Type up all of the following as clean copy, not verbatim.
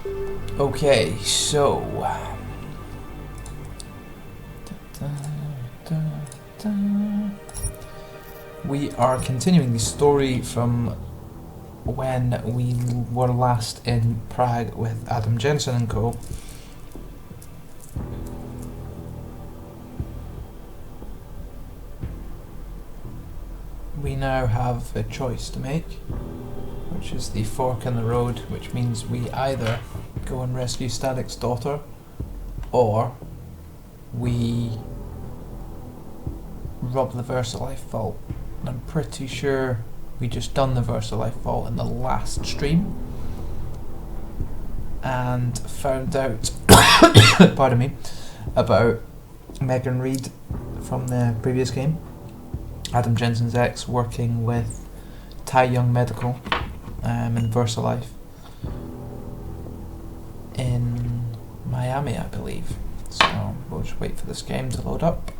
Okay, so we are continuing the story from when we were last in Prague with Adam Jensen and co. We now have a choice to make, which is the fork in the road, which means we either go and rescue Static's daughter, or we rob the VersaLife vault. And I'm pretty sure we just done the VersaLife vault in the last stream and found out pardon me, about Megan Reed from the previous game, Adam Jensen's ex, working with Tai Young Medical in VersaLife in Miami, I believe. So we'll just wait for this game to load up,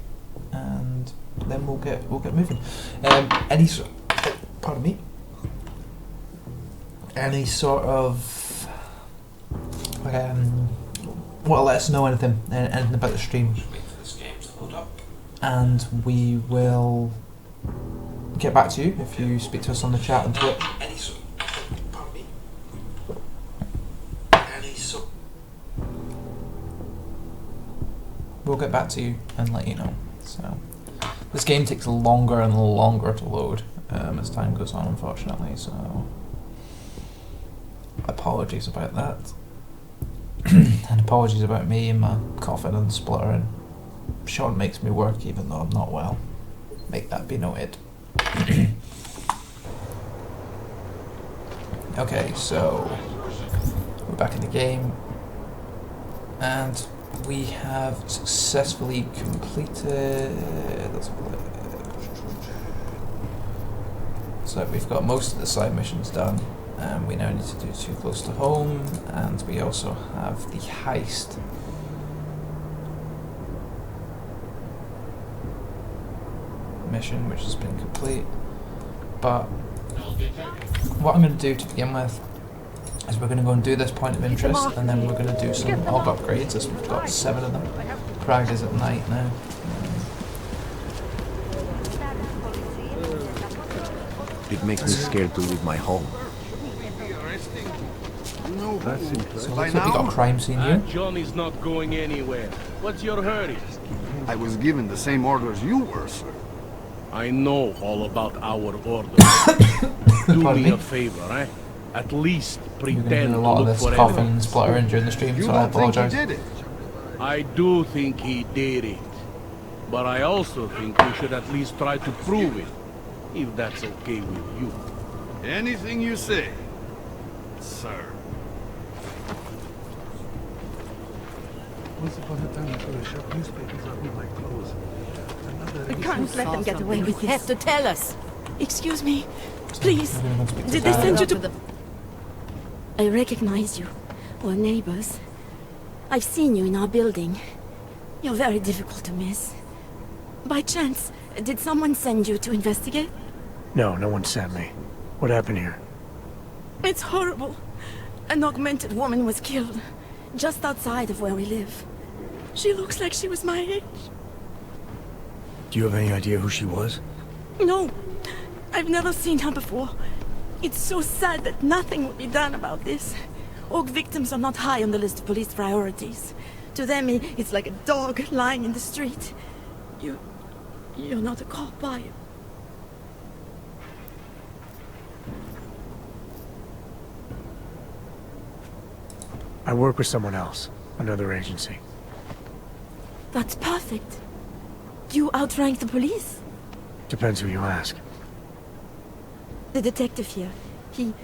and then we'll get moving. Any sort of well, let us know anything about the stream, and we will get back to you if you speak to us on the chat and Twitch. We'll get back to you and let you know. So this game takes longer and longer to load as time goes on, unfortunately, so apologies about that. And apologies about me and my coughing and spluttering. Sean makes me work even though I'm not well. Make that be noted. Okay, so we're back in the game, and we have successfully completed. So we've got most of the side missions done. We now need to do Too Close to Home, and we also have the heist. Mission, which has been complete. But what I'm going to do to begin with is we're going to go and do this point of interest, and then we're going to do some AUG upgrades, as we've got 7 of them. Prague is at night now. It makes me scared to leave my home. So looks like we got a crime scene here. John is not going anywhere. What's your hurry? I was given the same orders you were, sir. I know all about our orders. Do me a favor, eh? At least pretend a lot to of look this for coughing and evidence. spluttering during the stream, You so I don't think he apologise. did it? I do think he did it. But I also think we should at least try to prove it. If that's okay with you. Anything you say, sir. Once upon a time, I could have shoved newspapers up in my clothes. We can't let them get away with this. You have to tell us. Excuse me, please. Did they send you to... I recognize you. We're neighbors. I've seen you in our building. You're very difficult to miss. By chance, did someone send you to investigate? No, no one sent me. What happened here? It's horrible. An augmented woman was killed, just outside of where we live. She looks like she was my age. Do you have any idea who she was? No, I've never seen her before. It's so sad that nothing will be done about this. Aug victims are not high on the list of police priorities. To them, it's like a dog lying in the street. You're not a cop, are you? I work with someone else, another agency. That's perfect. Do you outrank the police? Depends who you ask. The detective here,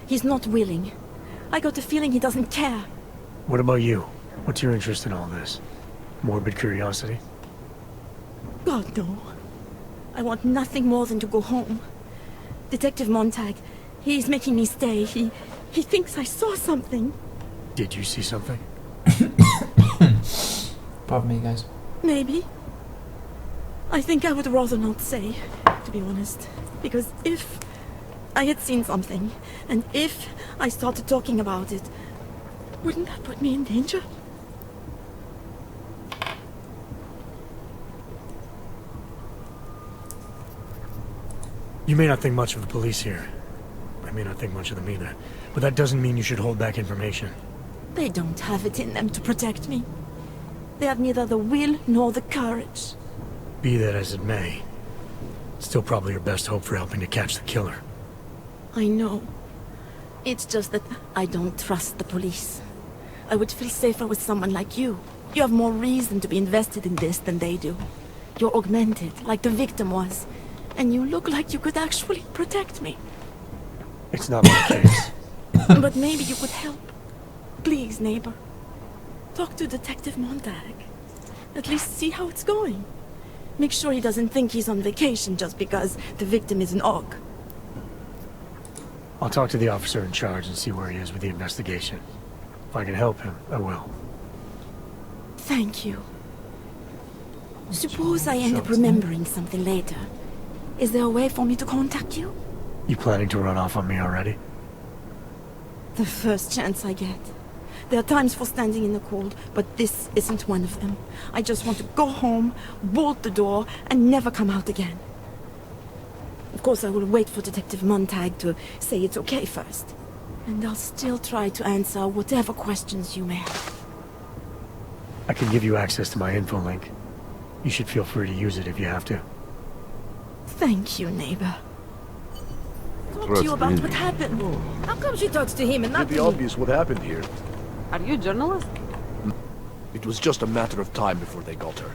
he's not willing. I got the feeling he doesn't care. What about you? What's your interest in all this? Morbid curiosity? God, no. I want nothing more than to go home. Detective Montag, he's making me stay. He thinks I saw something. Did you see something? Pardon me, guys. Maybe. I think I would rather not say, to be honest. Because if I had seen something, and if I started talking about it, Wouldn't that put me in danger? You may not think much of the police here. I may not think much of them either. But that doesn't mean you should hold back information. They don't have it in them to protect me. They have neither the will nor the courage. Be that as it may, still probably your best hope for helping to catch the killer. I know. It's just that I don't trust the police. I would feel safer with someone like you. You have more reason to be invested in this than they do. You're augmented, like the victim was. And you look like you could actually protect me. It's not my case. But maybe you could help. Please, neighbor. Talk to Detective Montag. At least see how it's going. Make sure he doesn't think he's on vacation just because the victim is an aug. I'll talk to the officer in charge and see where he is with the investigation. If I can help him, I will. Thank you. Suppose I end up remembering something later. Is there a way for me to contact you? You planning to run off on me already? The first chance I get. There are times for standing in the cold, but this isn't one of them. I just want to go home, bolt the door, and never come out again. Of course, I will wait for Detective Montag to say it's okay first. And I'll still try to answer whatever questions you may have. I can give you access to my info link. You should feel free to use it if you have to. Thank you, neighbor. Talk to you about what happened. How come she talks to him and not Pretty to me? obvious what happened here. Are you a journalist? It was just a matter of time before they got her.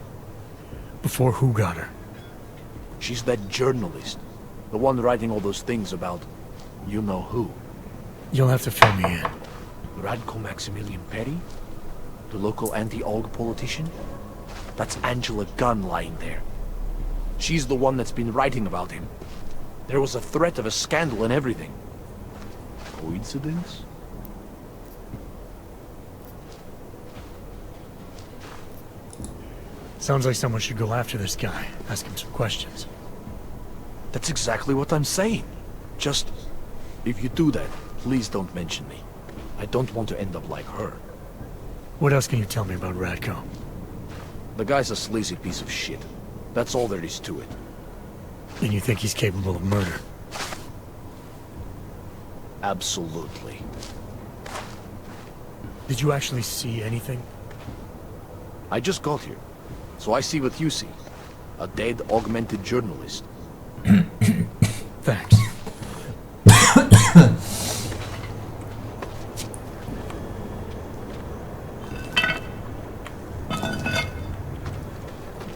Before who got her? She's that journalist. The one writing all those things about... you know who. You'll have to fill me in. Radko Maximilian Perry? The local anti-Aug politician? That's Angela Gunn lying there. She's the one that's been writing about him. There was a threat of a scandal and everything. Coincidence? Sounds like someone should go after this guy, ask him some questions. That's exactly what I'm saying. Just, if you do that, please don't mention me. I don't want to end up like her. What else can you tell me about Radko? The guy's a sleazy piece of shit. That's all there is to it. And you think he's capable of murder? Absolutely. Did you actually see anything? I just got here, so I see what you see. A dead, augmented journalist. Thanks.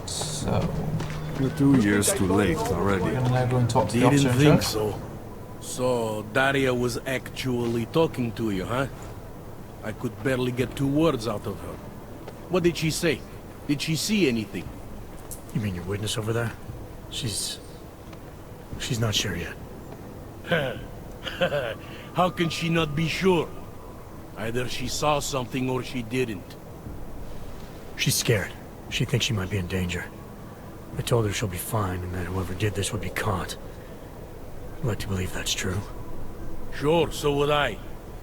So, You're 2 years too late already. we're gonna now go and talk to the Didn't officer in think charge. so. So, Daria was actually talking to you, huh? I could barely get 2 words out of her. What did she say? Did she see anything? You mean your witness over there? She's not sure yet. How can she not be sure? Either she saw something or she didn't. She's scared. She thinks she might be in danger. I told her she'll be fine and that whoever did this would be caught. I'd like to believe that's true. Sure, so would I.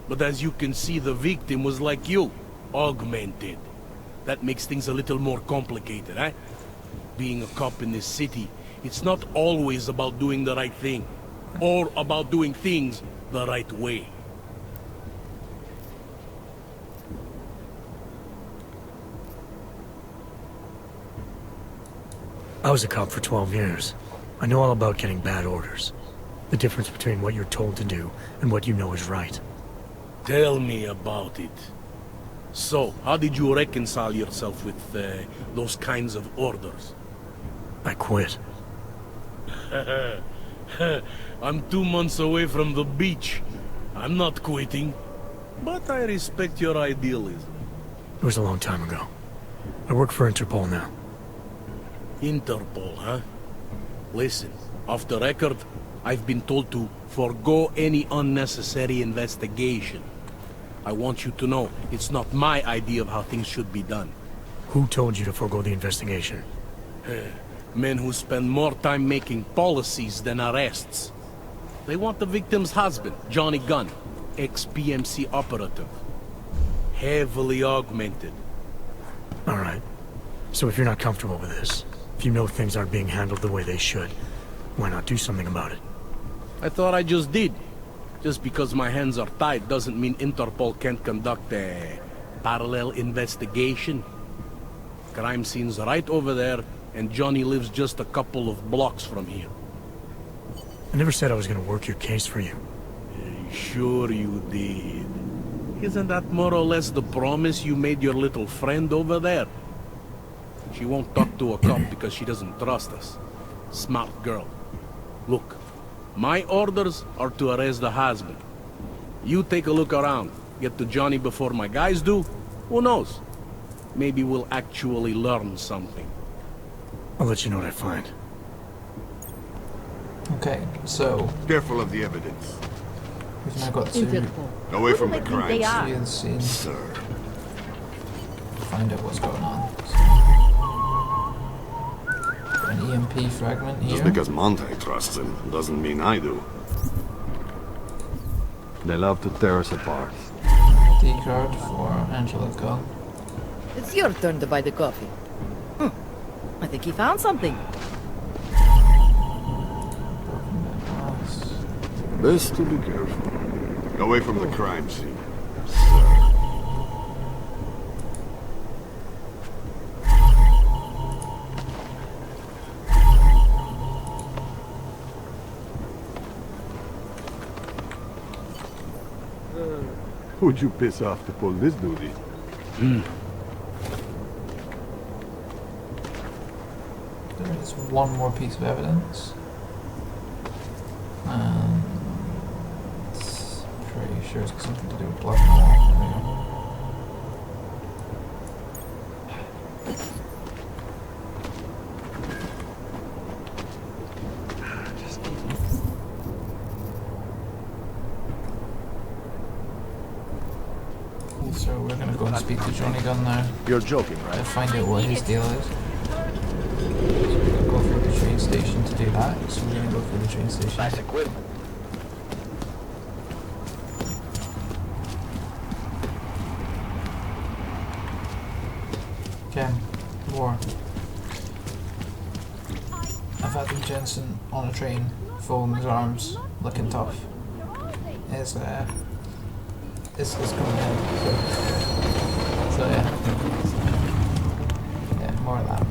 But as you can see, the victim was like you, augmented. That makes things a little more complicated, eh? Being a cop in this city, it's not always about doing the right thing, or about doing things the right way. I was a cop for 12 years. I know all about getting bad orders. The difference between what you're told to do and what you know is right. Tell me about it. So, how did you reconcile yourself with those kinds of orders? I quit. I'm 2 months away from the beach. I'm not quitting. But I respect your idealism. It was a long time ago. I work for Interpol now. Interpol, huh? Listen, off the record, I've been told to forgo any unnecessary investigation. I want you to know, it's not my idea of how things should be done. Who told you to forego the investigation? Men who spend more time making policies than arrests. They want the victim's husband, Johnny Gunn, ex-PMC operative. heavily augmented. Alright. So if you're not comfortable with this, if you know things aren't being handled the way they should, why not do something about it? I thought I just did. Just because my hands are tied doesn't mean Interpol can't conduct a parallel investigation. Crime scene's right over there, and Johnny lives just a couple of blocks from here. I never said I was gonna work your case for you. Sure you did. Isn't that more or less the promise you made your little friend over there? She won't talk to a cop because she doesn't trust us. Smart girl. Look, my orders are to arrest the husband. You take a look around. Get to Johnny before my guys do. Who knows? Maybe we'll actually learn something. I'll let you know what I find. Okay, so Careful of the evidence. we've now got to Away from the Who do they think they crime are? see the scene, Sir. find out what's going on. So, an EMP fragment here. Just because Monte trusts him doesn't mean I do. They love to tear us apart. D card for Angela Gunn. It's your turn to buy the coffee. I think he found something. Best to be careful. Away from the crime scene. Who'd you piss off to pull this duty? There is one more piece of evidence. And it's pretty sure it's got something to do with blood. There we go. So we're gonna go and speak to Johnny Gunn now. You're joking, To right? find out what his deal is. So we're gonna go through the train station to do that. So we're gonna go through the train station. Nice equipment. Okay, more. I've had him Jensen on a train, folding his arms, looking tough. Is coming in. So yeah. Yeah, more of that.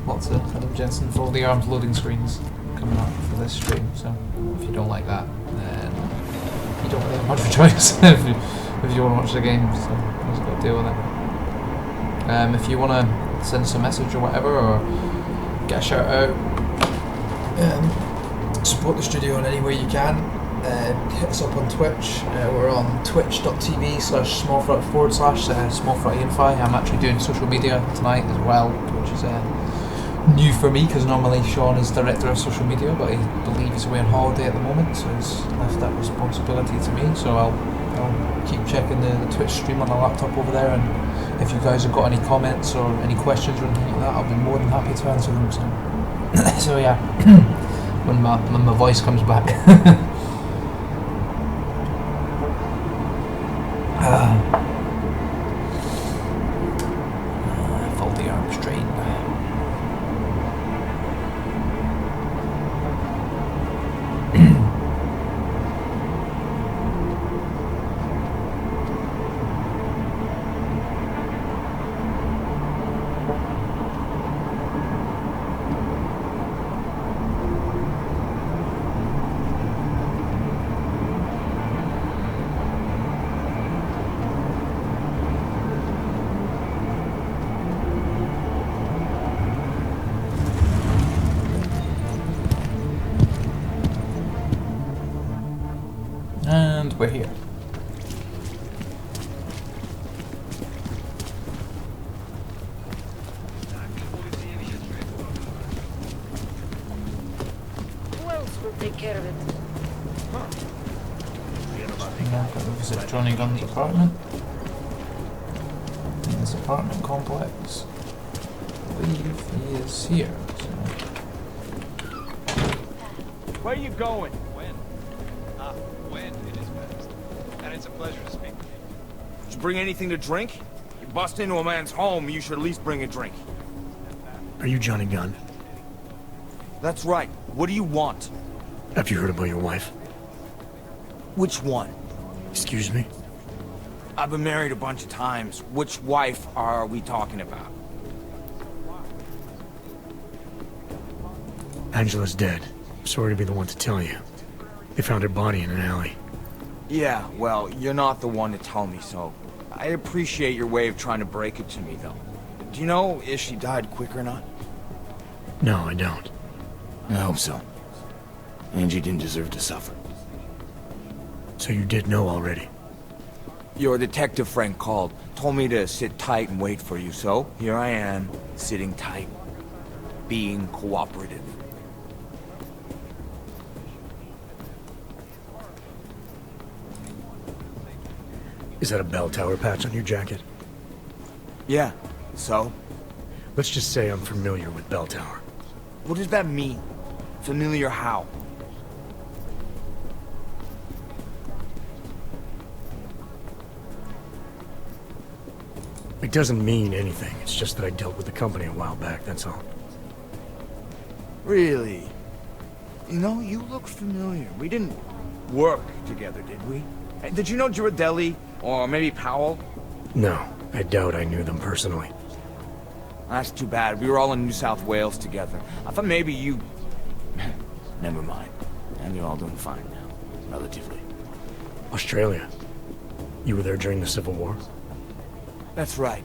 Lots of Adam Jensen fold the arms loading screens coming up for this stream. So if you don't like that, then you don't really have much of a choice if you want to watch the game. So you just got to deal with it. If you want to send us a message or whatever, or get a shout out, support the studio in any way you can, hit us up on Twitch. We're on twitch.tv/smallfry/smallfryunify. I'm actually doing social media tonight as well, which is new for me because normally Sean is director of social media, but I believe he's away on holiday at the moment, so he's left that responsibility to me. So I'll keep checking the Twitch stream on the laptop over there, and if you guys have got any comments or any questions or anything like that, I'll be more than happy to answer them. So yeah, when my voice comes back. Fold the arms straight. And we're here. Who else will take care of it? Now I'm going to visit Johnny Gunn's apartment. In this apartment complex. I believe he is here. So. Where are you going? When? When it is best. And it's a pleasure to speak with you. Did you bring anything to drink? You bust into a man's home, you should at least bring a drink. Are you Johnny Gunn? That's right. What do you want? Have you heard about your wife? Which one? Excuse me? I've been married a bunch of times. Which wife are we talking about? Angela's dead. Sorry to be the one to tell you. They found her body in an alley. Yeah, well, you're not the one to tell me so. I appreciate your way of trying to break it to me, though. Do you know if she died quick or not? No, I don't. I hope so. Angie didn't deserve to suffer. So you did know already? Your detective friend called, told me to sit tight and wait for you, so here I am, sitting tight, being cooperative. Is that a bell tower patch on your jacket? Yeah, so? Let's just say I'm familiar with bell tower. What does that mean? Familiar how? It doesn't mean anything. It's just that I dealt with the company a while back, that's all. Really? You know, you look familiar. We didn't work together, did we? Did you know Girardelli? Or maybe Powell? No, I doubt I knew them personally. That's too bad. We were all in New South Wales together. I thought maybe you... Never mind. And you're all doing fine now. Relatively. Australia. You were there during the Civil War? That's right.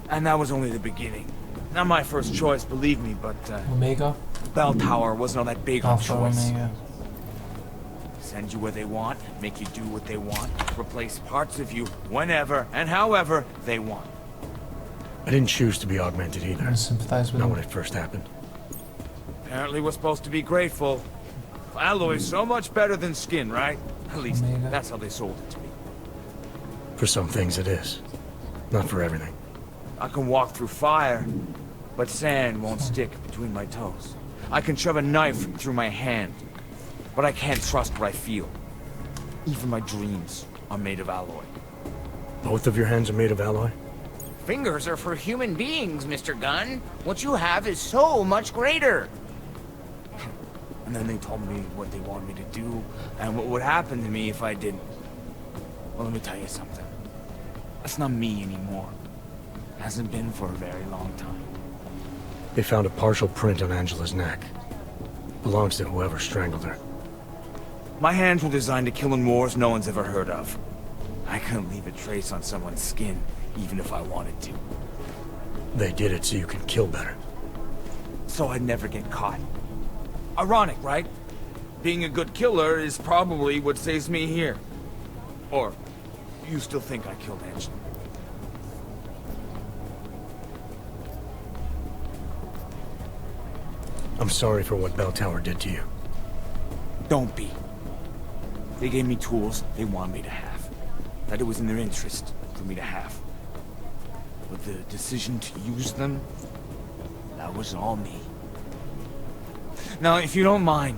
And that was only the beginning. Not my first choice, believe me, but... Omega? Bell Tower wasn't all that big on Alpha choice. Omega. Send you where they want, make you do what they want, replace parts of you whenever and however they want. I didn't choose to be augmented either. I sympathize with Not him. when it first happened. Apparently we're supposed to be grateful. Alloy's so much better than skin, right? At least, Omega. that's how they sold it to me. For some things it is. Not for everything. I can walk through fire, but sand won't stick between my toes. I can shove a knife through my hand, but I can't trust what I feel. Even my dreams are made of alloy. Both of your hands are made of alloy? Fingers are for human beings, Mr. Gunn. What you have is so much greater. And then they told me what they wanted me to do, and what would happen to me if I didn't. Well, let me tell you something. That's not me anymore. Hasn't been for a very long time. They found a partial print on Angela's neck. Belongs to whoever strangled her. My hands were designed to kill in wars no one's ever heard of. I couldn't leave a trace on someone's skin, even if I wanted to. They did it so you could kill better. So I'd never get caught. Ironic, right? Being a good killer is probably what saves me here. Or, you still think I killed Angela? I'm sorry for what Bell Tower did to you. Don't be. They gave me tools they wanted me to have. That it was in their interest for me to have. But the decision to use them, that was all me. Now, if you don't mind,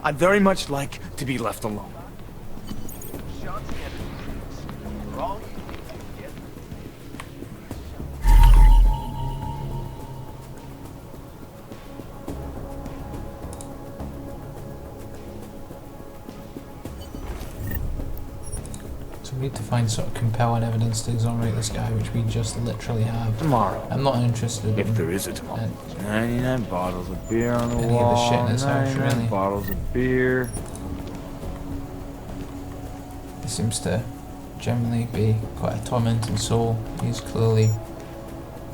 I'd very much like to be left alone. So we need to find sort of compelling evidence to exonerate this guy, which we just literally have. Tomorrow. I'm not interested If in there is a tomorrow. 99 bottles of beer on the any of the wall. shit in this house, 99 really. bottles of beer. He seems to generally be quite a tormented soul. He's clearly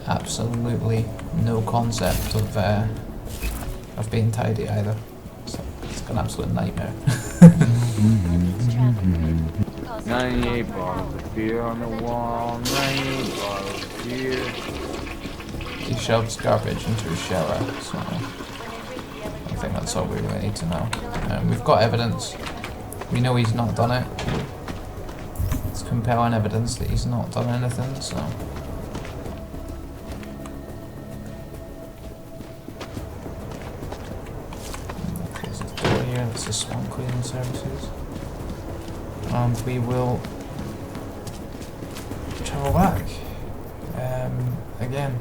absolutely no concept of being tidy either. So it's an absolute nightmare. 98 bottles of beer on the wall. 98 bottles of beer. He shoves garbage into his shower, so I think that's all we really need to know. We've got evidence. We know he's not done it. It's compelling evidence that he's not done anything, so... Close the door here, that's the swamp cleaning services. And we will travel back. Again.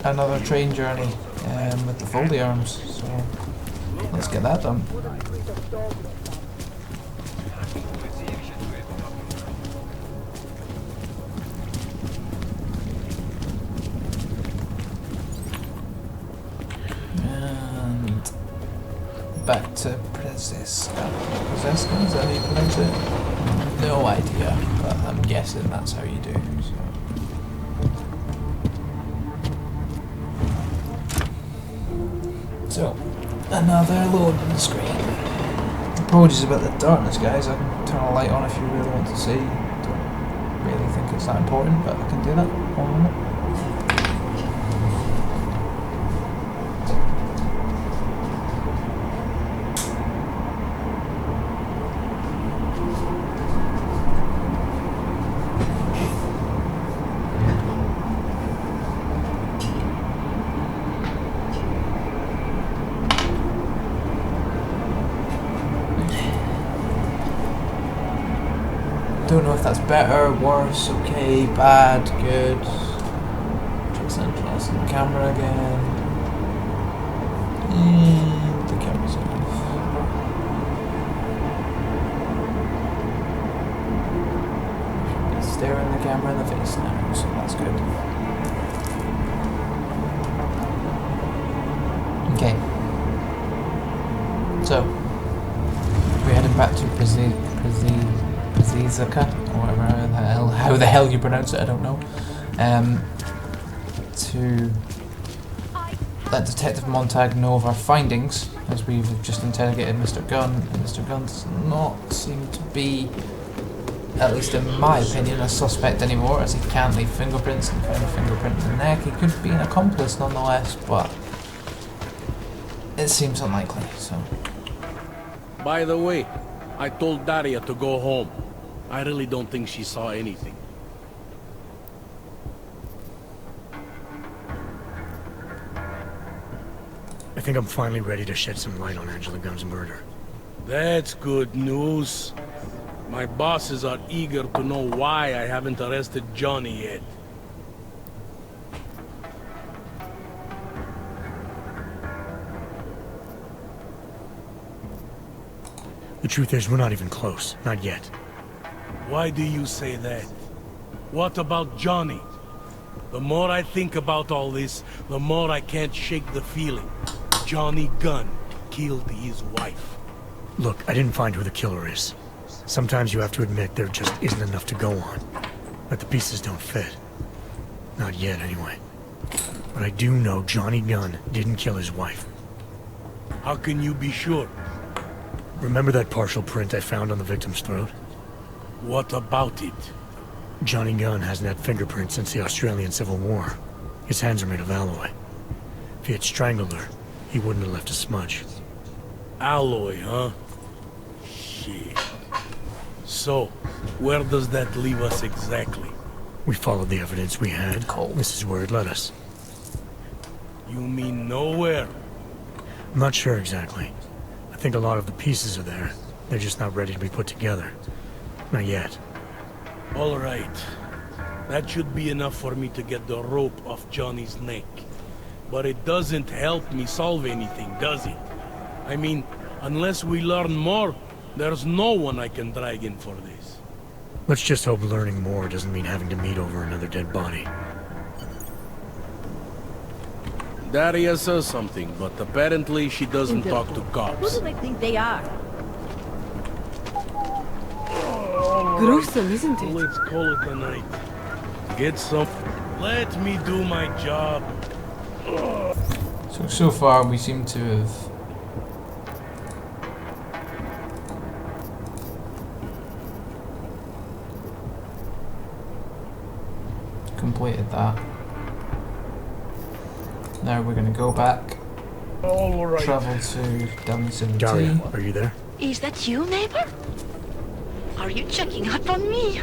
Another train journey with the foldy arms, so let's get that done. And back to Prezeska. Prezeska, is that how you pronounce it? No idea, but I'm guessing that's how you do. So, another loading screen. Apologies about the darkness, guys. I can turn a light on if you really want to see. Don't really think it's that important, but I can do that. One minute. Don't know if that's better, worse, okay, bad, good. Just interest in the camera again. And the camera's off. Should be staring the camera in the face now, so that's good. Okay. So, we're heading back to Prezeska, or whatever how the hell you pronounce it, I don't know. To let Detective Montag know of our findings, as we've just interrogated Mr. Gunn, and Mr. Gunn does not seem to be, at least in my opinion, a suspect anymore, as he can't leave fingerprints and found a fingerprint in the neck. He could be an accomplice nonetheless, but it seems unlikely, so. By the way, I told Daria to go home. I really don't think she saw anything. I think I'm finally ready to shed some light on Angela Gunn's murder. That's good news. My bosses are eager to know why I haven't arrested Johnny yet. The truth is, we're not even close. Not yet. Why do you say that? What about Johnny? The more I think about all this, the more I can't shake the feeling. Johnny Gunn killed his wife. Look, I didn't find who the killer is. Sometimes you have to admit there just isn't enough to go on. But the pieces don't fit. Not yet, anyway. But I do know Johnny Gunn didn't kill his wife. How can you be sure? Remember that partial print I found on the victim's throat? What about it? Johnny Gunn hasn't had fingerprints since the Australian Civil War. His hands are made of alloy. If he had strangled her, he wouldn't have left a smudge. Alloy, huh? Shit. So, where does that leave us exactly? We followed the evidence we had. This is where it led us. You mean nowhere? I'm not sure exactly. I think a lot of the pieces are there. They're just not ready to be put together. Not yet. All right. That should be enough for me to get the rope off Johnny's neck. But it doesn't help me solve anything, does it? I mean, unless we learn more, there's no one I can drag in for this. Let's just hope learning more doesn't mean having to meet over another dead body. Daria says something, but apparently she doesn't talk to cops. Who do they think they are? Gruesome, isn't it? Let's call it a night. Get some... Let me do my job. So far we seem to have completed that. Now we're going to go back, travel to W17. Daria, are you there? Is that you, neighbor? Are you checking up on me?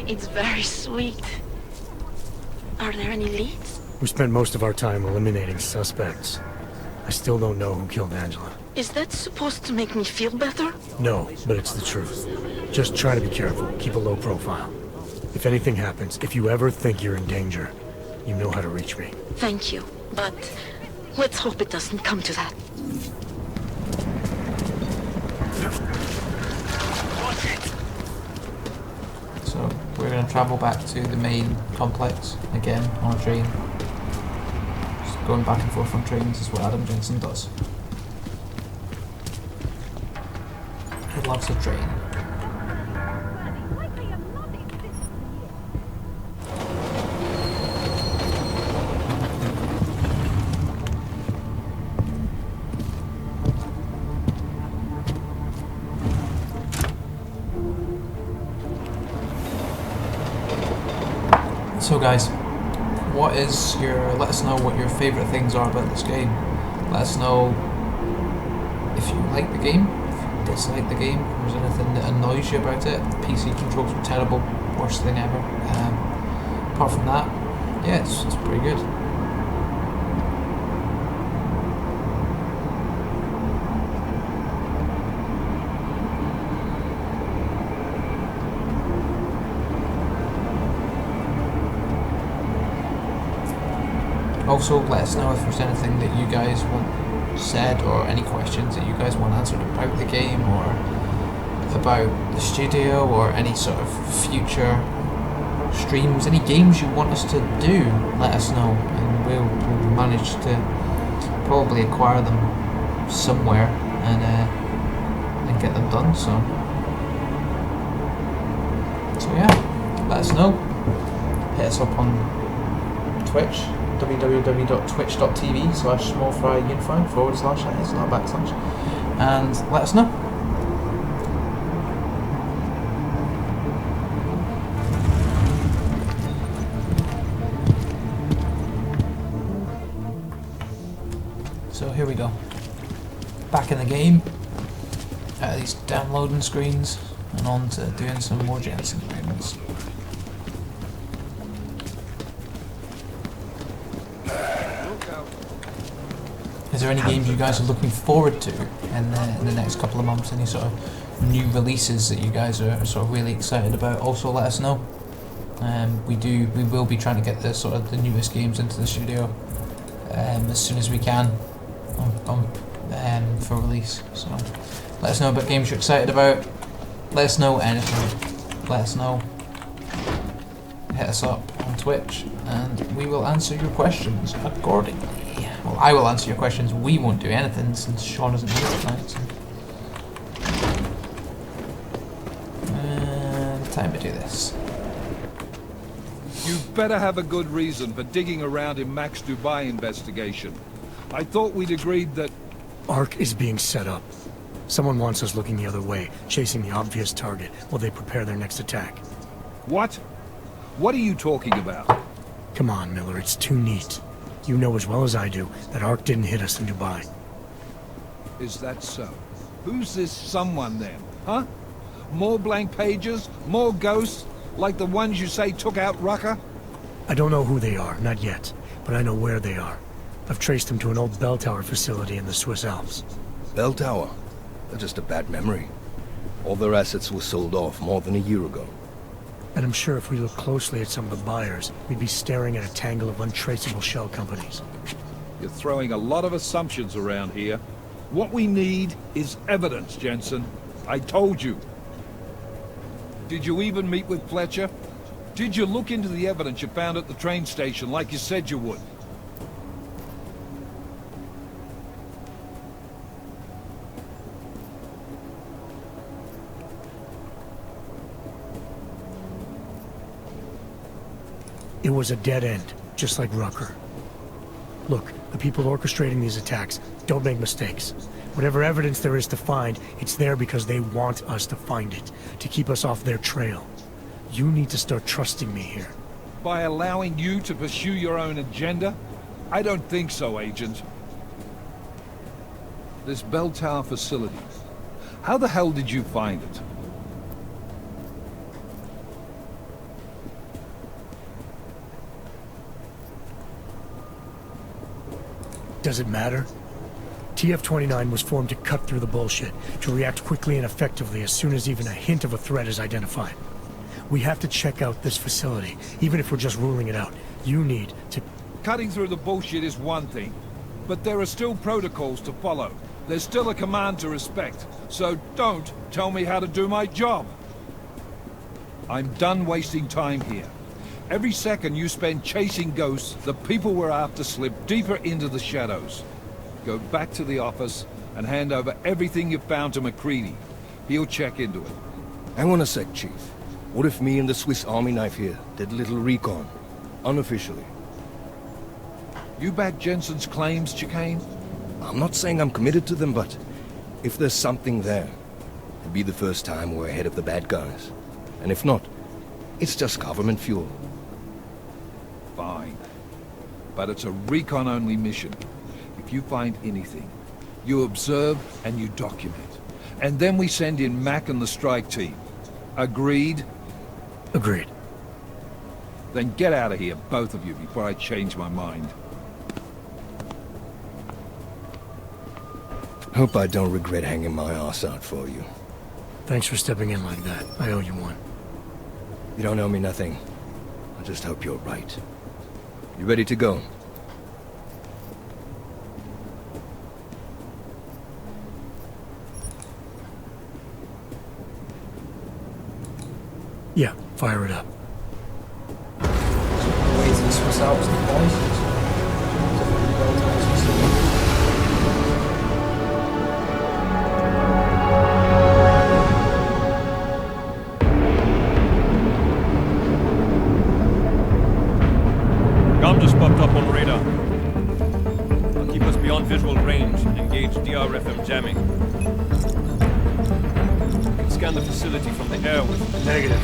It's very sweet. Are there any leads? We spent most of our time eliminating suspects. I still don't know who killed Angela. Is that supposed to make me feel better? No, but it's the truth. Just try to be careful. Keep a low profile. If anything happens, if you ever think you're in danger, you know how to reach me. Thank you, but let's hope it doesn't come to that. So we're going to travel back to the main complex again on a train. Just going back and forth on trains is what Adam Jensen does. He loves a train. So guys, let us know what your favourite things are about this game. Let us know if you like the game, if you dislike the game, if there's anything that annoys you about it. The PC controls were terrible, worst thing ever. Apart from that, yeah, it's pretty good. Also, let us know if there's anything that you guys want said or any questions that you guys want answered about the game or about the studio or any sort of future streams, any games you want us to do, let us know and we'll manage to probably acquire them somewhere and get them done. So yeah, let us know. Hit us up on Twitch. www.twitch.tv/SmallFryUnify / it's not a backslash, and let us know. So here we go, back in the game, out of these downloading screens and on to doing some more Jensen payments. Is there any games you guys are looking forward to in the next couple of months? Any sort of new releases that you guys are sort of really excited about? Also, let us know. We will be trying to get the newest games into the studio as soon as we can for release. So let us know about games you're excited about. Let us know anything. Let us know. Hit us up on Twitch, and we will answer your questions accordingly. Well, I will answer your questions. We won't do anything since Sean isn't here tonight. So. Time to do this. You'd better have a good reason for digging around in Mac's Dubai investigation. I thought we'd agreed that... Ark is being set up. Someone wants us looking the other way, chasing the obvious target while they prepare their next attack. What? What are you talking about? Come on, Miller, it's too neat. You know as well as I do that Ark didn't hit us in Dubai. Is that so? Who's this someone then, huh? More blank pages? More ghosts? Like the ones you say took out Rucker? I don't know who they are, not yet, but I know where they are. I've traced them to an old bell tower facility in the Swiss Alps. Bell tower? That's just a bad memory. All their assets were sold off more than a year ago. And I'm sure if we look closely at some of the buyers, we'd be staring at a tangle of untraceable shell companies. You're throwing a lot of assumptions around here. What we need is evidence, Jensen. I told you. Did you even meet with Fletcher? Did you look into the evidence you found at the train station like you said you would? It was a dead end, just like Rucker. Look, the people orchestrating these attacks don't make mistakes. Whatever evidence there is to find, it's there because they want us to find it, to keep us off their trail. You need to start trusting me here. By allowing you to pursue your own agenda? I don't think so, Agent. This bell tower facility, how the hell did you find it? Does it matter? TF-29 was formed to cut through the bullshit, to react quickly and effectively as soon as even a hint of a threat is identified. We have to check out this facility, even if we're just ruling it out. You need to... Cutting through the bullshit is one thing, but there are still protocols to follow. There's still a command to respect, so don't tell me how to do my job. I'm done wasting time here. Every second you spend chasing ghosts, the people we're after slip deeper into the shadows. Go back to the office and hand over everything you've found to McCready. He'll check into it. Hang on a sec, Chief. What if me and the Swiss Army knife here did a little recon? Unofficially. You back Jensen's claims, Chicane? I'm not saying I'm committed to them, but if there's something there, it'd be the first time we're ahead of the bad guys. And if not, it's just government fuel. Fine. But it's a recon-only mission. If you find anything, you observe and you document. And then we send in Mac and the strike team. Agreed? Agreed. Then get out of here, both of you, before I change my mind. Hope I don't regret hanging my ass out for you. Thanks for stepping in like that. I owe you one. You don't owe me nothing. I just hope you're right. You ready to go? Yeah, fire it up. Wait to Swiss Alps and places. Gum just popped up on radar. I'll keep us beyond visual range and engage DRFM jamming. You can scan the facility from the air with... Negative.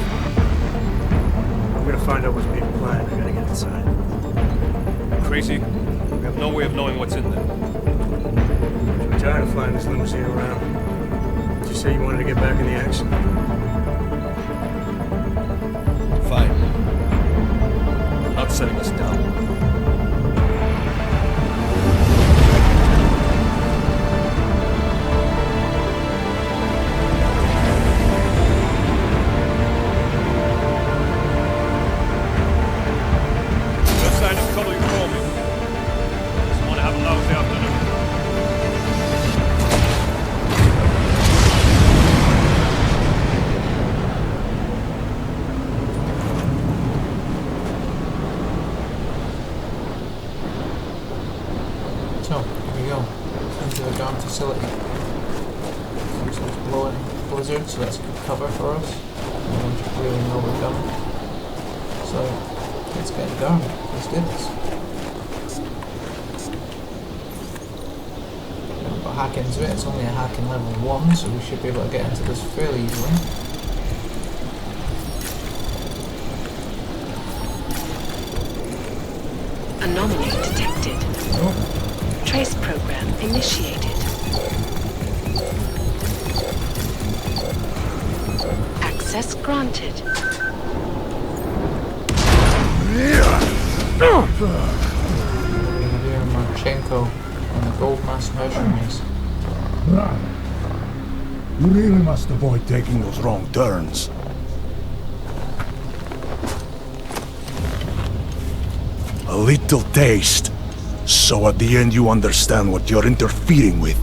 I'm gonna find out what's being planned. I gotta get inside. Crazy? We have no way of knowing what's in there. I'm tired of flying this limousine around. Did you say you wanted to get back in the action? Fine. Not setting us down. So, here we go. Into the down facility. Looks like it's blowing blizzard, so that's good cover for us. No one really know we're coming. So, let's get it going. Let's do this. We've got hack into it. It's only a hack in level 1, so we should be able to get into this fairly easily. Anomaly detected. Oh. Trace program initiated. Access granted. Brigadier Marchenko on the gold mask mercenaries. You really must avoid taking those wrong turns. A little taste. So at the end you understand what you're interfering with.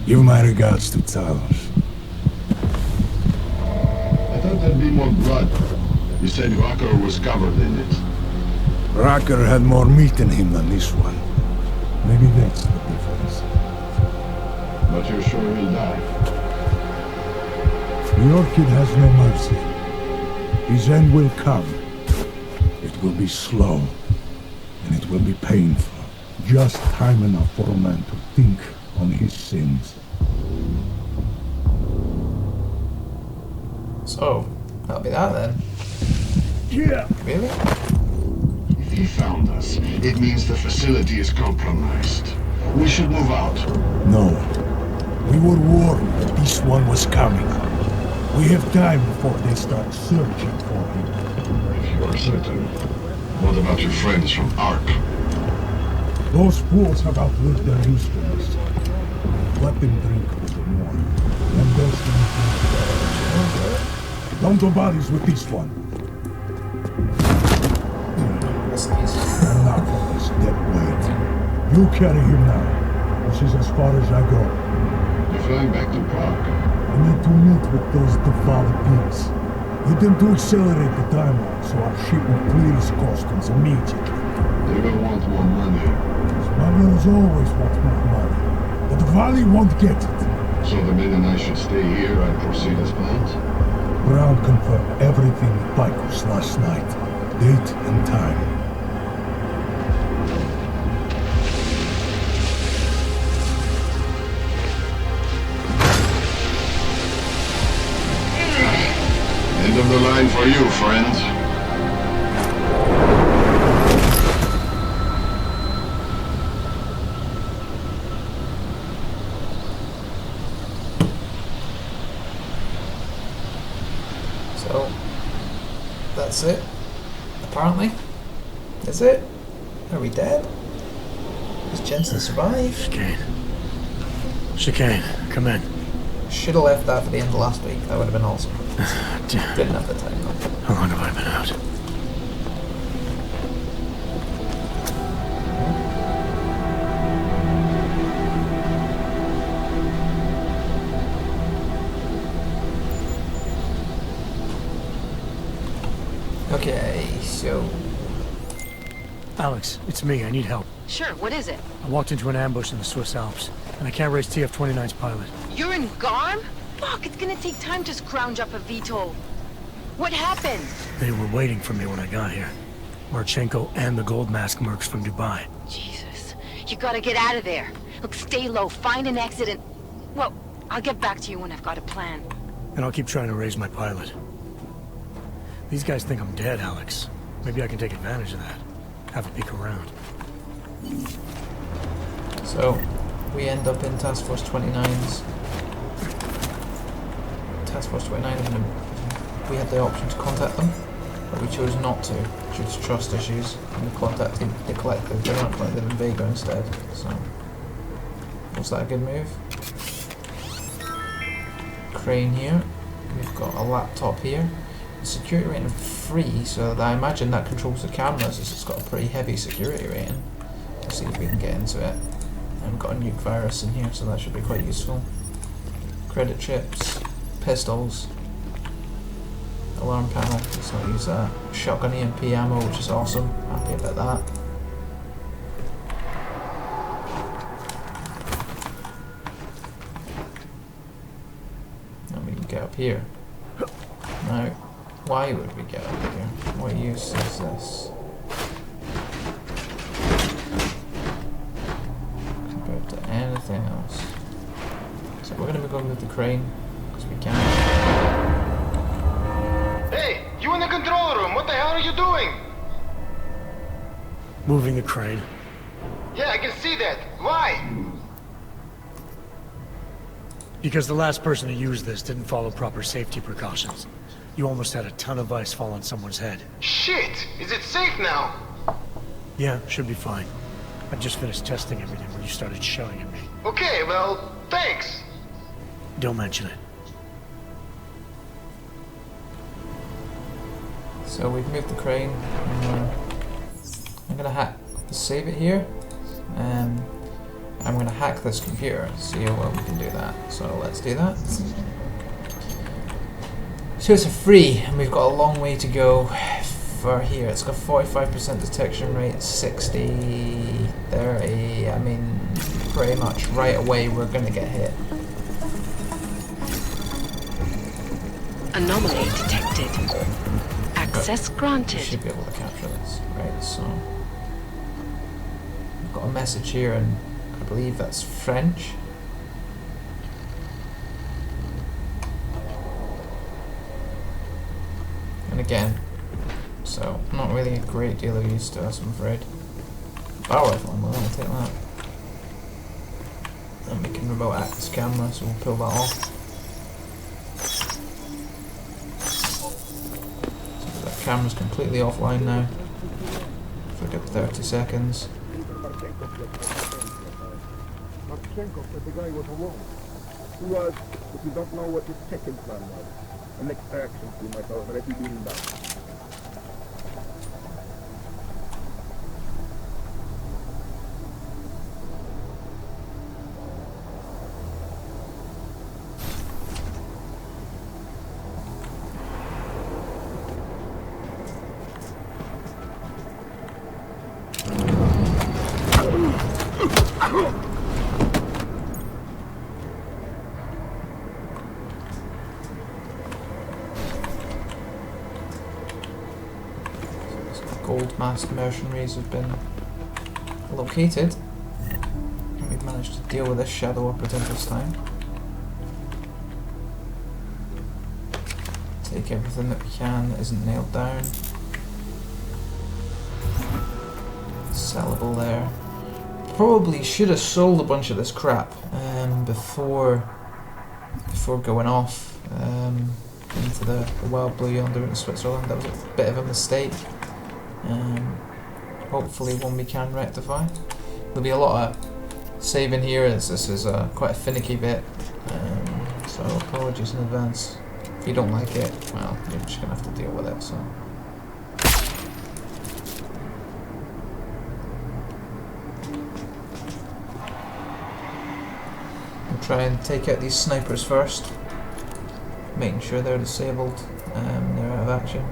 Give my regards to Talos. I thought there'd be more blood. You said Rocker was covered in it. Rocker had more meat in him than this one. Maybe that's the difference. But you're sure he'll die? The Orchid has no mercy. His end will come. It will be slow, and it will be painful. Just time enough for a man to think on his sins. So, that'll be that then. Yeah. Really? If he found us, it means the facility is compromised. We should move out. No. We were warned that this one was coming. We have time before they start searching for him. If you're certain. What about your friends from ARC? Those fools have outlived their usefulness. Let them drink a little more. And those things don't do bodies with this one. And now for this dead weight. You carry him now. This is as far as I go. You're flying back to Prague. I need to meet with those defiled pigs. Get them to accelerate the timeline so our ship will clear its customs immediately. They will want more money. Smugglers always want more money, but the Valley won't get it. So the men and I should stay here and proceed as planned? Brown confirmed everything with Picos last night. Date and time. End of the line for you, friend. So, that's it. Apparently. Is it? Are we dead? Does Jensen survive? Chicane, come in. Should have left that for the end of last week. That would have been awesome. Didn't have the time though. How long have I been out? Okay, so... Alex, it's me. I need help. Sure, what is it? I walked into an ambush in the Swiss Alps, and I can't raise TF-29's pilot. You're in Garm? Fuck, it's gonna take time to scrounge up a VTOL. What happened? They were waiting for me when I got here. Marchenko and the gold mask mercs from Dubai. Jesus, you gotta get out of there. Look, stay low, find an exit and... Well, I'll get back to you when I've got a plan. And I'll keep trying to raise my pilot. These guys think I'm dead, Alex. Maybe I can take advantage of that. Have a peek around. So, we end up in Task Force 29's. Task Force 29, we had the option to contact them, but we chose not to, due to trust issues, and we contacted the collective, they weren't collective in Vega instead, so... Was that a good move? Crane here, we've got a laptop here. The security rating of 3, so I imagine that controls the cameras, as it's got a pretty heavy security rating. Let's see if we can get into it. And we've got a nuke virus in here, so that should be quite useful. Credit chips, pistols, alarm panel, let's not use that. Shotgun EMP ammo, which is awesome, happy about that. And we can get up here. Now, why would we get up here? What use is this? Compared to anything else. So we're going to be going with the crane, because we can. Hey, you in the control room, what the hell are you doing? Moving the crane. Yeah, I can see that. Why? Because the last person to use this didn't follow proper safety precautions. You almost had a ton of ice fall on someone's head. Shit! Is it safe now? Yeah, should be fine. I just finished testing everything when you started shouting at me. Okay, well, thanks. Don't mention it. So we've moved the crane. I'm going to save it here. I'm going to hack this computer, see how well we can do that. So let's do that. So it's a 3, and we've got a long way to go for here. It's got 45% detection rate, 60, 30. I mean, pretty much right away we're going to get hit. Anomaly detected. Access granted. We should be able to capture this. Right, so we've got a message here, and I believe that's French. And again, so not really a great deal of use to us, I'm afraid. Power rifle, well, I'll take that. And we can remote access camera, so we'll pull that off. So that camera's completely offline now. got 30 seconds. Marchenko said the guy was alone. He was, but we don't know what his second plan was. An extraction team might already be inbound. Gold masked mercenaries have been located, and we've managed to deal with this shadow operative this time. Take everything that we can that isn't nailed down. Sellable there. Probably should have sold a bunch of this crap before going off into the wild blue yonder in Switzerland. That was a bit of a mistake. Hopefully one we can rectify. There'll be a lot of saving here as this is quite a finicky bit, so apologies in advance. If you don't like it, well, you're just going to have to deal with it. So. We'll try and take out these snipers first, making sure they're disabled, they're out of action.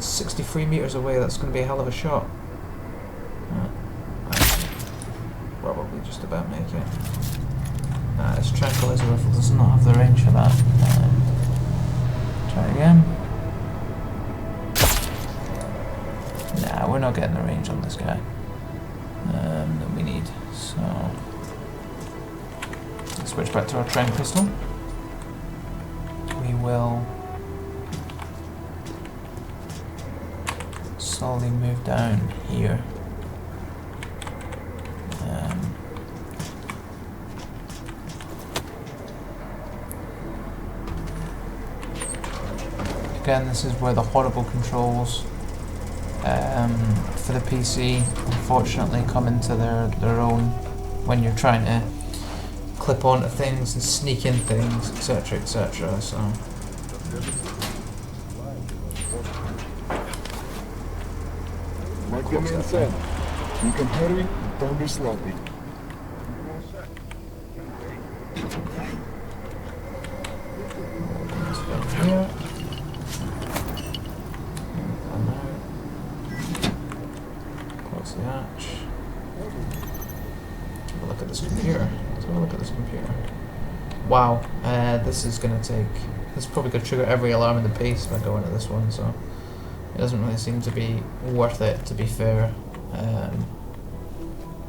63 meters away, that's going to be a hell of a shot. Probably just about make it. This tranquilizer rifle does not have the range for that. Try again. Nah, we're not getting the range on this guy that we need. So let's switch back to our Trent pistol. We will slowly move down here. Again, this is where the horrible controls for the PC unfortunately come into their own when you're trying to clip onto things and sneak in things, etc, etc. So Like the man said, you can hurry, don't be sloppy. here. Close the hatch. Have a look at this computer. Let's have a look at this computer. Wow, this is going to take... This is probably going to trigger every alarm in the base by going to this one, so... It doesn't really seem to be worth it, to be fair.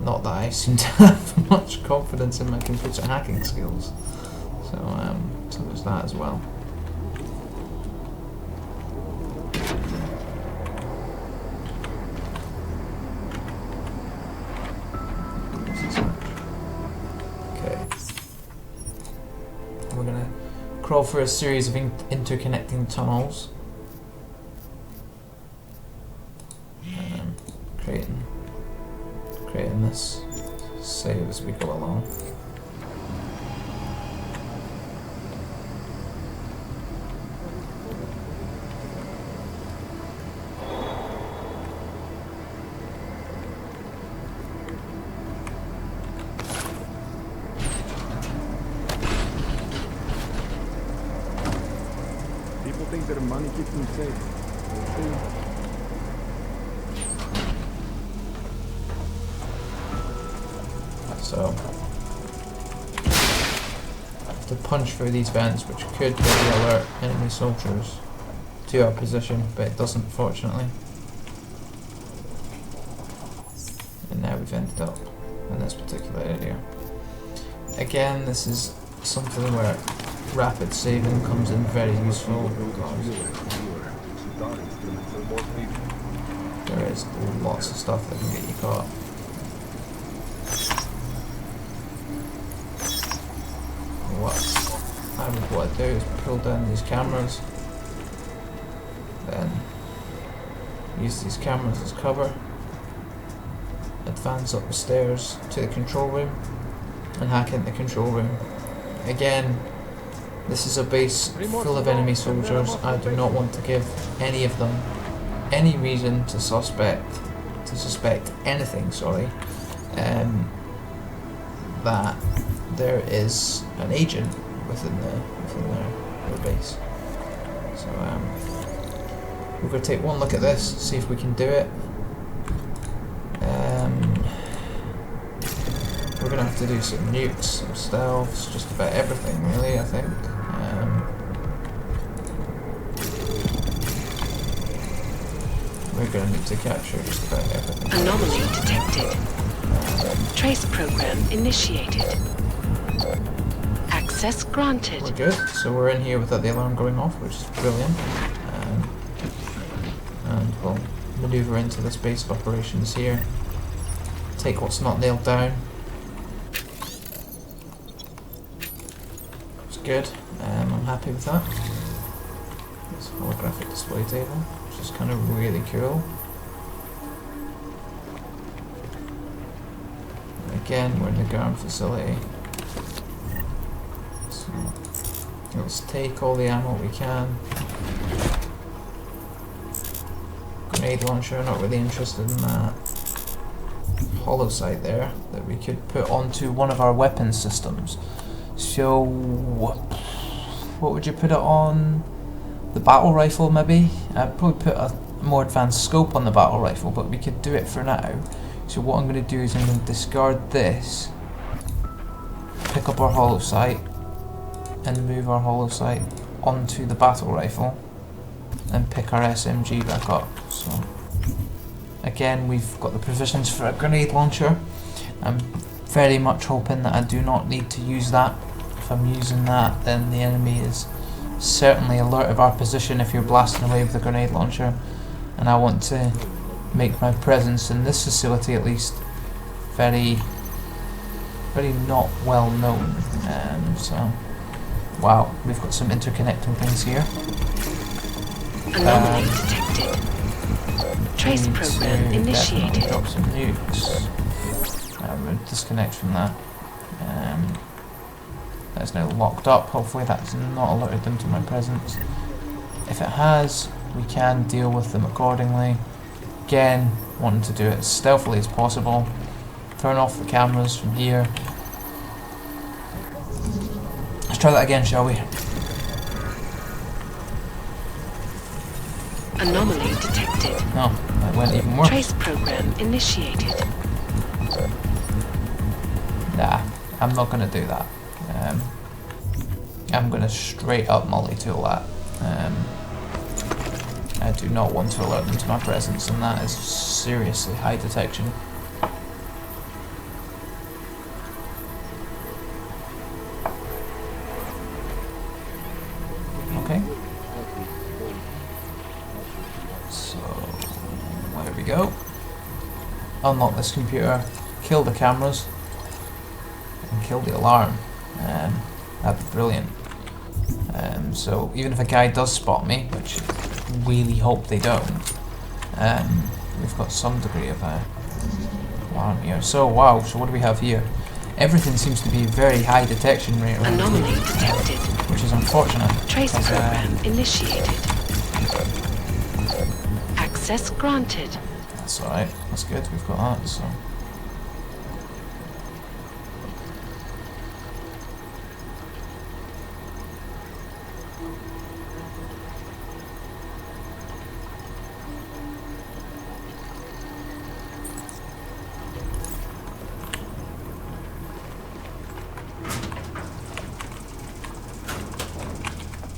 Not that I seem to have much confidence in my computer hacking skills. So, so there's that as well. Okay. We're gonna crawl through a series of interconnecting tunnels. Creating this save as we go along. People think that money keeps them safe. So, to punch through these vents, which could really alert enemy soldiers to our position, but it doesn't, fortunately. And now we've ended up in this particular area. Again, this is something where rapid saving comes in very useful because there is lots of stuff that can get you caught. What I would want to do is pull down these cameras, then use these cameras as cover, advance up the stairs to the control room and hack into the control room. Again, this is a base full of enemy soldiers. I do not want to give any of them any reason to suspect anything, sorry, that there is an agent within their base. So we're going to take one look at this, see if we can do it. We're going to have to do some nukes, some stealths, just about everything really, I think. We're going to need to capture just about everything. Anomaly detected. Trace program initiated. Access granted. We're good. So we're in here without the alarm going off, which is brilliant. And we'll maneuver into this base of operations here. Take what's not nailed down. It's good. I'm happy with that. It's a holographic display table, which is kind of really cool. Again, we're in the ground facility. So let's take all the ammo we can. Grenade launcher, not really interested in that. Hollow sight there that we could put onto one of our weapon systems. So what would you put it on? The battle rifle maybe? I'd probably put a more advanced scope on the battle rifle, but we could do it for now. So what I'm going to do is I'm going to discard this, pick up our hollow sight, and move our hollow sight onto the battle rifle, and pick our SMG back up. So again, we've got the provisions for a grenade launcher. I'm very much hoping that I do not need to use that. If I'm using that, then the enemy is certainly alert of our position if you're blasting away with a grenade launcher, and I want to make my presence in this facility at least very not well known. So wow, we've got some interconnecting things here. Anomaly detected. Trace program initiated. Drop some nukes. We'll disconnect from that. That's now locked up. Hopefully that's not alerted them to my presence. If it has, we can deal with them accordingly. Again, wanting to do it as stealthily as possible. Turn off the cameras from here. Let's try that again, shall we? Anomaly detected. No, that went even worse. Trace program initiated. Nah, I'm not going to do that. I'm going to straight up multi-tool that. I do not want to alert them to my presence, and that is seriously high detection. Okay. So, there we go. Unlock this computer, kill the cameras, and kill the alarm. That'd be brilliant. So even if a guy does spot me, which I really hope they don't, we've got some degree of alarm here. So wow, so what do we have here? Everything seems to be very high detection rate. Anomaly detected. Which is unfortunate. Trace program initiated. Access granted. That's alright, that's good, we've got that, so.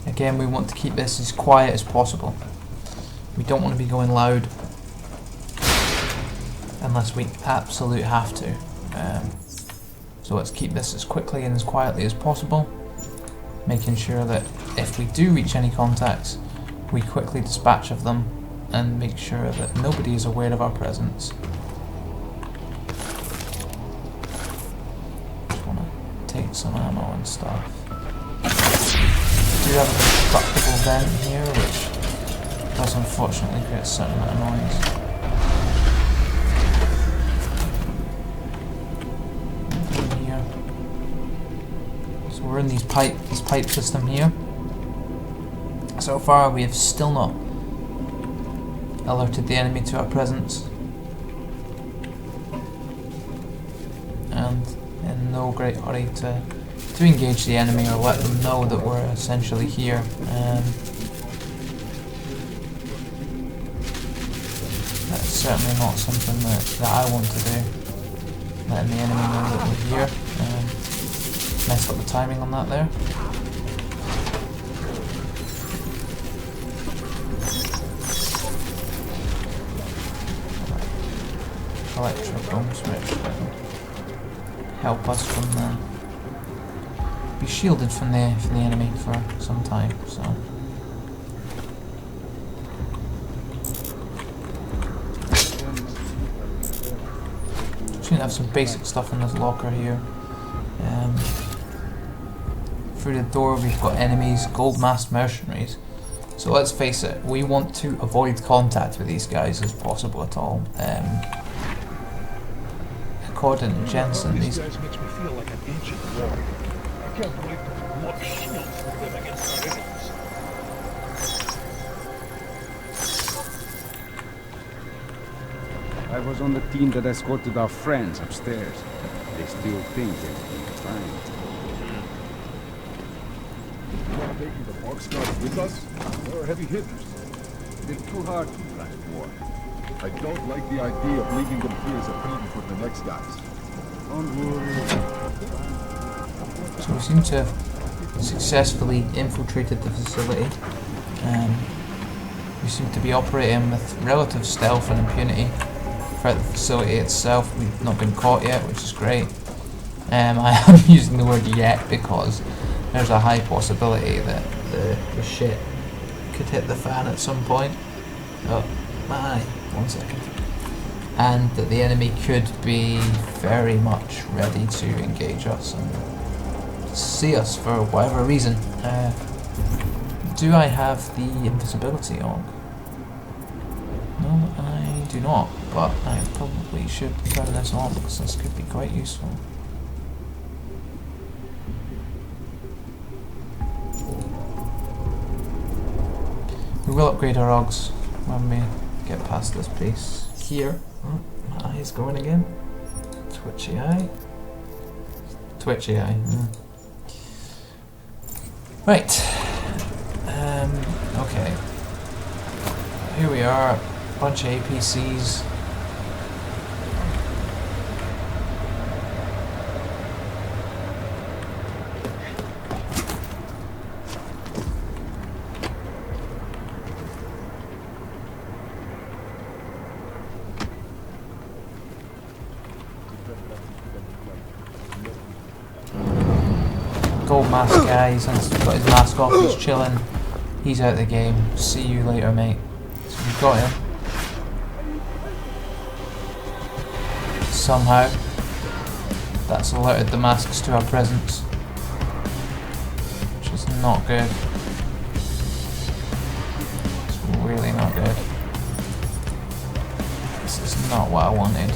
Again, we want to keep this as quiet as possible. We don't want to be going loud unless we absolutely have to. So let's keep this as quickly and as quietly as possible, making sure that if we do reach any contacts, we quickly dispatch of them and make sure that nobody is aware of our presence. Just want to take some ammo and stuff. We do have a destructible vent here, which does unfortunately create a certain amount of noise. So we're in this pipe system here. So far we have still not alerted the enemy to our presence. And in no great hurry to engage the enemy or let them know that we're essentially here. That's certainly not something that I want to do. Letting the enemy know that we're here. Messed up the timing on that there. Electric bomb switch will help us from be shielded from the enemy for some time. So just gonna have some basic stuff in this locker here. Through the door we've got enemies, gold masked mercenaries. So let's face it, we want to avoid contact with these guys as possible at all. According to Jensen, these guys makes me feel like an ancient warrior. I can't believe what shields for them against our enemies. I was on the team that escorted our friends upstairs. They still think they're doing fine. You are taking the boxcars with us? They're heavy hitters. It's too hard to fight war. I don't like the idea of leaving them here as a preview for the next guys. Don't worry. So we seem to have successfully infiltrated the facility. We seem to be operating with relative stealth and impunity throughout the facility itself. We've not been caught yet, which is great. I am using the word yet because there's a high possibility that the shit could hit the fan at some point. Oh my, 1 second. And that the enemy could be very much ready to engage us and see us for whatever reason. Do I have the invisibility on? No, I do not, but I probably should turn this on because this could be quite useful. We will upgrade our Augs when we get past this place here. Oh, my eye is going again. Twitchy eye. Twitchy eye. Right. Okay. Here we are. Bunch of APCs. Gold mask guy, he's got his mask off, he's chilling, he's out of the game. See you later, mate. So we've got him. Somehow, that's alerted the masks to our presence, which is not good. It's really not good. This is not what I wanted.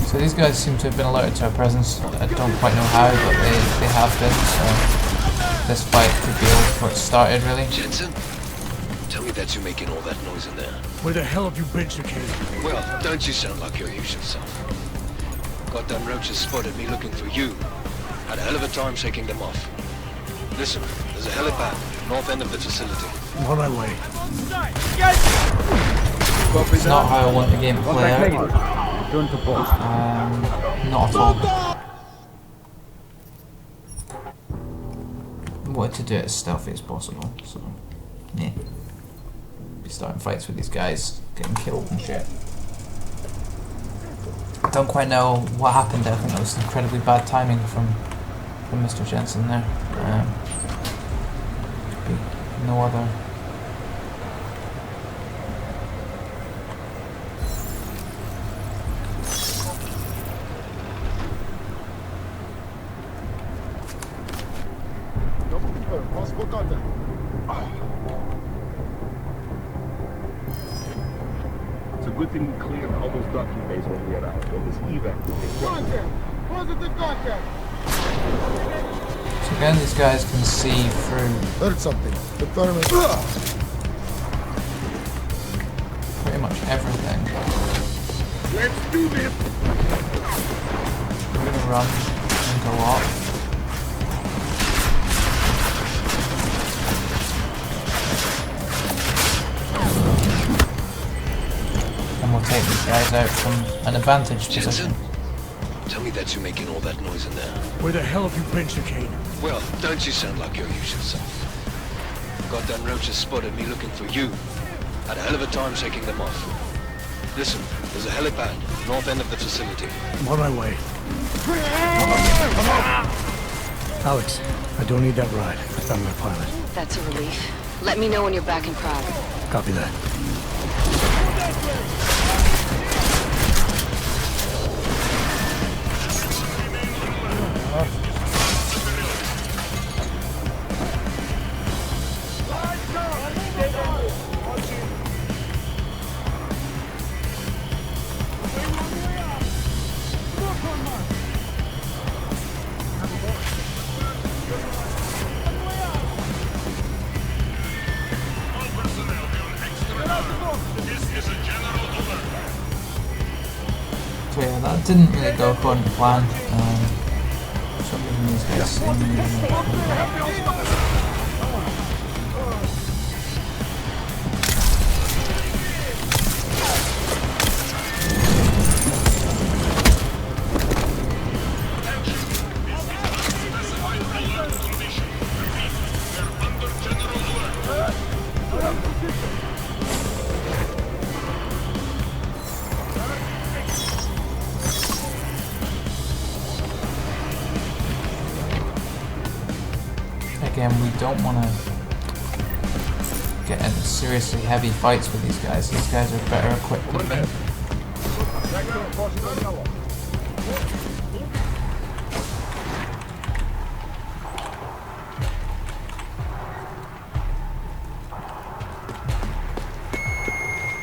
So these guys seem to have been alerted to our presence. I don't quite know how, but they have been, so this fight could be over before it started, really. Jensen, tell me that you're making all that noise in there. Where the hell have you been, Cicada? Well, don't you sound like your usual self. Goddamn roaches spotted me looking for you. Had a hell of a time shaking them off. Listen, there's a helipad, north end of the facility. On my way. It's not how I want the game to play out. Turn to post. Not at all. I wanted to do it as stealthy as possible, so yeah. Be starting fights with these guys, getting killed and shit. I don't quite know what happened there. I think that was incredibly bad timing from Mr. Jensen there. Could be no other. a good thing we cleared all those ducking bays when we arrived. All this evac. Contact! Positive contact! So again, these guys can see through. Heard something. The thermos. Pretty much everything. Let's do this! We're gonna run and go up. And we'll take these guys out from an advantage position. Tell me that you're making all that noise in there. Where the hell have you been, Chicane? Well, don't you sound like your usual self. Goddamn roaches spotted me looking for you. Had a hell of a time shaking them off. Listen, there's a helipad, north end of the facility. I'm on my way. Alex, I don't need that ride. I found my pilot. That's a relief. Let me know when you're back in Prague. Copy that. So yeah, that didn't really go according to plan. For some reason these guys seem again, we don't want to get into seriously heavy fights with these guys. These guys are better equipped than me.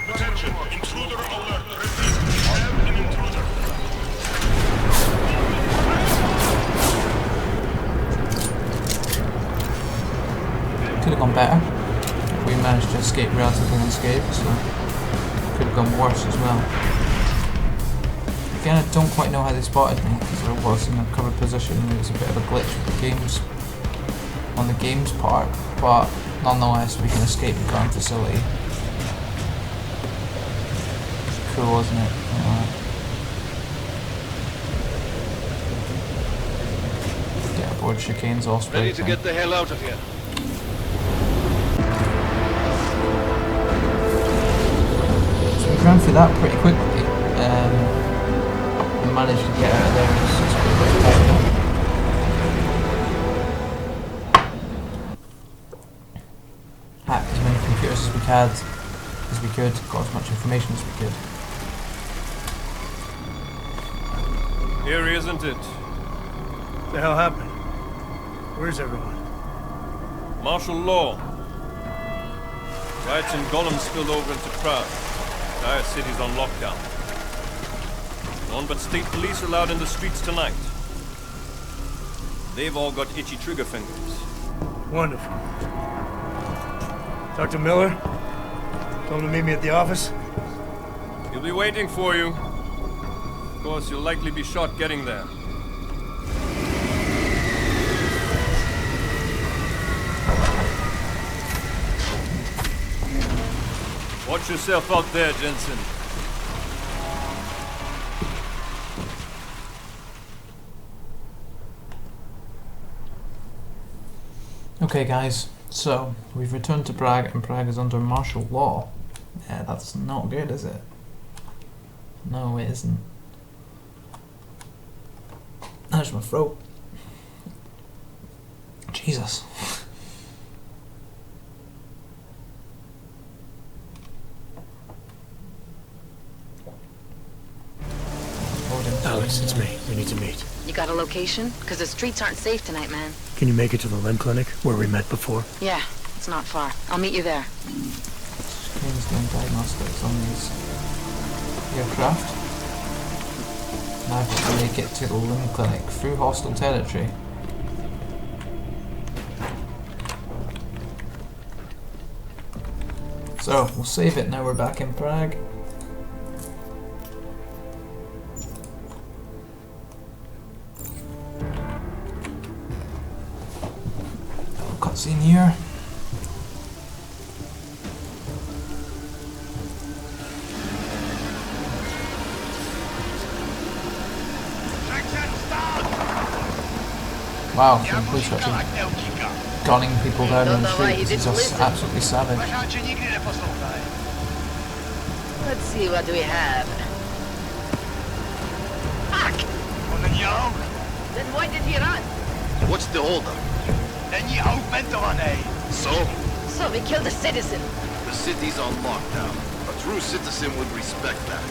Attention! Intruder alert! Repeat! We have an intruder! Could have gone better. We managed to escape relatively unscathed, so could have gone worse as well. Again, I don't quite know how they spotted me because I was in a covered position. It was a bit of a glitch with the games on the game's part, but nonetheless, we can escape the gun facility. Cool, wasn't it? Get aboard Chicane's Osprey. Ready to get the hell out of here. We ran through that pretty quickly and managed to get out of there as quickly as possible. Hacked as many computers as we could, got as much information as we could. Here, isn't it? What the hell happened? Where's everyone? Martial law. Riots in Gollum spilled over into Prague. Entire city's on lockdown. None but state police allowed in the streets tonight. They've all got itchy trigger fingers. Wonderful. Dr. Miller? Told him to meet me at the office? He'll be waiting for you. Of course, you'll likely be shot getting there. Watch yourself out there, Jensen. Okay guys, so we've returned to Prague and Prague is under martial law. Yeah, that's not good, is it? No, it isn't. There's my throat. Jesus. Alex, it's me. We need to meet. You got a location? Because the streets aren't safe tonight, man. Can you make it to the Lem Clinic, where we met before? Yeah, it's not far. I'll meet you there. Chicane's doing diagnostics on these aircraft. Now I have to make it to the limb clinic through hostile territory. So, we'll save it now we're back in Prague. Little cutscene here. Wow, the police are actually gunning people down in the street. This is just absolutely savage. Let's see what we have. Fuck! Then why did he run? What's the holdup? So we killed a citizen. The city's on lockdown. A true citizen would respect that.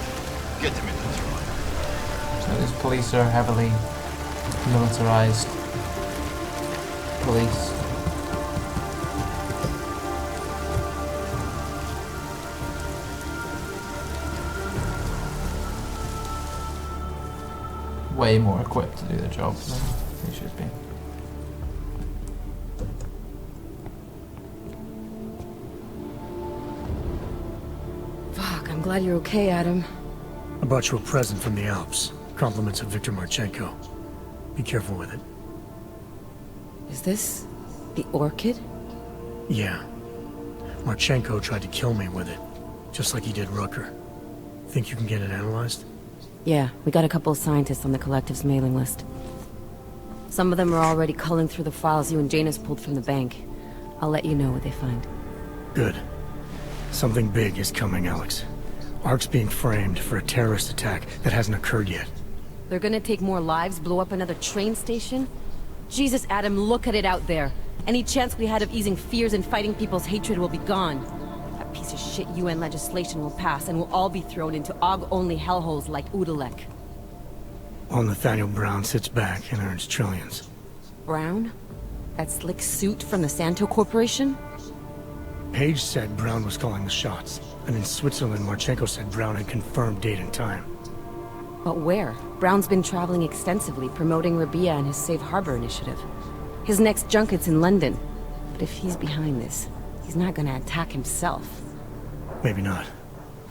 Get him in the truck. So these police are heavily militarized police. Way more equipped to do the job than they should be. Fuck, I'm glad you're okay, Adam. I brought you a present from the Alps. Compliments of Victor Marchenko. Be careful with it. Is this the orchid? Yeah. Marchenko tried to kill me with it, just like he did Rucker. Think you can get it analyzed? Yeah, we got a couple of scientists on the collective's mailing list. Some of them are already culling through the files you and Janus pulled from the bank. I'll let you know what they find. Good. Something big is coming, Alex. Ark's being framed for a terrorist attack that hasn't occurred yet. They're gonna take more lives, blow up another train station? Jesus, Adam, look at it out there. Any chance we had of easing fears and fighting people's hatred will be gone. That piece of shit UN legislation will pass and we'll all be thrown into AUG-only hellholes like Udalek. While Nathaniel Brown sits back and earns trillions. Brown? That slick suit from the Santo Corporation? Page said Brown was calling the shots, and in Switzerland, Marchenko said Brown had confirmed date and time. But where? Brown's been traveling extensively, promoting Rabia and his Safe Harbor initiative. His next junket's in London. But if he's behind this, he's not gonna attack himself. Maybe not.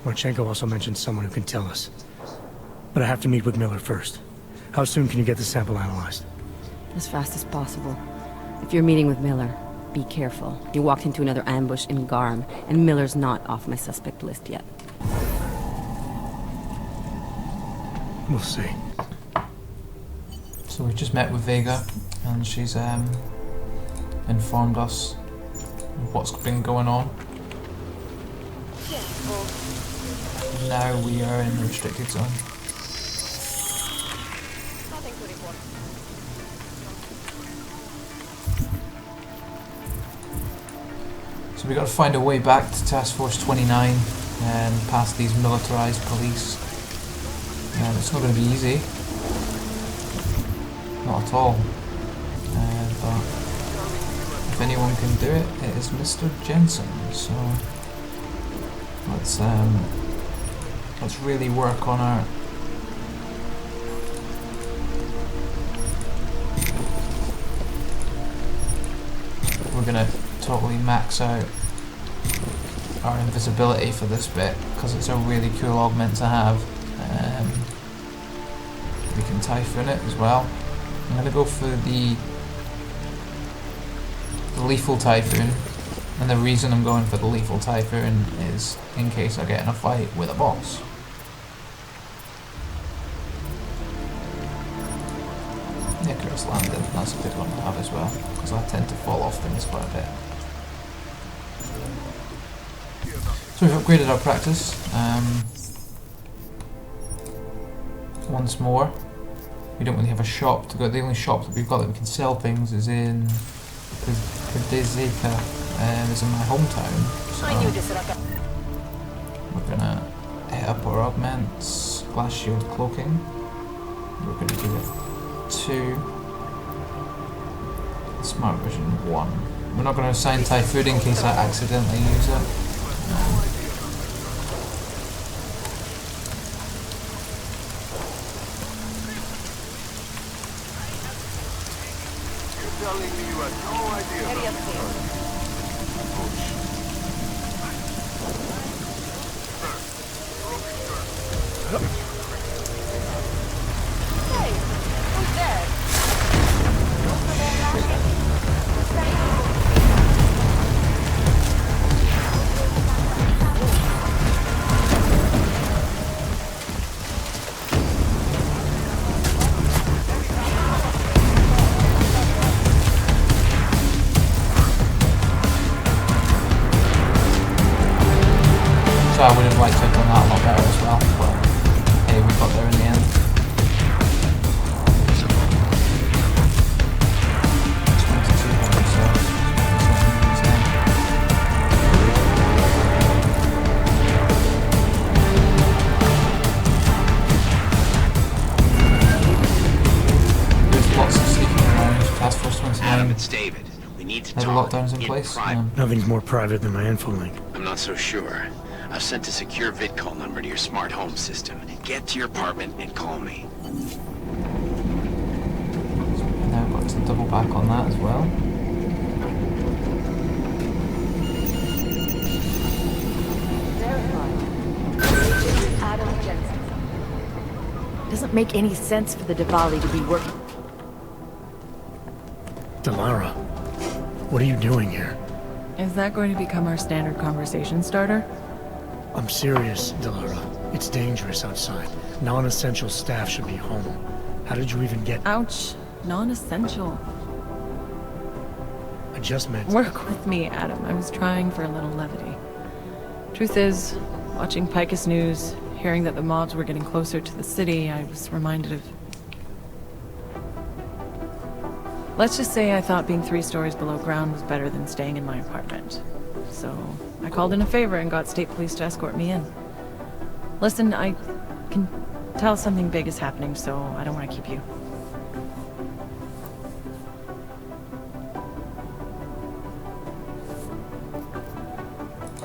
Marchenko also mentioned someone who can tell us. But I have to meet with Miller first. How soon can you get the sample analyzed? As fast as possible. If you're meeting with Miller, be careful. You walked into another ambush in Garm, and Miller's not off my suspect list yet. We'll see. So we just met with Vega, and she's informed us of what's been going on. Now we are in the restricted zone. So we got to find a way back to Task Force 29 and past these militarized police. It's not going to be easy. Not at all. But if anyone can do it, it is Mr. Jensen. So let's really work on our we're gonna totally max out our invisibility for this bit because it's a really cool augment to have. We can Typhoon it as well. I'm going to go for the Lethal Typhoon, and the reason I'm going for the Lethal Typhoon is in case I get in a fight with a boss. Icarus Landing, that's a good one to have as well, because I tend to fall off things quite a bit. So we've upgraded our practice once more. We don't really have a shop to go. The only shop that we've got that we can sell things is in Kudezeka, is in my hometown. So we're gonna hit up our augments, glass shield cloaking. We're gonna give it 2. Smart vision 1. We're not gonna assign Typhoon in case I accidentally use it. So I would have liked to have done that a lot better as well, but hey, we got there in the end. There's lots of sneaking around. Task Force 29. Adam, it's David. We need to There's talk lockdowns in place. Nothing's more private than my info link. I'm not so sure. I've sent a secure vidcall number to your smart home system. Get to your apartment and call me. Now I've got to double back on that as well. Doesn't make any sense for the Diwali to be working. Delara, what are you doing here? Is that going to become our standard conversation starter? I'm serious, Delara. It's dangerous outside. Non-essential staff should be home. How did you even get— Ouch. Non-essential. I just meant— Work with me, Adam. I was trying for a little levity. Truth is, watching Picus News, hearing that the mobs were getting closer to the city, I was reminded of— Let's just say I thought being 3 stories below ground was better than staying in my apartment. So I called in a favor and got state police to escort me in. Listen, I can tell something big is happening, so I don't want to keep you.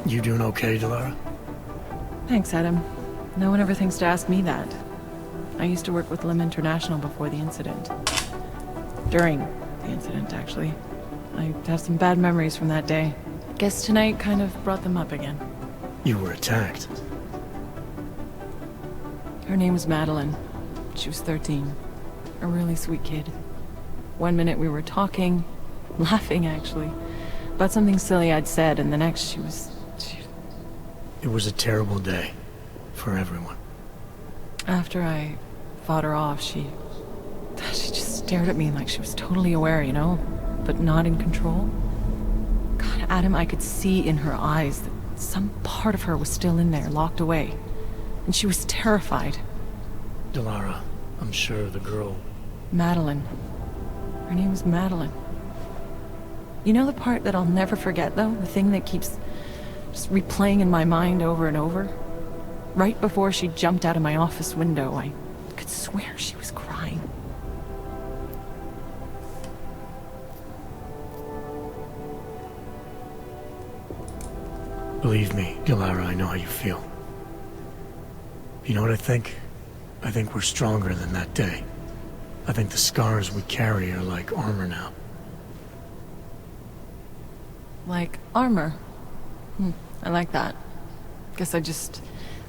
You doing okay, Delara? Thanks, Adam. No one ever thinks to ask me that. I used to work with Lim International before the incident. During the incident, actually. I have some bad memories from that day. Guess tonight kind of brought them up again. You were attacked. Her name was Madeline. She was 13. A really sweet kid. One minute we were talking, laughing actually, about something silly I'd said, and the next she was... It was a terrible day. For everyone. After I fought her off, she just stared at me like she was totally aware, you know? But not in control. God, Adam, I could see in her eyes that some part of her was still in there, locked away. And she was terrified. Delara, I'm sure the girl... Madeline. Her name was Madeline. You know the part that I'll never forget, though? The thing that keeps just replaying in my mind over and over? Right before she jumped out of my office window, I could swear she was crying. Believe me, Delara, I know how you feel. You know what I think? I think we're stronger than that day. I think the scars we carry are like armor now. Like armor? I like that. Guess I just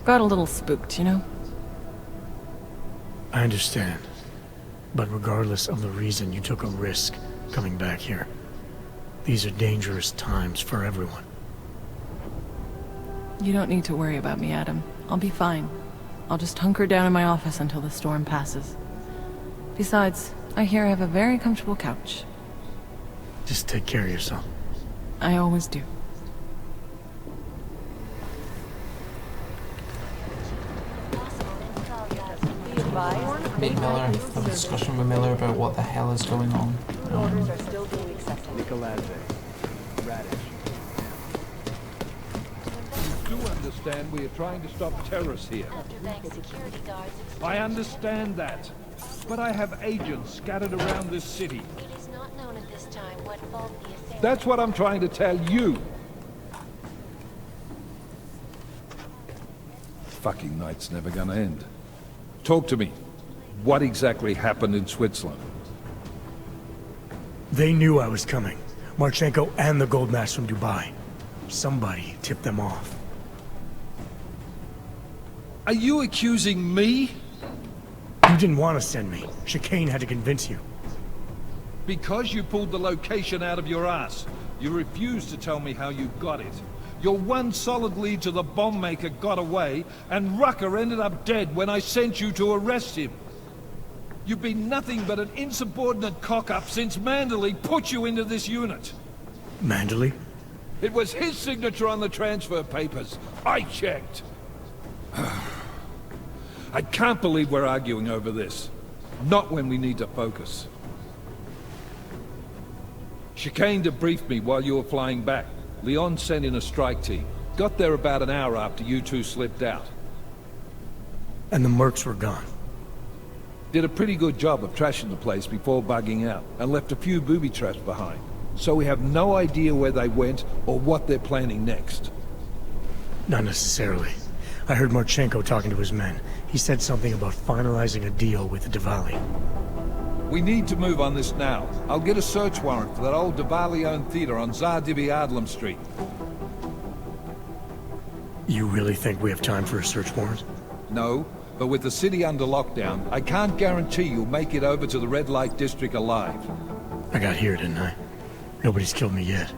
got a little spooked, you know? I understand. But regardless of the reason, you took a risk coming back here. These are dangerous times for everyone. You don't need to worry about me, Adam. I'll be fine. I'll just hunker down in my office until the storm passes. Besides, I hear I have a very comfortable couch. Just take care of yourself. I always do. Meet Miller, have a discussion with Miller about what the hell is going on. You do understand we are trying to stop terrorists here. I understand that. But I have agents scattered around this city. It is not known at this time what fault the assailant... That's what I'm trying to tell you. Fucking night's never gonna end. Talk to me. What exactly happened in Switzerland? They knew I was coming. Marchenko and the gold mask from Dubai. Somebody tipped them off. Are you accusing me? You didn't want to send me. Chicane had to convince you. Because you pulled the location out of your ass. You refused to tell me how you got it. Your one solid lead to the bomb maker got away, and Rucker ended up dead when I sent you to arrest him. You've been nothing but an insubordinate cock-up since Manderley put you into this unit. Manderley? It was his signature on the transfer papers. I checked. I can't believe we're arguing over this. Not when we need to focus. Chicane debriefed me while you were flying back. Leon sent in a strike team. Got there about an hour after you two slipped out. And the mercs were gone. Did a pretty good job of trashing the place before bugging out, and left a few booby traps behind. So we have no idea where they went or what they're planning next. Not necessarily. I heard Marchenko talking to his men. He said something about finalizing a deal with the Diwali. We need to move on this now. I'll get a search warrant for that old Diwali-owned theater on Zardibi Adlam Street. You really think we have time for a search warrant? No, but with the city under lockdown, I can't guarantee you'll make it over to the Red Light District alive. I got here, didn't I? Nobody's killed me yet.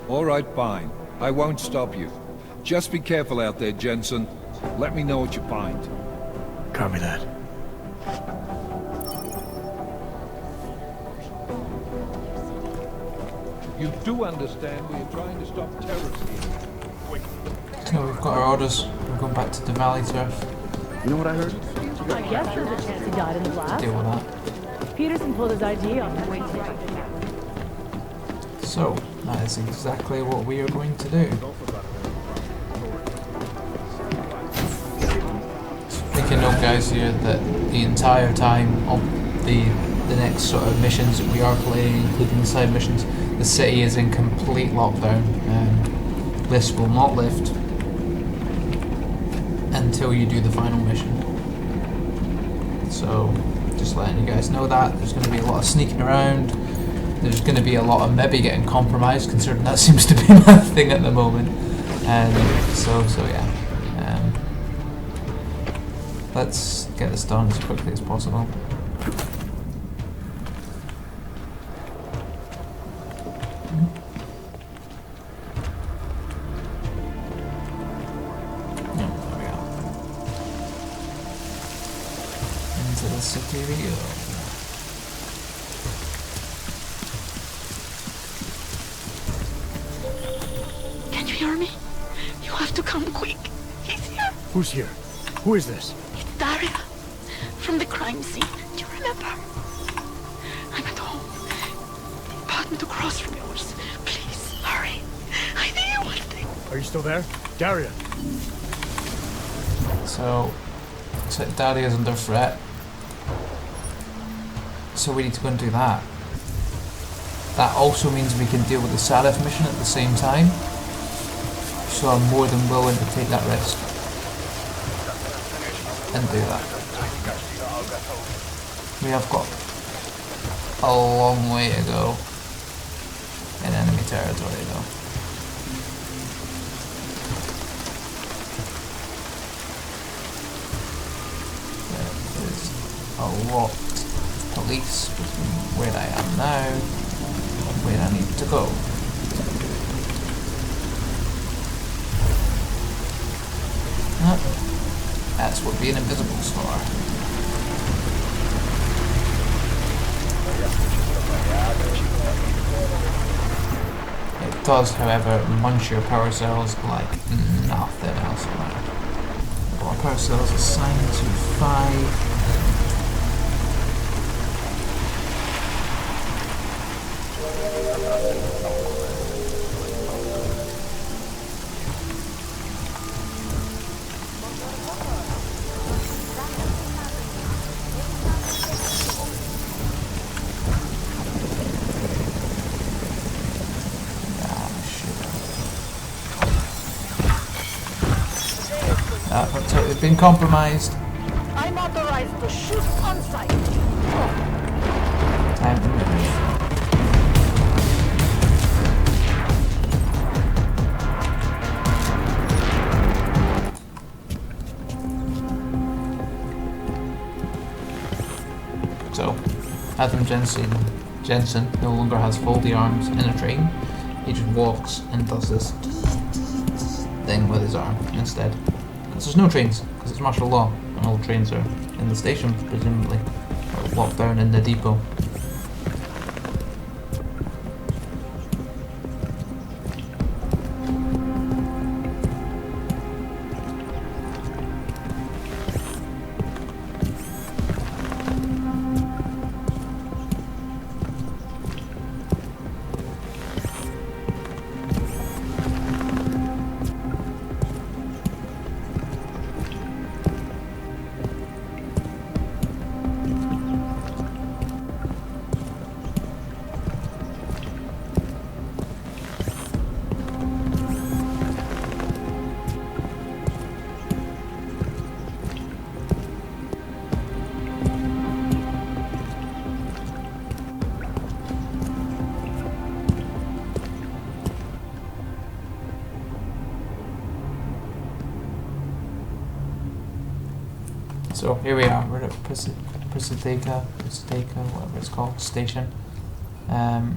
All right, fine. I won't stop you. Just be careful out there, Jensen. Let me know what you find. Copy that. You do understand we are trying to stop terrorists here. Quick. So we've got our orders. We're going back to the Valley Turf. You know what I heard? I guess there's a chance he died in the blast. Deal with that. Peterson pulled his ID on the way to. So, that is exactly what we are going to do. Making note, guys, here that the entire time of the next sort of missions that we are playing, including the side missions, the city is in complete lockdown. This will not lift until you do the final mission. So, just letting you guys know that. There's going to be a lot of sneaking around. There's going to be a lot of maybe getting compromised, considering that seems to be my thing at the moment. So yeah. Let's get this done as quickly as possible. There we go. Into the city we go. Can you hear me? You have to come quick. He's here. Who's here? Who is this? It's Daria. From the crime scene. Do you remember? I'm at home. The apartment across from yours. Please, hurry. I need you one thing. Are you still there? Daria! So Daria's under threat. So we need to go and do that. That also means we can deal with the Salif mission at the same time. So I'm more than willing to take that risk. And do that. We have got a long way to go in enemy territory though. There is a lot of police between where I am now and where I need to go. That's what being invisible is for. It does, however, munch your power cells like nothing else around. Our power cells assigned to 5. They've been compromised. I'm authorized to shoot on sight. Time to move. Adam Jensen no longer has foldy arms in a train. He just walks and does this thing with his arm instead. Because there's no trains, because it's martial law, and all trains are in the station, presumably, or locked down in the depot. So here we are, we're at Prisadeka, whatever it's called, station. And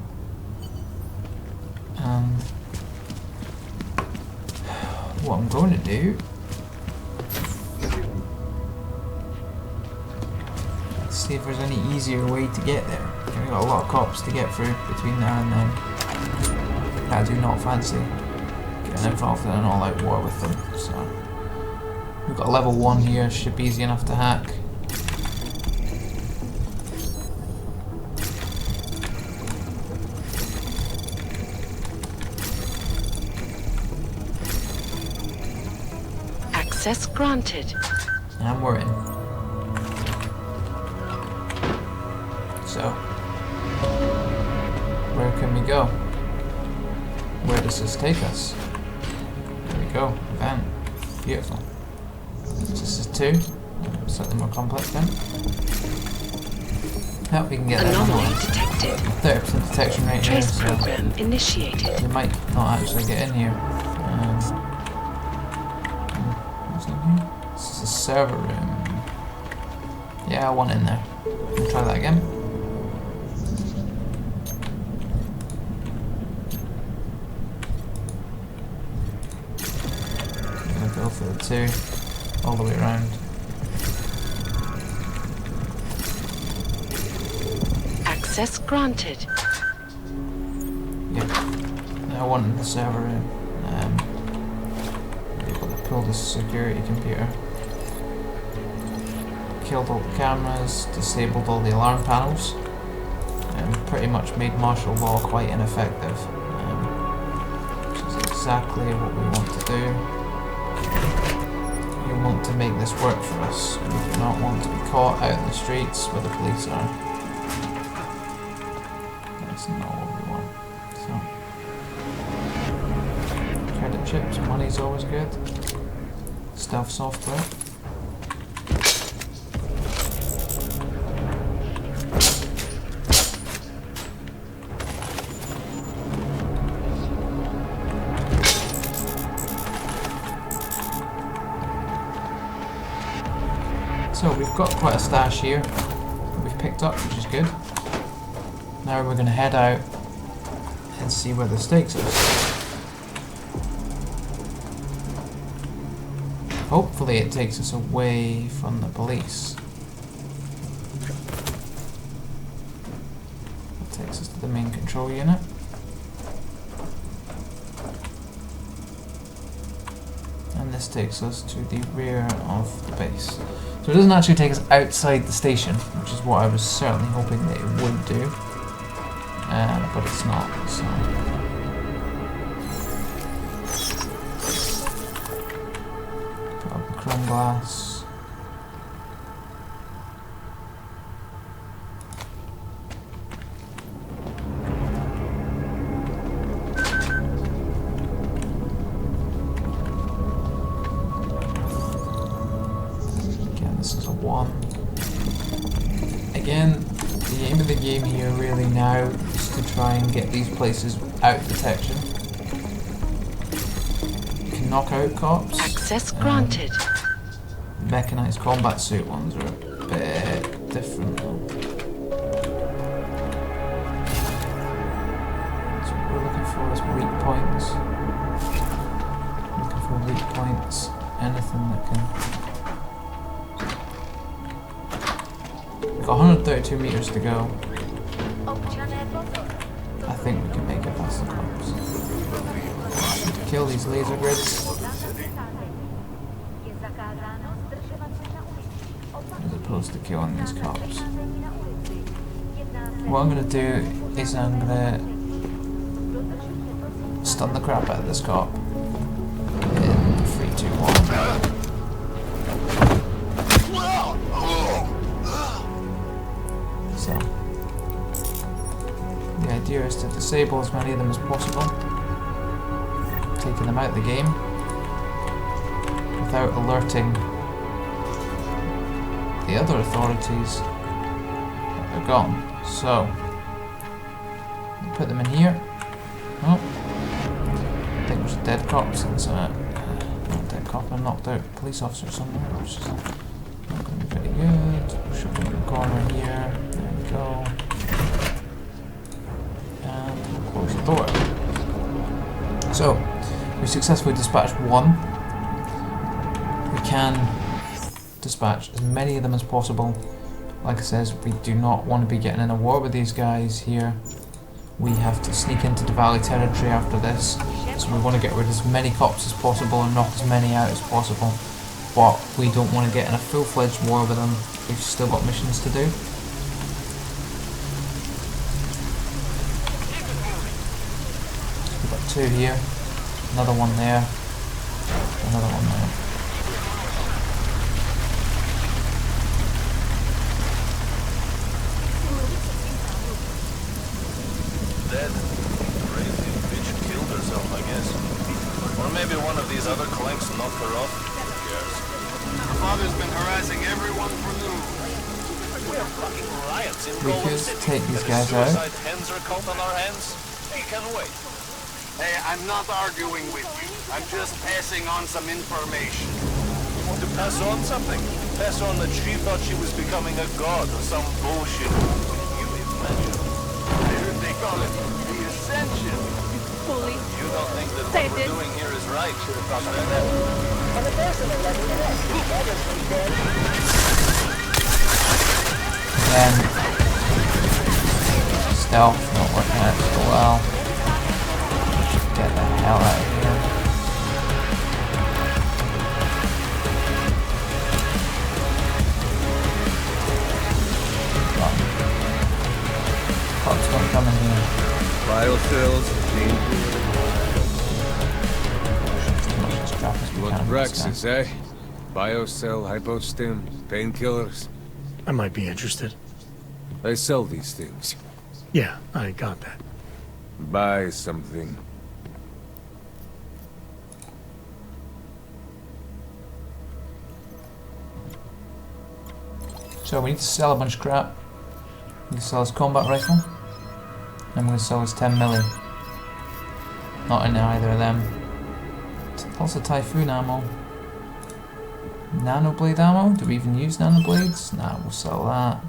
what I'm going to do, let's see if there's any easier way to get there. We've got a lot of cops to get through between now and then. I do not fancy getting involved in an all-out war with them, so. We've got a level 1 here, should be easy enough to hack. Access granted. And we're in. So, where can we go? Where does this take us? There we go, van. Beautiful. This is 2, slightly more complex then. Hope we can get that anomaly detected. 30% detection rate here, Trace so program initiated. we might not actually get in here. What's in here? This is a server room. Yeah, I want in there. We'll try that again. I'm gonna go for the 2. All the way around. Access granted. Yep. I wanted the server room. Able to pull the security computer. Killed all the cameras, disabled all the alarm panels, and pretty much made martial law quite ineffective. Which is exactly what we want to do. We want to make this work for us. We do not want to be caught out in the streets where the police are. That's not what we want. So, credit chips, money's always good. Stealth software. So we've got quite a stash here that we've picked up, which is good. Now we're going to head out and see where this takes us. Hopefully it takes us away from the police. It takes us to the main control unit. And this takes us to the rear of the base. So it doesn't actually take us outside the station, which is what I was certainly hoping that it would do. But it's not, so... Put up the chrome glass. This is a 1. Again, the aim of the game here really now is to try and get these places out detection. You can knock out cops. Access granted. Mechanized combat suit ones are a bit different though. points. Looking for weak points. Anything that can... We've got 132 meters to go. I think we can make it past the cops. To kill these laser grids. As opposed to killing these cops. What I'm going to do is I'm going to stun the crap out of this cop. In 3, 2, 1. So, the idea is to disable as many of them as possible, taking them out of the game without alerting the other authorities that they're gone. So, put them in here. Oh, I think there's a dead cop since not a dead cop, a knocked out police officer somewhere, which is not going to be very good. Push up in the corner here. There we go. And we'll close the door. So, we successfully dispatched one. We can dispatch as many of them as possible. Like I says, we do not want to be getting in a war with these guys here. We have to sneak into the valley territory after this, so we want to get rid of as many cops as possible and knock as many out as possible. But we don't want to get in a full-fledged war with them. We've still got missions to do. We've got 2 here, another one there, another one there. Dead. Crazy bitch killed herself, I guess. Or maybe one of these other clanks knocked her off. Who cares? Her father's been harassing everyone for noon. We have fucking riots in Gold City. Take these guys out. Suicide hens are caught on our hands. We can wait. Hey, I'm not arguing with you. I'm just passing on some information. You want to pass on something? Pass on that she thought she was becoming a god or some bullshit. You imagine. They call it the Ascension. Fully. You don't think that what we're doing here is right? On the personal level, yes. Again, stealth not working out so well. Get the hell out of here. Cops don't come in here. Biocells, What Brexes, eh? Biocell, hypostim, painkillers. I might be interested. They sell these things. Yeah, I got that. Buy something. So we need to sell a bunch of crap. We need to sell his combat rifle. And I'm going to sell his 10 milli. Not in either of them. Also Typhoon ammo. Nanoblade ammo? Do we even use nanoblades? Nah, we'll sell that.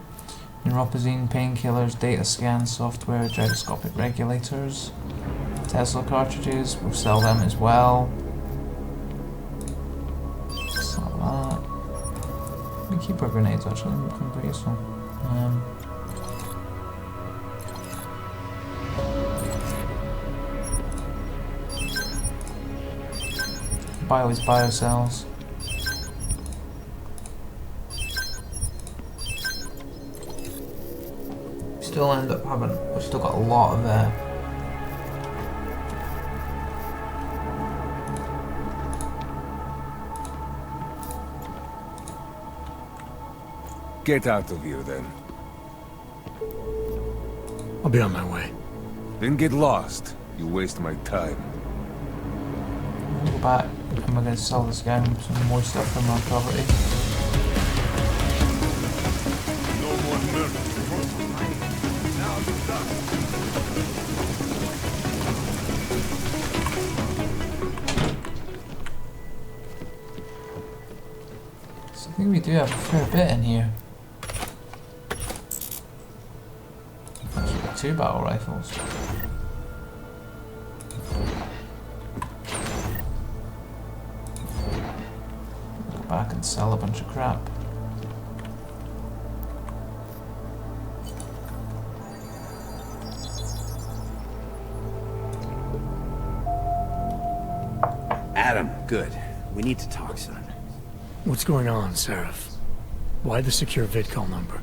Neuropazine, painkillers, data scan software, gyroscopic regulators. Tesla cartridges, we'll sell them as well. Sell that. Beekeeper grenades actually, looking pretty useful. Buy his biocells. Still end up having, we've still got a lot of Get out of here, then. I'll be on my way. Then get lost. You waste my time. We'll go back and we're going to sell this guy some more stuff from our property. No more murder. So I think we do have a fair bit in here. Actually got 2 battle rifles. back and sell a bunch of crap. Adam, good. We need to talk, son. What's going on, Seraph? Why the secure vidcall number?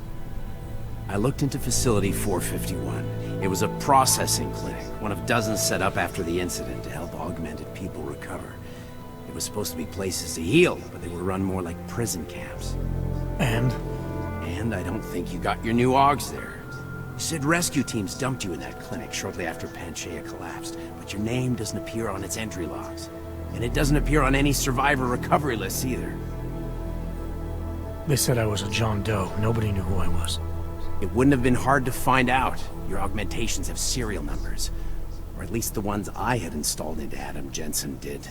I looked into Facility 451. It was a processing clinic, one of dozens set up after the incident to help augmented people recover. It was supposed to be places to heal, but they were run more like prison camps. And? And I don't think you got your new augs there. You said rescue teams dumped you in that clinic shortly after Panchaea collapsed, but your name doesn't appear on its entry logs. And it doesn't appear on any survivor recovery lists either. They said I was a John Doe. Nobody knew who I was. It wouldn't have been hard to find out. Your augmentations have serial numbers. Or at least the ones I had installed into Adam Jensen did.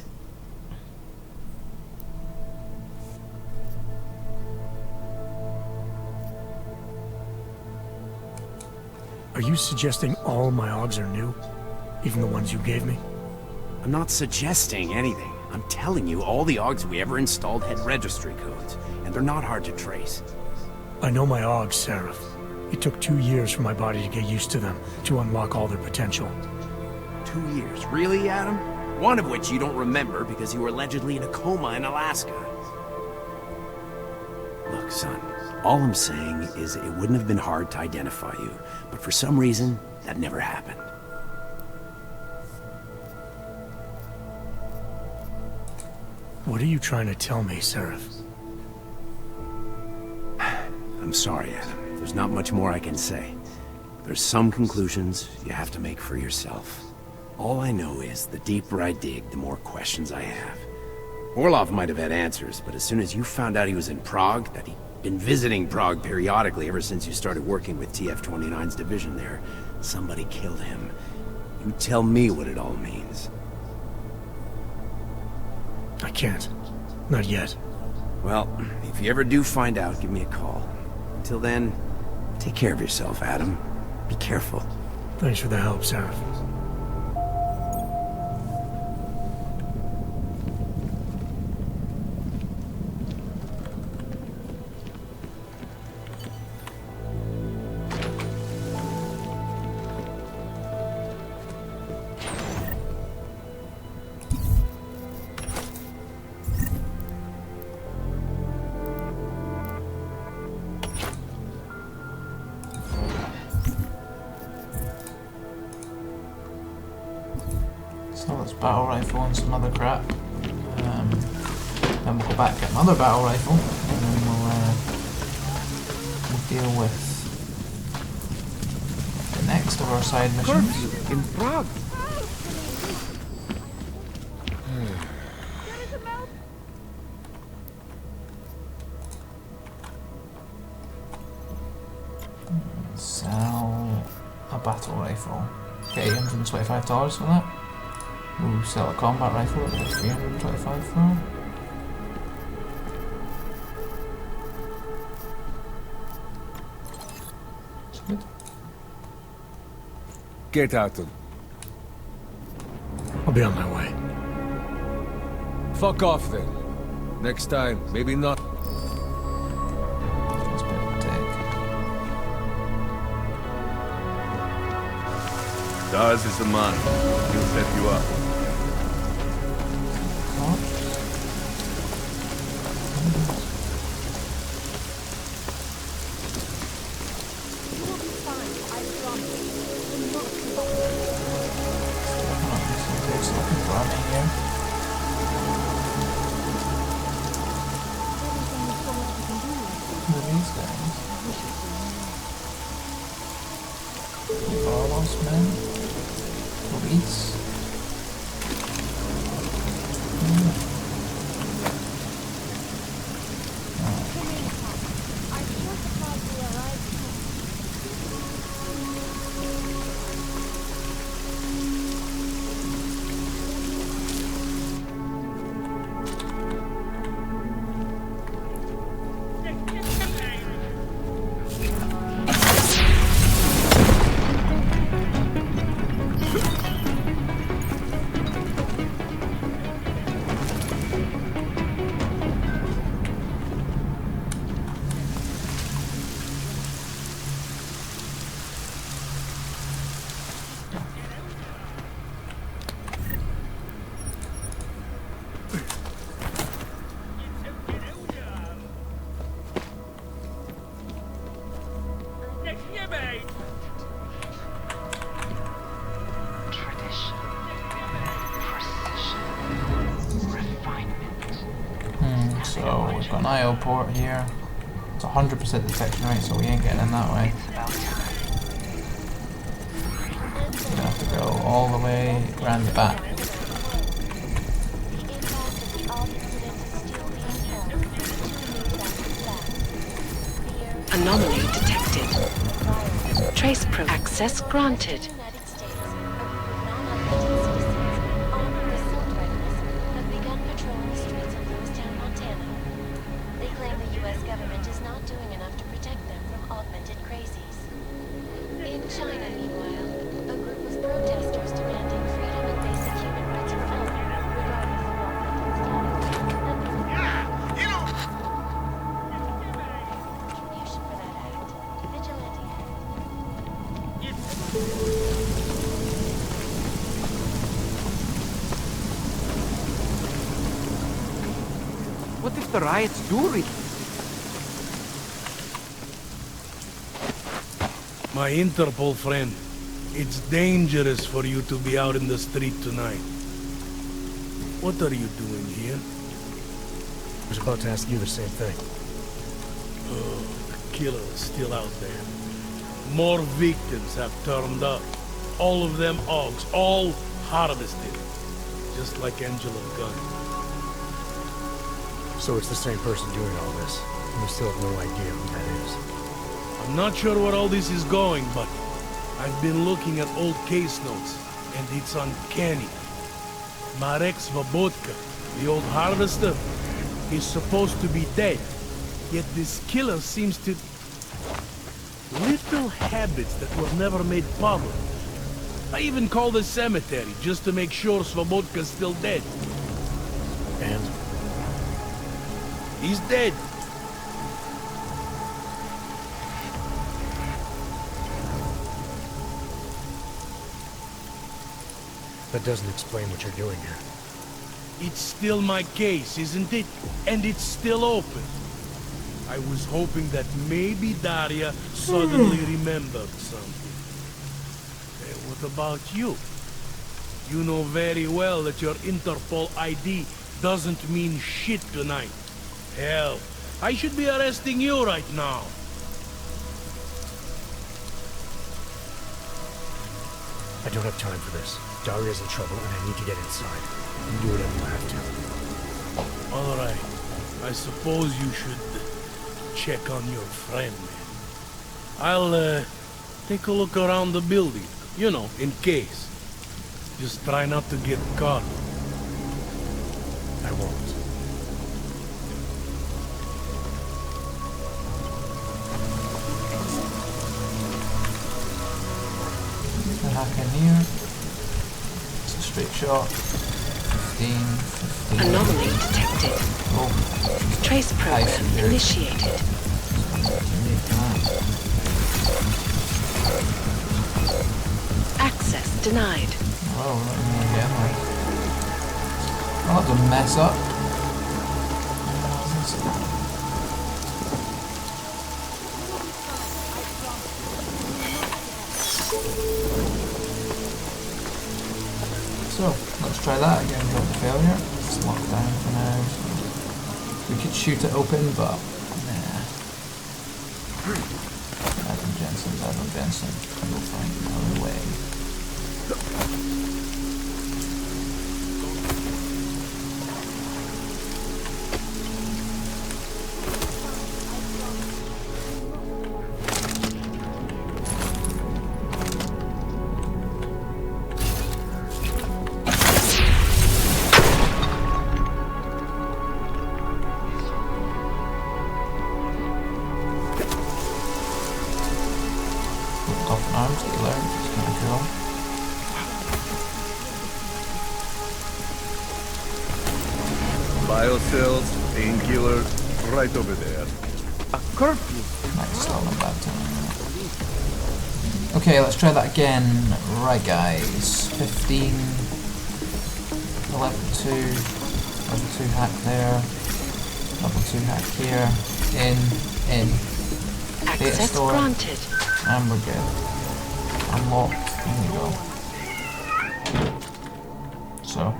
Are you suggesting all my augs are new? Even the ones you gave me? I'm not suggesting anything. I'm telling you, all the augs we ever installed had registry codes, and they're not hard to trace. I know my augs, Seraph. It took 2 years for my body to get used to them, to unlock all their potential. 2 years? Really, Adam? One of which you don't remember because you were allegedly in a coma in Alaska. Look, son, all I'm saying is it wouldn't have been hard to identify you, but for some reason, that never happened. What are you trying to tell me, Seraph? I'm sorry, Adam. There's not much more I can say. There's some conclusions you have to make for yourself. All I know is the deeper I dig, the more questions I have. Orlov might have had answers, but as soon as you found out he was in Prague, that he'd been visiting Prague periodically ever since you started working with TF-29's division there, somebody killed him. You tell me what it all means. I can't. Not yet. Well, if you ever do find out, give me a call. Until then, take care of yourself, Adam. Be careful. Thanks for the help, Seraph. So let's battle rifle and some other crap. Then we'll go back and get another battle rifle, and then we'll deal with the next of our side missions. Curfew in Prague. Sell a battle rifle. Get $825 for that. We'll sell a combat rifle at $325 for it. That's good. Get out of. I'll be on my way. Fuck off then. Next time, maybe not. That's a bit of a take. Daz is the man. He'll set you up. So we've got an IO port here. It's 100% detection rate, so we ain't getting in that way. We're gonna have to go all the way around the back. Anomaly detected. Trace pro access granted. What if the riots do reach? My Interpol friend, it's dangerous for you to be out in the street tonight. What are you doing here? I was about to ask you the same thing. Oh, the killer is still out there. More victims have turned up. All of them Augs, all harvested. Just like Angela's gun. So it's the same person doing all this, and we still have no idea who that is. I'm not sure where all this is going, but I've been looking at old case notes, and it's uncanny. Marek Svobotka, the old harvester, is supposed to be dead, yet this killer seems to... Little habits that were never made public. I even called the cemetery just to make sure Svobodka's still dead. And? He's dead. That doesn't explain what you're doing here. It's still my case, isn't it? And it's still open. I was hoping that maybe Daria suddenly remembered something. What about you? You know very well that your Interpol ID doesn't mean shit tonight. Hell, I should be arresting you right now. I don't have time for this. Daria's in trouble and I need to get inside. You do whatever you have to. Alright. I suppose you should check on your friend. I'll take a look around the building. You know, in case. Just try not to get caught. I won't. Hack in here. It's a straight shot. 15. Anomaly detected. Oh. Trace program initiated. Access denied. Oh, let me again. I'll have to mess up. So, let's try that again. Got the failure. It's locked down for now. We could shoot it open, but nah. Adam Jensen. We'll find another way. Biocells, painkillers, right over there. A curfew. Okay, let's try that again. Right, guys. 15, level 2, level 2 hack there. Level 2 hack here. In. Data Access store. granted. And we're good. Unlocked. There we go. So.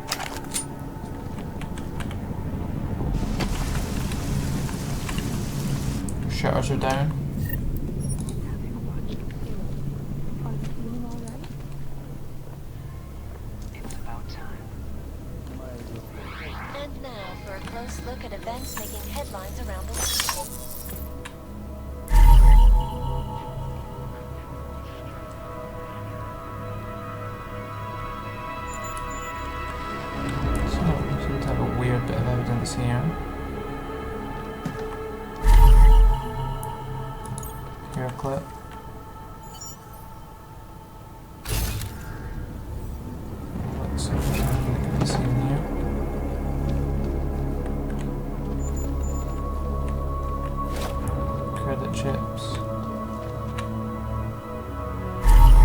Shutters are down. And now for a close look at events making headlines around the world. So, we seem to have a weird bit of evidence here. Hair clip. Let's see what we can see in here. Credit chips.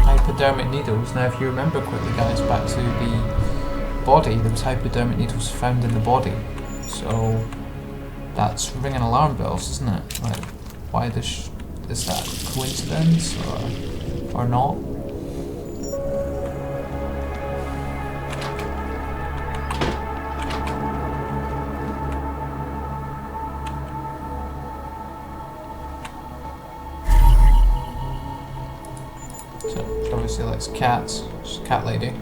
Hypodermic needles. Now if you remember quickly guys, back to the body, there was hypodermic needles found in the body. So that's ringing alarm bells, isn't it? Like, why this is that coincidence or not? So obviously likes cats. She's a cat lady.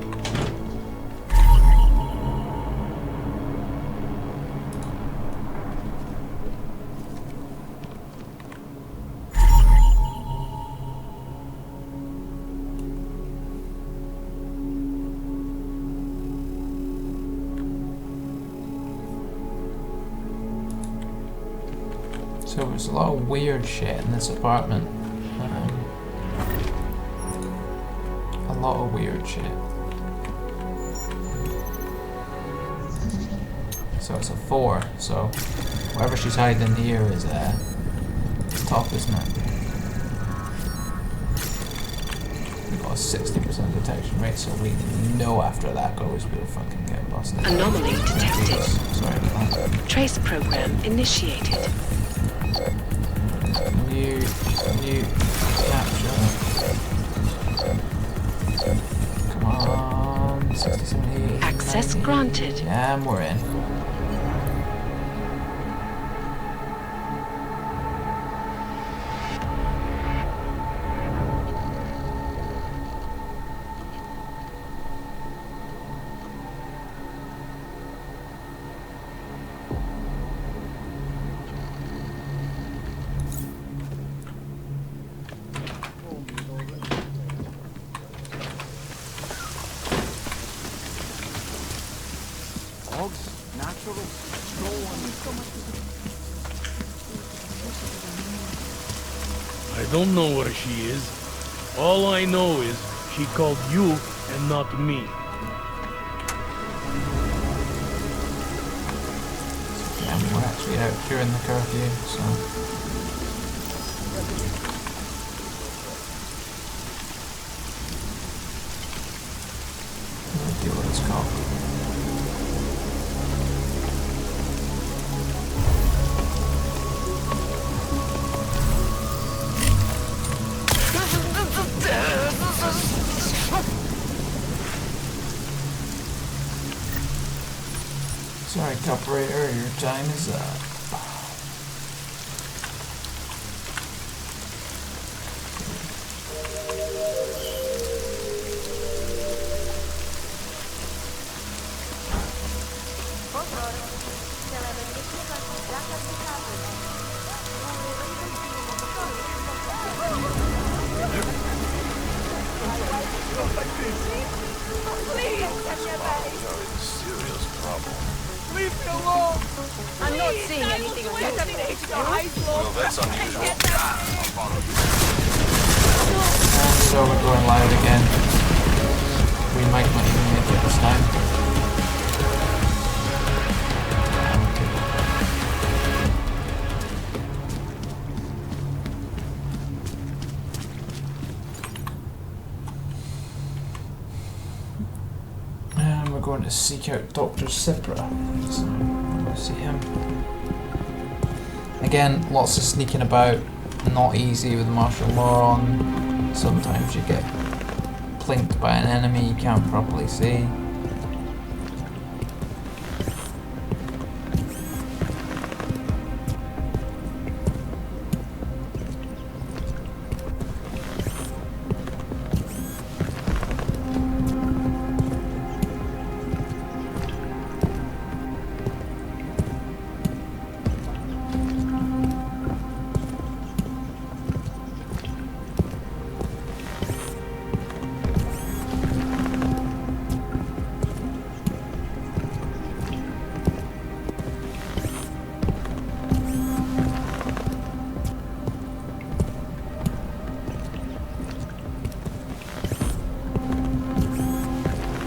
So there's a lot of weird shit in this apartment. A lot of weird shit. So it's a 4, so whatever she's hiding here is top, isn't it? We've got a 60% detection rate, so we know after that goes we'll fucking get busted. Anomaly detected. Sorry about that. Trace program initiated. New capture. Come on, 60, 70, Access 90. granted. Yeah, and we're in. I don't know where she is. All I know is she called you and not me. Yeah, we're actually out during the curfew, so... no idea what it's called. Sorry, operator, your time is up. Leave me alone! I'm not seeing anything on your face. Well, that's unusual. And so we're going live again. We might not even make it this time. And we're going to seek out Dr. Cipra. So him. Again, lots of sneaking about, not easy with martial law on. Sometimes you get plinked by an enemy you can't properly see.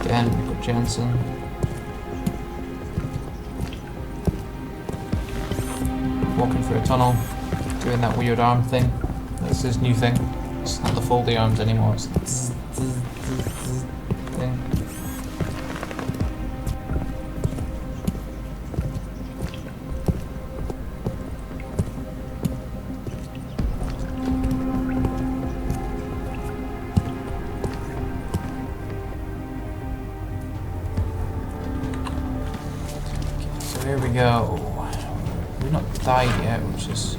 Again, we've got Jensen. Walking through a tunnel, doing that weird arm thing. That's his new thing. It's not the foldy arms anymore, it's the zzz, zzz, zzz, zzz thing. Here we go. We've not died yet, which is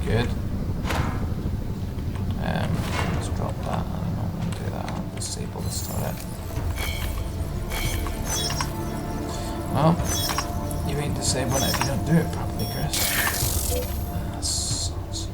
good. Let's drop that. I don't want to do that. I'll disable this turret. Well, you ain't disabling it if you don't do it properly, Chris. Sucks.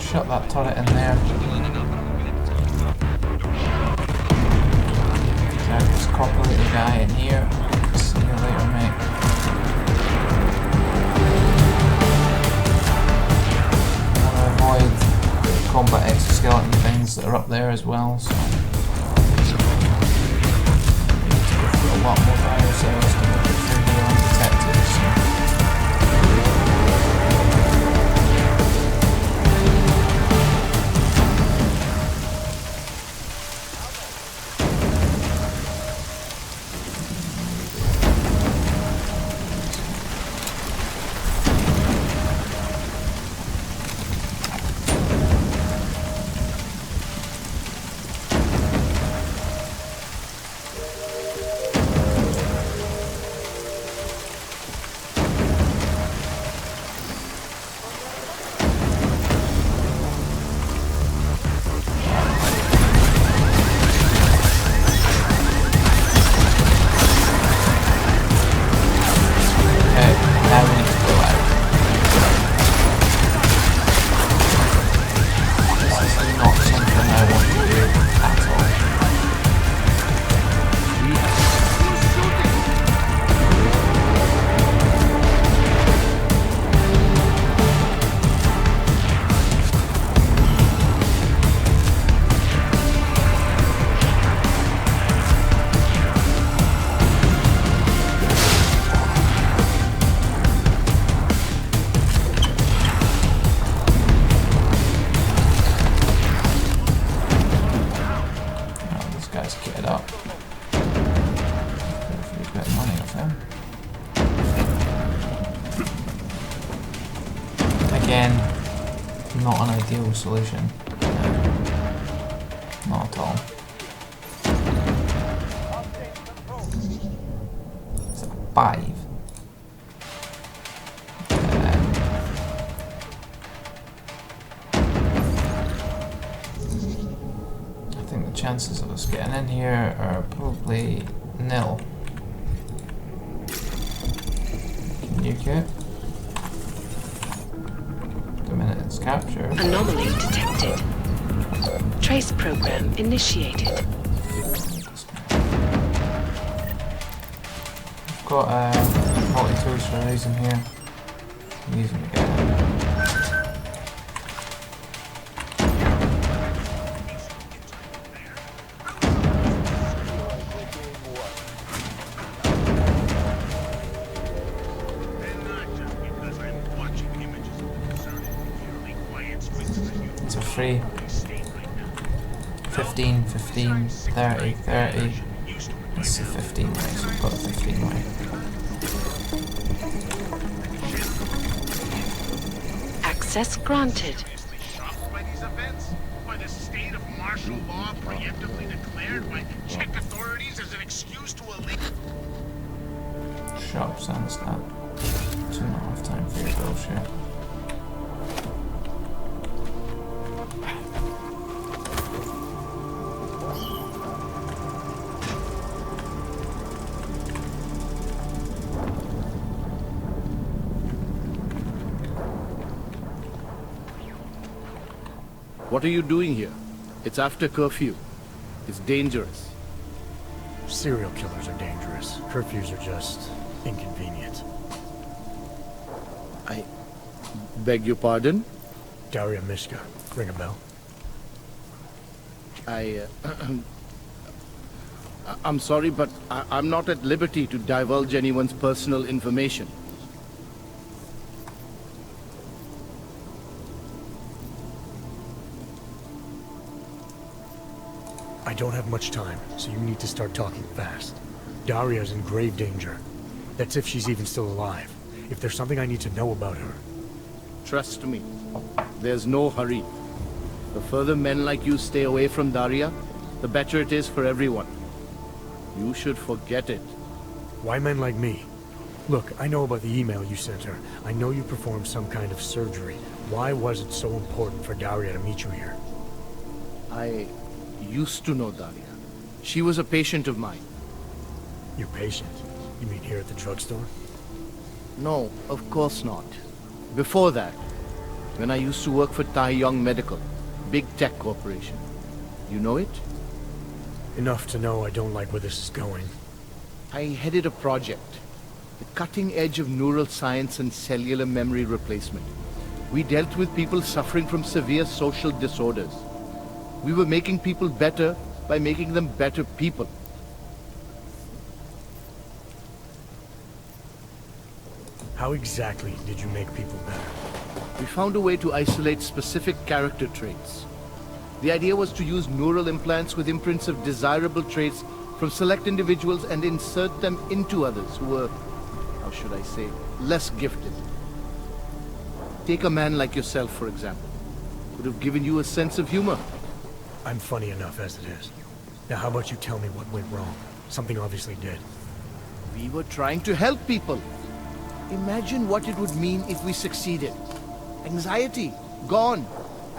Shut that turret in there. Okay, just copy the guy in here. See you later, mate. I want to avoid the combat exoskeleton things that are up there as well, so we need to go through a lot more biocells to make it through here undetected. So. Again, not an ideal solution. Not at all. It's a 5. I think the chances of us getting in here are probably nil. nuke it. The minute it's captured. Anomaly detected. Trace program initiated. I've got multi-tools for a reason here. Use them again. It's a free 15, 15, 30, 30. It's a 15 way, so I've got a 15 way. Access granted. By these events? By the state of martial law preemptively declared by Czech authorities as an excuse to illegal... Shops, I understand. 2.5 time for your bullshit. What are you doing here? It's after curfew. It's dangerous. Serial killers are dangerous. Curfews are just inconvenient. I beg your pardon? Daria Mishka. Ring a bell? I'm sorry, but I'm not at liberty to divulge anyone's personal information. I don't have much time, so you need to start talking fast. Daria's in grave danger. That's if she's even still alive. If there's something I need to know about her. Trust me, there's no hurry. The further men like you stay away from Daria, the better it is for everyone. You should forget it. Why men like me? Look, I know about the email you sent her. I know you performed some kind of surgery. Why was it so important for Daria to meet you here? I used to know Daria. She was a patient of mine. Your patient? You mean here at the drugstore? No, of course not. Before that, when I used to work for Taeyong Medical, big tech corporation. You know it? Enough to know I don't like where this is going. I headed a project, the cutting edge of neural science and cellular memory replacement. We dealt with people suffering from severe social disorders. We were making people better by making them better people. How exactly did you make people better? We found a way to isolate specific character traits. The idea was to use neural implants with imprints of desirable traits from select individuals and insert them into others who were, how should I say, less gifted. Take a man like yourself, for example. Could have given you a sense of humor. I'm funny enough as it is. Now how about you tell me what went wrong? Something obviously did. We were trying to help people. Imagine what it would mean if we succeeded. Anxiety, gone.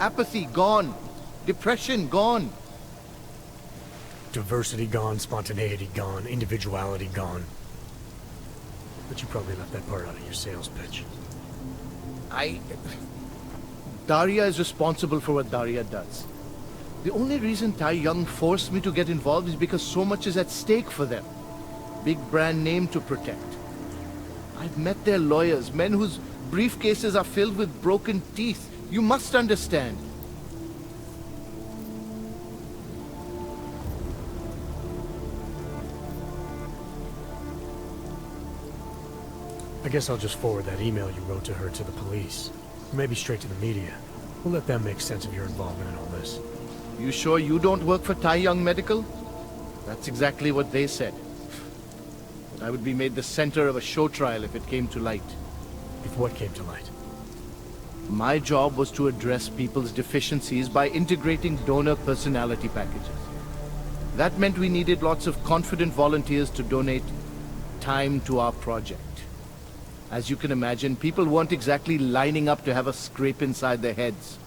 Apathy, gone. Depression, gone. Diversity gone, spontaneity gone, individuality gone. But you probably left that part out of your sales pitch. Daria is responsible for what Daria does. The only reason Taeyong forced me to get involved is because so much is at stake for them. Big brand name to protect. I've met their lawyers, men whose briefcases are filled with broken teeth. You must understand. I guess I'll just forward that email you wrote to her to the police. Or maybe straight to the media. We'll let them make sense of your involvement in all this. You sure you don't work for Taeyong Medical? That's exactly what they said. I would be made the center of a show trial if it came to light. If what came to light? My job was to address people's deficiencies by integrating donor personality packages. That meant we needed lots of confident volunteers to donate time to our project. As you can imagine, people weren't exactly lining up to have a scrape inside their heads.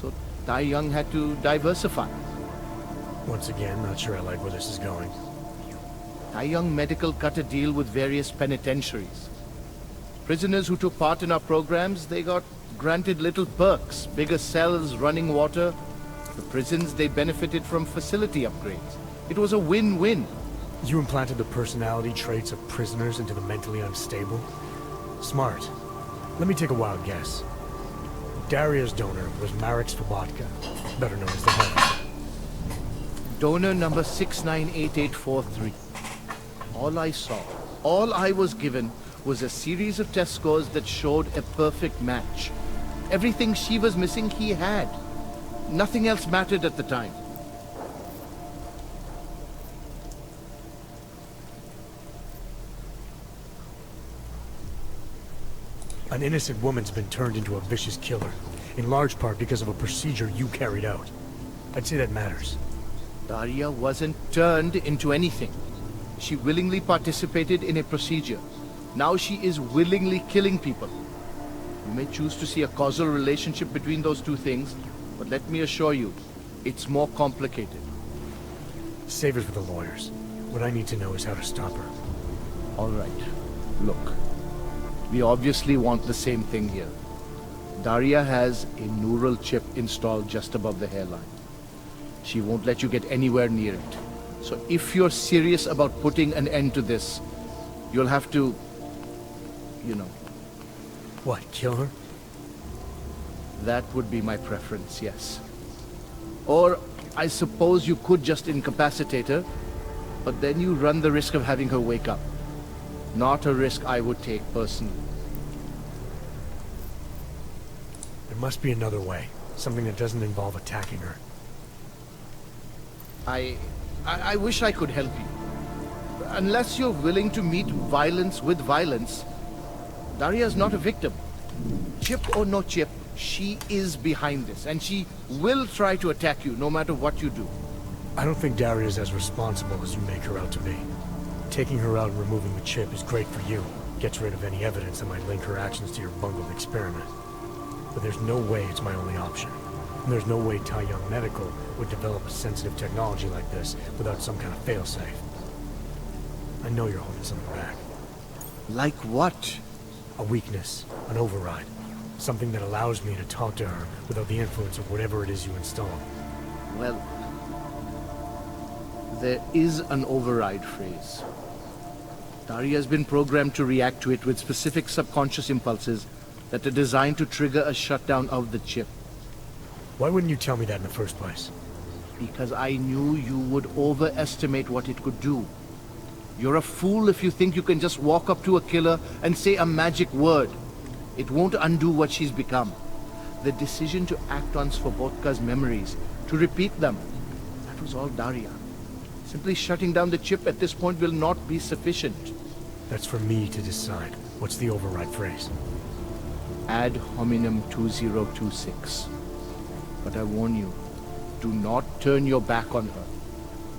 So Taeyong had to diversify. Once again, not sure I like where this is going. Taeyong Medical cut a deal with various penitentiaries. Prisoners who took part in our programs, they got granted little perks, bigger cells, running water. The prisons, they benefited from facility upgrades. It was a win-win. You implanted the personality traits of prisoners into the mentally unstable? Smart. Let me take a wild guess. Daria's donor was Marek Svobotka, better known as the Hunter. Donor number 698843. All I saw, all I was given, was a series of test scores that showed a perfect match. Everything she was missing, he had. Nothing else mattered at the time. An innocent woman's been turned into a vicious killer, in large part because of a procedure you carried out. I'd say that matters. Daria wasn't turned into anything. She willingly participated in a procedure. Now she is willingly killing people. You may choose to see a causal relationship between those two things, but let me assure you, it's more complicated. Save it for the lawyers. What I need to know is how to stop her. All right. Look. We obviously want the same thing here. Daria has a neural chip installed just above the hairline. She won't let you get anywhere near it. So if you're serious about putting an end to this, you'll have to, you know. What, kill her? That would be my preference, yes. Or I suppose you could just incapacitate her, but then you run the risk of having her wake up. Not a risk I would take personally. There must be another way. Something that doesn't involve attacking her. I wish I could help you. Unless you're willing to meet violence with violence, Daria's not a victim. Chip or no chip, she is behind this, and she will try to attack you no matter what you do. I don't think Daria's as responsible as you make her out to be. Taking her out and removing the chip is great for you. Gets rid of any evidence that might link her actions to your bungled experiment. But there's no way it's my only option. And there's no way Tai Young Medical would develop a sensitive technology like this without some kind of failsafe. I know you're holding something back. Like what? A weakness, an override. Something that allows me to talk to her without the influence of whatever it is you install. Well, there is an override phrase. Daria has been programmed to react to it with specific subconscious impulses that are designed to trigger a shutdown of the chip. Why wouldn't you tell me that in the first place? Because I knew you would overestimate what it could do. You're a fool if you think you can just walk up to a killer and say a magic word. It won't undo what she's become. The decision to act on Svobodka's memories, to repeat them, that was all Daria. Simply shutting down the chip at this point will not be sufficient. That's for me to decide. What's the override phrase? Ad hominem 2026. But I warn you, do not turn your back on her.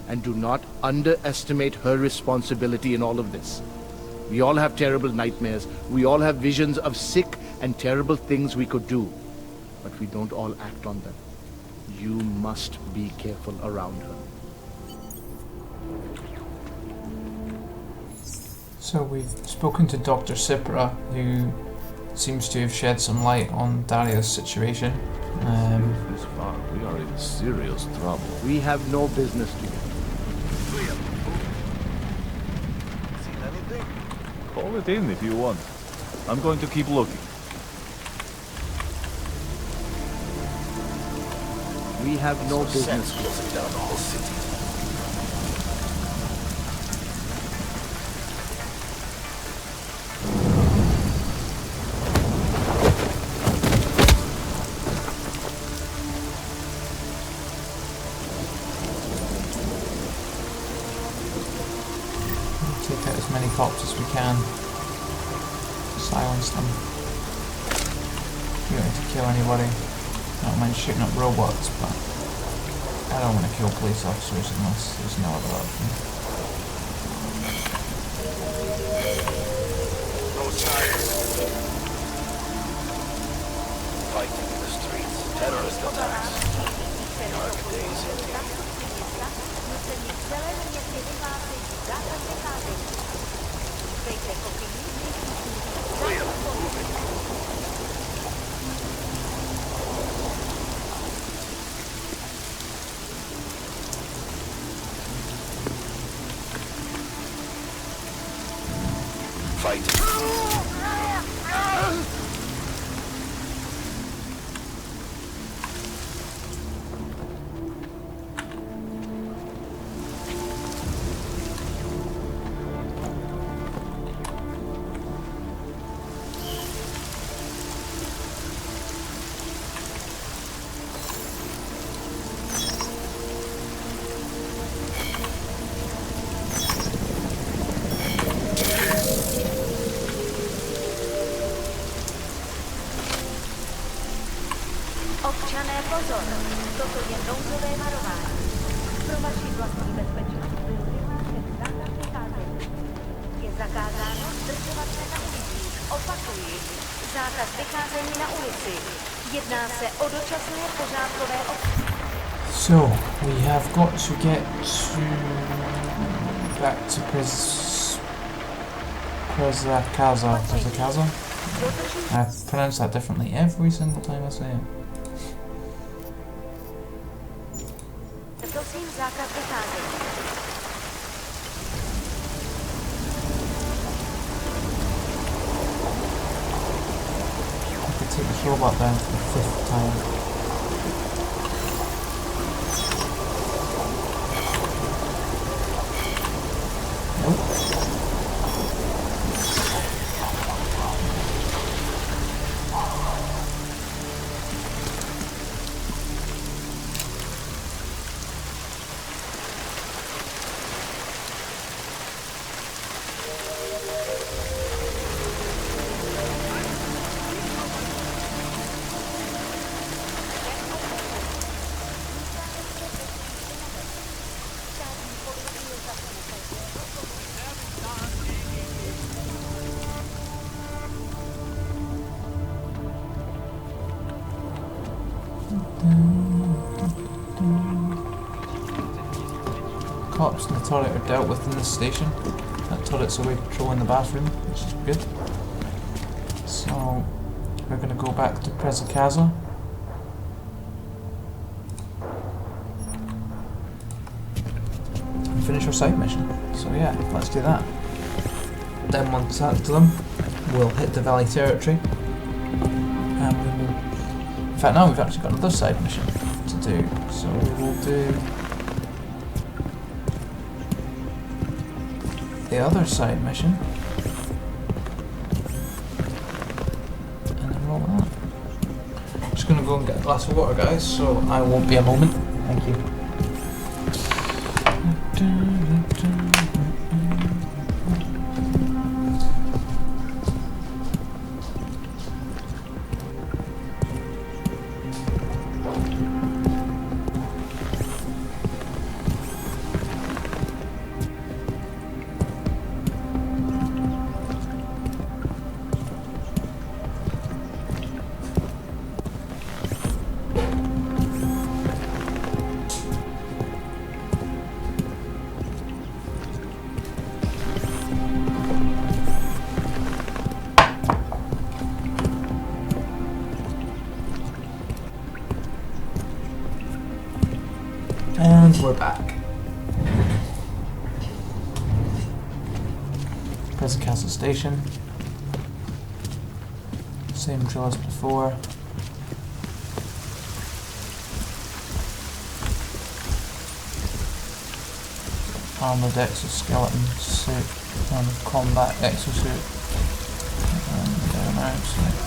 And do not underestimate her responsibility in all of this. We all have terrible nightmares. We all have visions of sick and terrible things we could do. But we don't all act on them. You must be careful around her. So we've spoken to Dr. Cipra, who seems to have shed some light on Daria's situation. This far, we are in serious trouble. We have no business to do. Call it in if you want. I'm going to keep looking. We have no business closing down the whole city. Take out as many cops as we can. Silence them. We don't need to kill anybody. I don't mind shooting up robots, but I don't want to kill police officers unless there's no other option. No signs. Fighting in the streets. Terrorist attacks. Dark days indeed. Občané pozor, toto je nouzové varování. Pro vaši vlastní bezpečnost byl vyhlášen zákaz vycházení. Je zakázáno zdržovat se na ulici. Opakuji, zákaz vycházení na ulici. Jedná se o dočasné pořádkové opatření. So, we have got to get to back to Casa. I pronounce that differently every single time I say it. Prosím, zákaz vycházení. I could take this robot down for the 5th time. Cops in the toilet are dealt with in this station. That toilet's away patrolling the bathroom, which is good. So we're going to go back to Casa and finish our side mission. So yeah, let's do that. Then once that's done, we'll hit the Valley territory. And we will... In fact, now we've actually got another side mission to do. So we will do the other side mission, and then roll that. Just gonna go and get a glass of water, guys, so I won't be a moment. Thank you. And we're back. Present Castle Station. Same drill as before. Armored exoskeleton suit and combat exosuit. And down outside.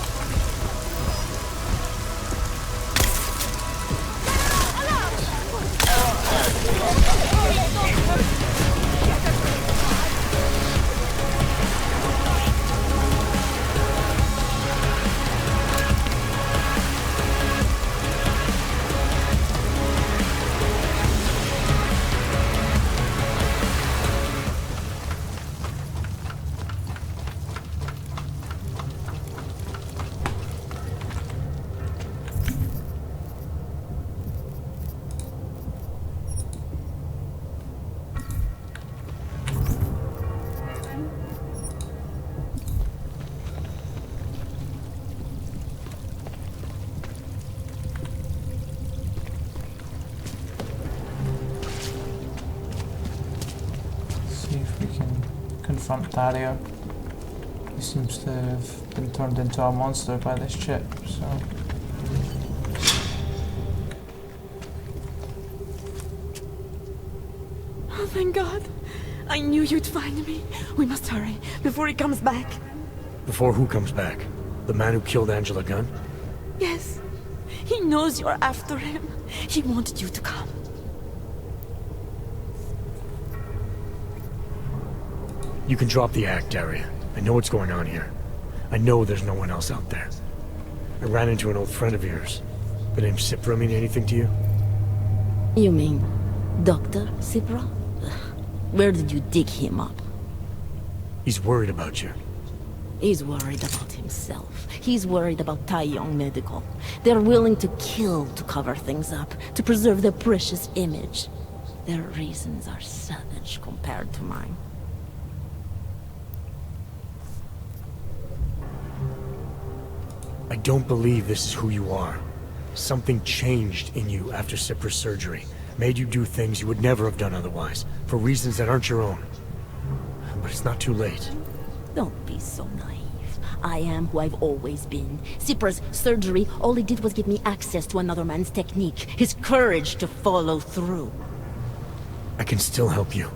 Confront Dario. He seems to have been turned into a monster by this chip, so... Oh, thank God. I knew you'd find me. We must hurry, before he comes back. Before who comes back? The man who killed Angela Gunn? Yes. He knows you're after him. He wanted you to come. You can drop the act, Daria. I know what's going on here. I know there's no one else out there. I ran into an old friend of yours. The name Cipra mean anything to you? You mean Dr. Cipra? Where did you dig him up? He's worried about you. He's worried about himself. He's worried about Tai Yong Medical. They're willing to kill to cover things up, to preserve their precious image. Their reasons are savage compared to mine. I don't believe this is who you are. Something changed in you after Cipra's surgery. Made you do things you would never have done otherwise, for reasons that aren't your own. But it's not too late. Don't be so naive. I am who I've always been. Cipra's surgery, all it did was give me access to another man's technique, his courage to follow through. I can still help you.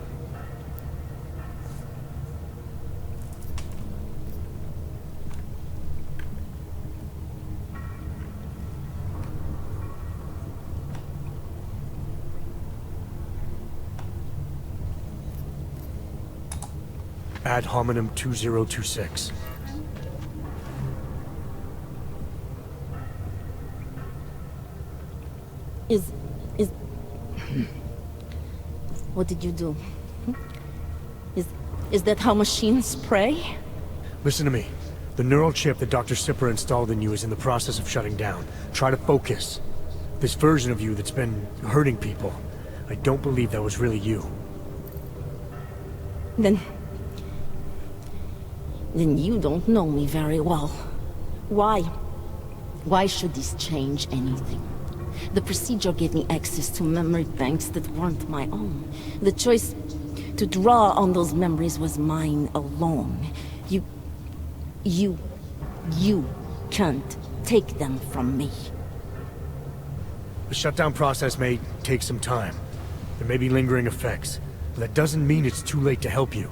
Ad hominem 2026. What did you do? Is that how machines pray? Listen to me. The neural chip that Dr. Cipra installed in you is in the process of shutting down. Try to focus. This version of you that's been hurting people, I don't believe that was really you. Then you don't know me very well. Why? Why should this change anything? The procedure gave me access to memory banks that weren't my own. The choice to draw on those memories was mine alone. You can't take them from me. The shutdown process may take some time. There may be lingering effects, but that doesn't mean it's too late to help you.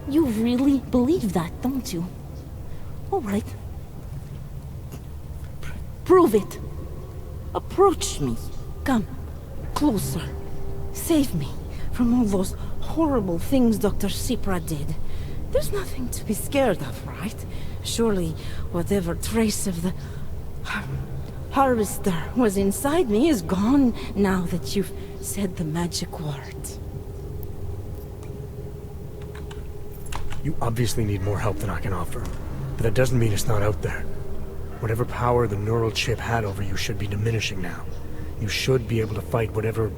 You really believe that, don't you? All right. Prove it. Approach me. Come. Closer. Save me from all those horrible things Dr. Cipra did. There's nothing to be scared of, right? Surely whatever trace of the harvester was inside me is gone now that you've said the magic word. You obviously need more help than I can offer, but that doesn't mean it's not out there. Whatever power the neural chip had over you should be diminishing now. You should be able to fight whatever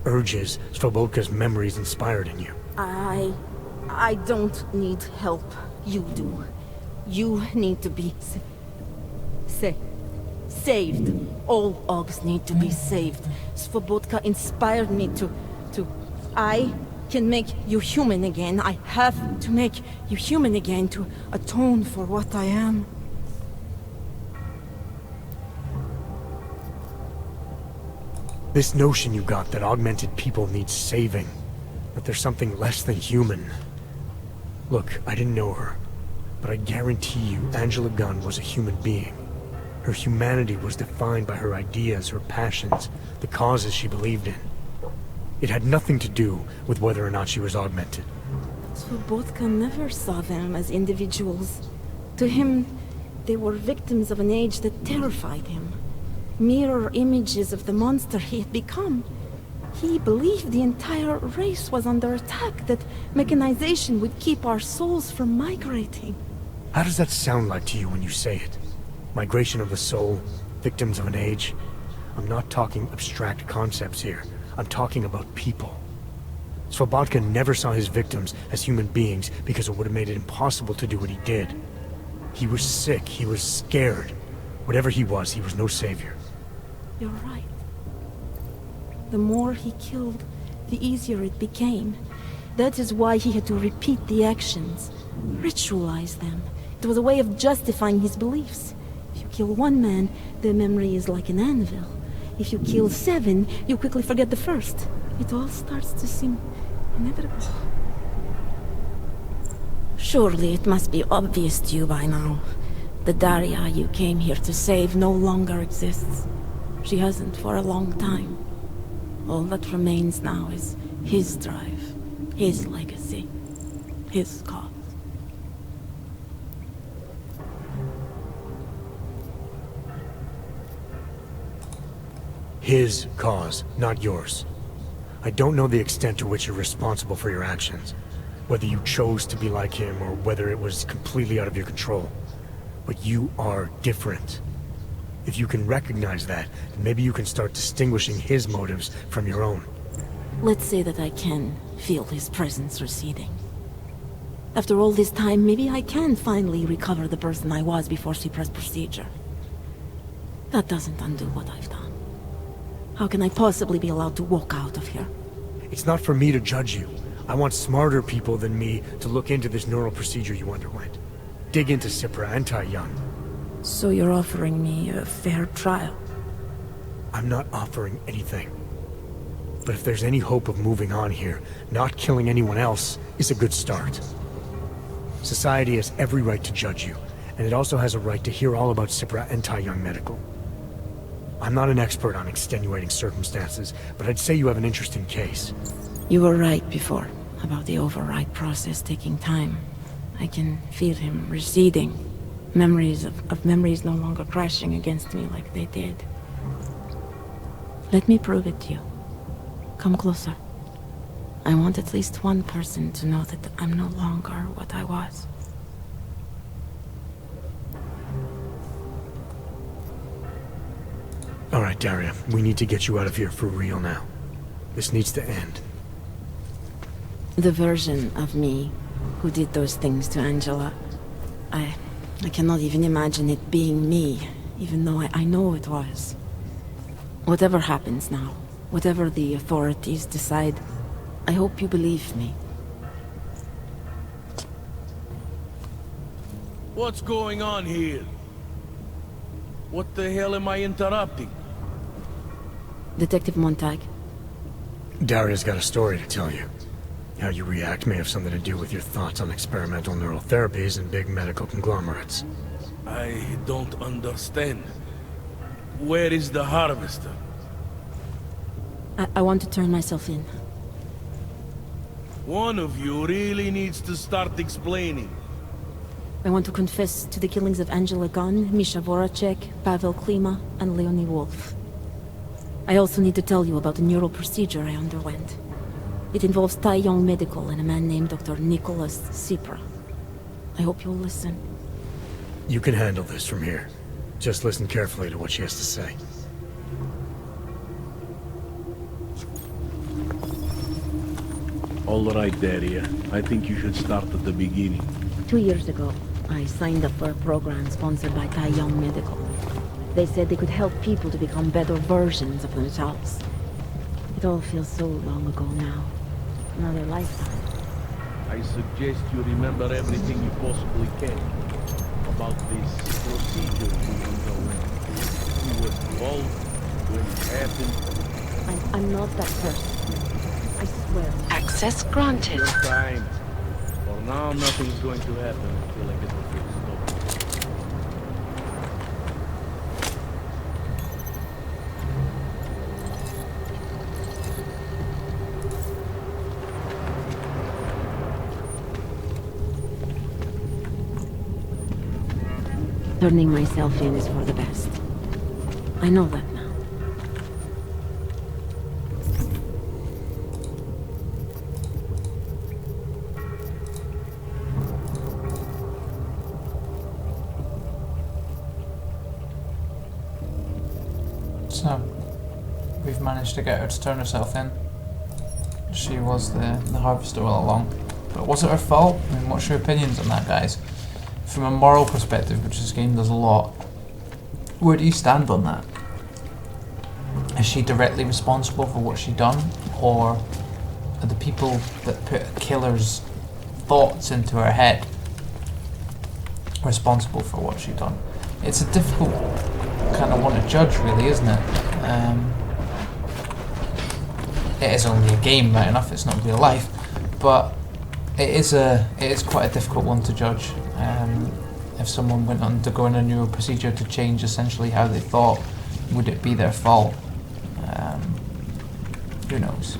urges Svobodka's memories inspired in you. I don't need help. You do. You need to be saved. All Augs need to be saved. Svobodka inspired me to... I can make you human again. I have to make you human again to atone for what I am. This notion you got that augmented people need saving, that there's something less than human. Look, I didn't know her, but I guarantee you Angela Gunn was a human being. Her humanity was defined by her ideas, her passions, the causes she believed in. It had nothing to do with whether or not she was augmented. Svobodka never saw them as individuals. To him, they were victims of an age that terrified him. Mirror images of the monster he had become. He believed the entire race was under attack, that mechanization would keep our souls from migrating. How does that sound like to you when you say it? Migration of the soul, victims of an age? I'm not talking abstract concepts here. I'm talking about people. Svobodka never saw his victims as human beings because it would have made it impossible to do what he did. He was sick, he was scared. Whatever he was no savior. You're right. The more he killed, the easier it became. That is why he had to repeat the actions, ritualize them. It was a way of justifying his beliefs. If you kill one man, the memory is like an anvil. If you kill 7, you quickly forget the first. It all starts to seem inevitable. Surely it must be obvious to you by now. The Daria you came here to save no longer exists. She hasn't for a long time. All that remains now is his drive, his legacy, his cause. His cause, not yours. I don't know the extent to which you're responsible for your actions. Whether you chose to be like him or whether it was completely out of your control. But you are different. If you can recognize that, maybe you can start distinguishing his motives from your own. Let's say that I can feel his presence receding. After all this time, maybe I can finally recover the person I was before Cypra's procedure. That doesn't undo what I've done. How can I possibly be allowed to walk out of here? It's not for me to judge you. I want smarter people than me to look into this neural procedure you underwent. Dig into Cypra and Tai Young. So you're offering me a fair trial? I'm not offering anything. But if there's any hope of moving on here, not killing anyone else is a good start. Society has every right to judge you, and it also has a right to hear all about Cypra and Tai Young Medical. I'm not an expert on extenuating circumstances, but I'd say you have an interesting case. You were right before, about the override process taking time. I can feel him receding. Memories of memories no longer crashing against me like they did. Let me prove it to you. Come closer. I want at least one person to know that I'm no longer what I was. Alright, Daria, we need to get you out of here for real now. This needs to end. The version of me who did those things to Angela, I cannot even imagine it being me, even though I know it was. Whatever happens now, whatever the authorities decide, I hope you believe me. What's going on here? What the hell am I interrupting? Detective Montag. Daria's got a story to tell you. How you react may have something to do with your thoughts on experimental neural therapies and big medical conglomerates. I don't understand. Where is the harvester? I want to turn myself in. One of you really needs to start explaining. I want to confess to the killings of Angela Gunn, Misha Voracek, Pavel Klima, and Leonie Wolf. I also need to tell you about the neural procedure I underwent. It involves Tai Young Medical and a man named Dr. Nicholas Cypra. I hope you'll listen. You can handle this from here. Just listen carefully to what she has to say. All right, Daria. I think you should start at the beginning. 2 years ago, I signed up for a program sponsored by Tai Young Medical. They said they could help people to become better versions of themselves. It all feels so long ago now. Another lifetime. I suggest you remember everything you possibly can about this procedure you underwent. Who was involved, when it happened. I'm not that person. I swear. Access granted. Your time. For now, nothing's going to happen until I get the fix stopped. Turning myself in is for the best. I know that now. So, we've managed to get her to turn herself in. She was the harvester all along. But was it her fault? I mean, what's your opinions on that, guys? From a moral perspective, which this game does a lot, where do you stand on that? Is she directly responsible for what she done, or are the people that put a killer's thoughts into her head responsible for what she done? It's a difficult kind of one to judge, really, isn't it? It is only a game, right enough, it's not real life, but it is quite a difficult one to judge. If someone went on to go in a neural procedure to change essentially how they thought, would it be their fault? Who knows?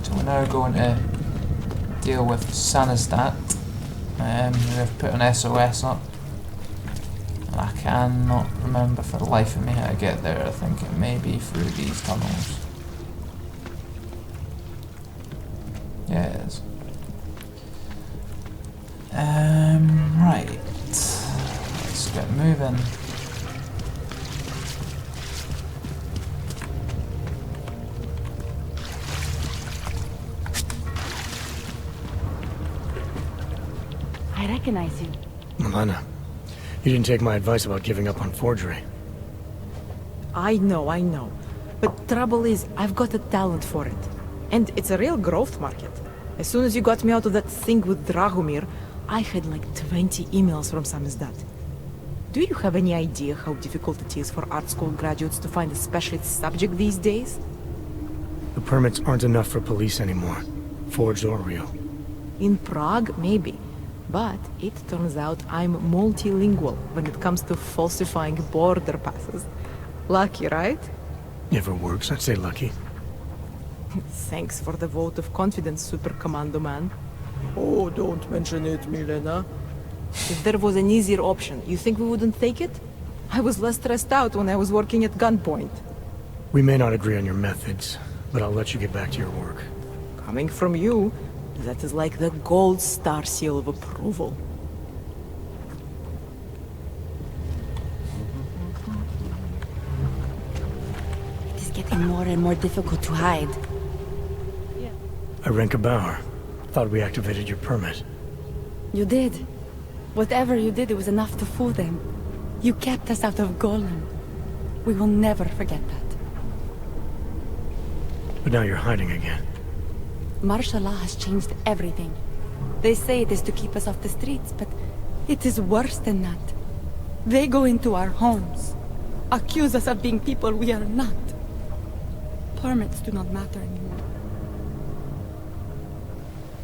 So we're now going to deal with Sanistat. We have put an SOS up. I cannot remember for the life of me how to get there. I think it may be through these tunnels. Yeah, it is. Right. Let's get moving. I recognize you. Milena, you didn't take my advice about giving up on forgery. I know. But trouble is, I've got a talent for it. And it's a real growth market. As soon as you got me out of that thing with Dragomir, I had like 20 emails from Samizdat. Do you have any idea how difficult it is for art school graduates to find a specialist subject these days? The permits aren't enough for police anymore, forged or real. In Prague, maybe. But it turns out I'm multilingual when it comes to falsifying border passes. Lucky, right? Never works, I'd say lucky. Thanks for the vote of confidence, Super Commando Man. Oh, don't mention it, Milena. If there was an easier option, you think we wouldn't take it? I was less stressed out when I was working at gunpoint. We may not agree on your methods, but I'll let you get back to your work. Coming from you, that is like the gold star seal of approval. It is getting more and more difficult to hide. Irenka Bauer. Thought we activated your permit. You did. Whatever you did, it was enough to fool them. You kept us out of Golem. We will never forget that. But now you're hiding again. Martial law has changed everything. They say it is to keep us off the streets, but it is worse than that. They go into our homes, accuse us of being people we are not. Permits do not matter anymore.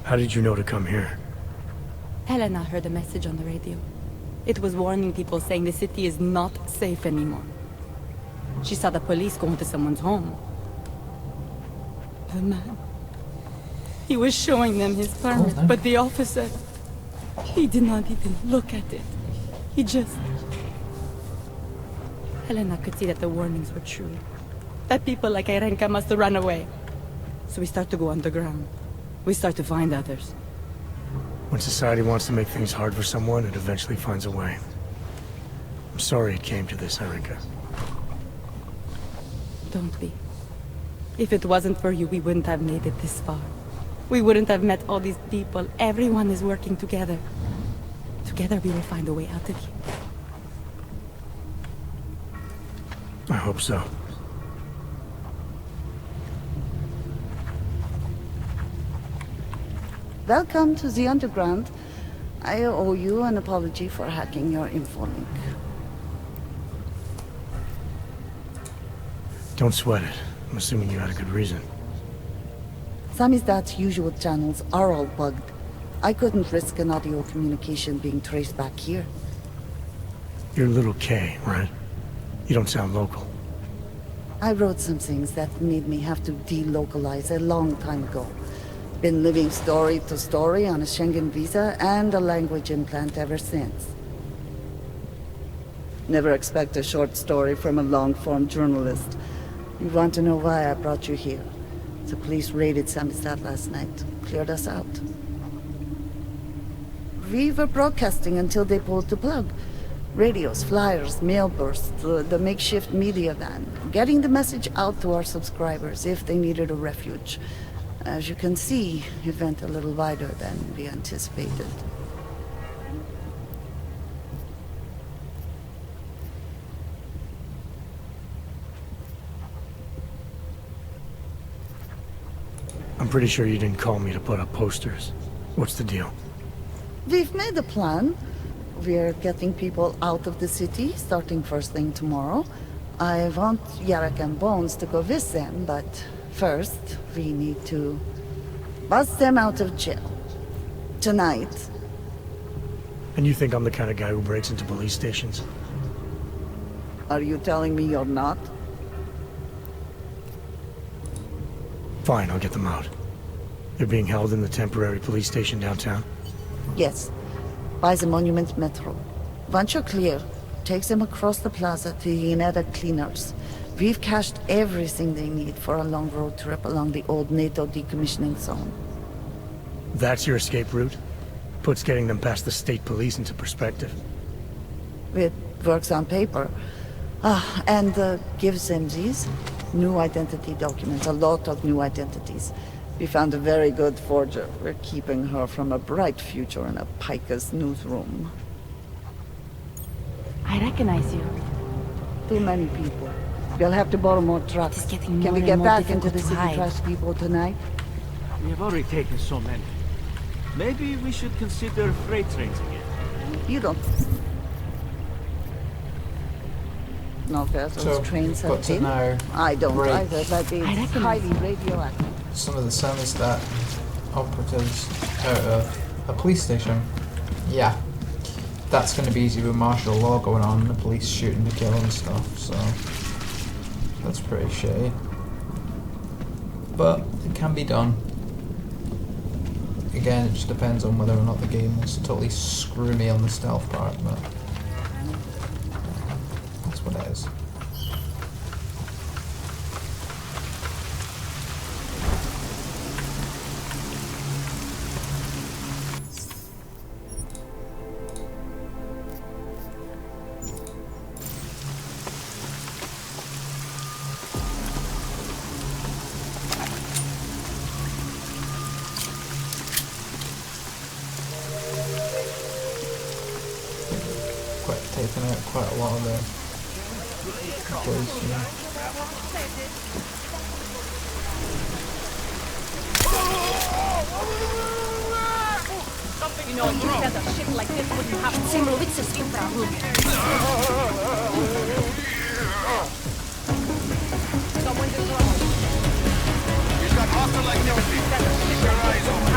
How did you know to come here? Helena heard a message on the radio. It was warning people, saying the city is not safe anymore. She saw the police go into someone's home. The man... He was showing them his permit, but the officer... He did not even look at it. He just... Helena could see that the warnings were true. That people like Eirenka must run away. So we start to go underground. We start to find others. When society wants to make things hard for someone, it eventually finds a way. I'm sorry it came to this, Eirenka. Don't be. If it wasn't for you, we wouldn't have made it this far. We wouldn't have met all these people. Everyone is working together. Together we will find a way out of here. I hope so. Welcome to the Underground. I owe you an apology for hacking your infolink. Don't sweat it. I'm assuming you had a good reason. Samizdat's usual channels are all bugged. I couldn't risk an audio communication being traced back here. You're Little K, right? You don't sound local. I wrote some things that made me have to delocalize a long time ago. Been living story to story on a Schengen visa and a language implant ever since. Never expect a short story from a long-form journalist. You want to know why I brought you here? The police raided Samizdat last night. Cleared us out. We were broadcasting until they pulled the plug. Radios, flyers, mail bursts, the makeshift media van. Getting the message out to our subscribers if they needed a refuge. As you can see, it went a little wider than we anticipated. I'm pretty sure you didn't call me to put up posters. What's the deal? We've made a plan. We're getting people out of the city, starting first thing tomorrow. I want Yarek and Bones to go with them, but first, we need to bust them out of jail. Tonight. And you think I'm the kind of guy who breaks into police stations? Are you telling me you're not? Fine, I'll get them out. They're being held in the temporary police station downtown? Yes. By the Monument Metro. Once you're clear, takes them across the plaza to the United Cleaners. We've cached everything they need for a long road trip along the old NATO decommissioning zone. That's your escape route? Puts getting them past the state police into perspective. It works on paper. And gives them these new identity documents, a lot of new identities. We found a very good forger. We're keeping her from a bright future in a Pika's newsroom. I recognize you. Too many people. We'll have to borrow more trucks. Can we get back into the city trash depot tonight? We have already taken so many. Maybe we should consider freight trains again. You don't know if those trains have been. I don't either, but it's highly radioactive. Some of the thermostat operatives out of a police station. Yeah, that's going to be easy with martial law going on and the police shooting to kill and stuff, so that's pretty shitty. But it can be done. Again, it just depends on whether or not the game wants to totally screw me on the stealth part, but that's what it is. Taking out quite a lot of the place, yeah. You know, you said that shit like this wouldn't happen. Someone just wrong. You got hostile activity. Keep your eyes open.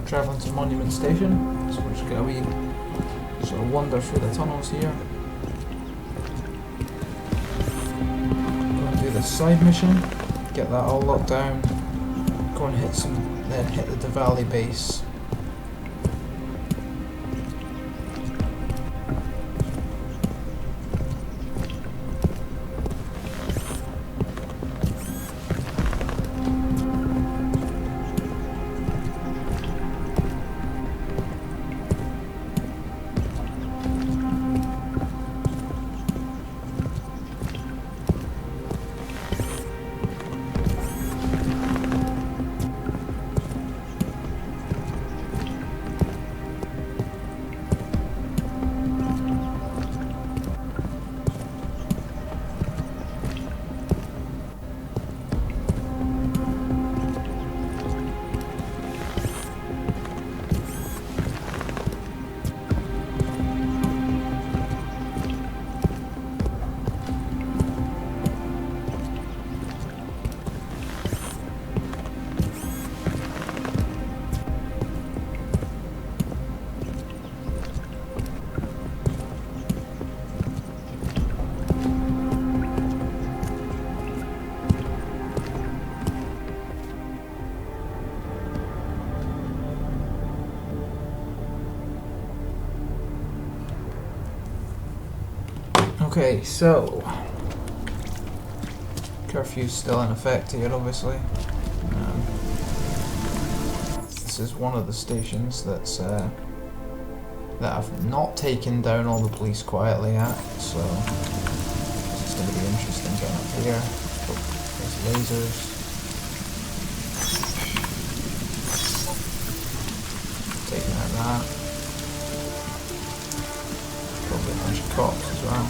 Travelling to Monument Station, so we're just going to sort of wander through the tunnels here. Go and do the side mission, get that all locked down, go and hit the Diwali base. Okay, so curfew's still in effect here, obviously. This is one of the stations that's that I've not taken down all the police quietly yet, so it's going to be interesting getting up here. There's lasers. Taking out that. Probably a bunch of cops as well.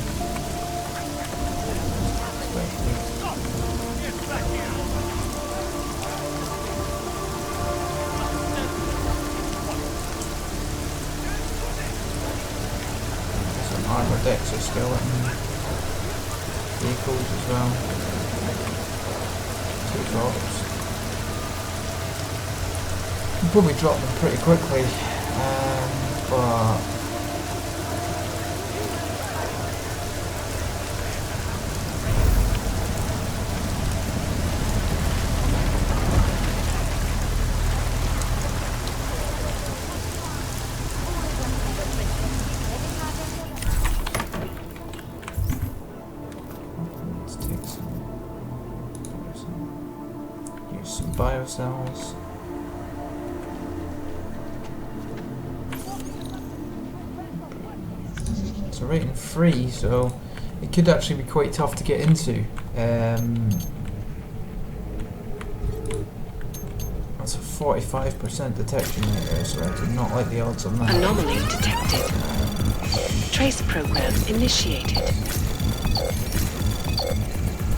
Some armored exoskeleton vehicles as well. 2 drops. I'll probably drop them pretty quickly, but let's take use some biocells. It's a rating 3, so it could actually be quite tough to get into. That's a 45% detection rate there, so I do not like the odds on that. Anomaly detected. Trace program initiated.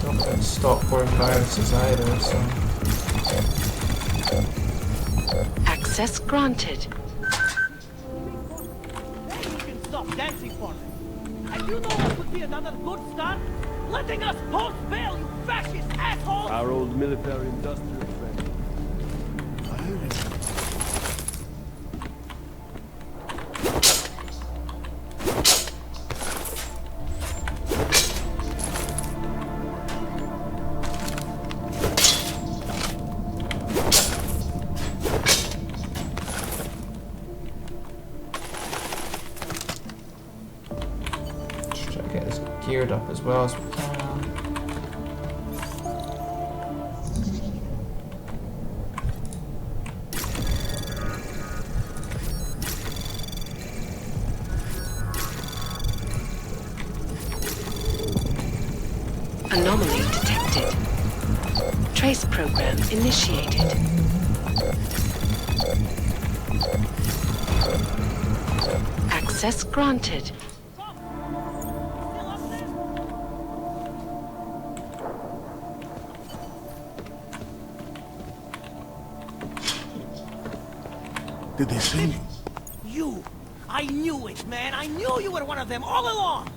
Don't get stop-borne viruses either, so... Access granted. Stop dancing for me. And you know what would be another good start? Letting us post bail, you fascist assholes! Our old military-industrial friend. Geared up as well as we can. Anomaly detected. Trace program initiated. Access granted. Did they see me? You! I knew it, man! I knew you were one of them all along!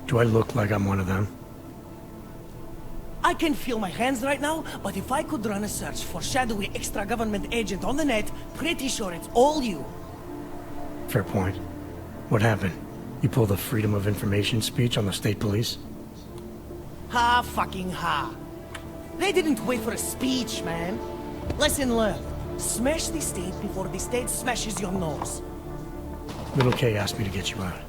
Do I look like I'm one of them? I can feel my hands right now, but if I could run a search for shadowy extra-government agent on the net, pretty sure it's all you. Fair point. What happened? You pulled a Freedom of Information speech on the state police? Ha fucking ha. They didn't wait for a speech, man. Lesson learned. Smash the state before the state smashes your nose. Little K asked me to get you out.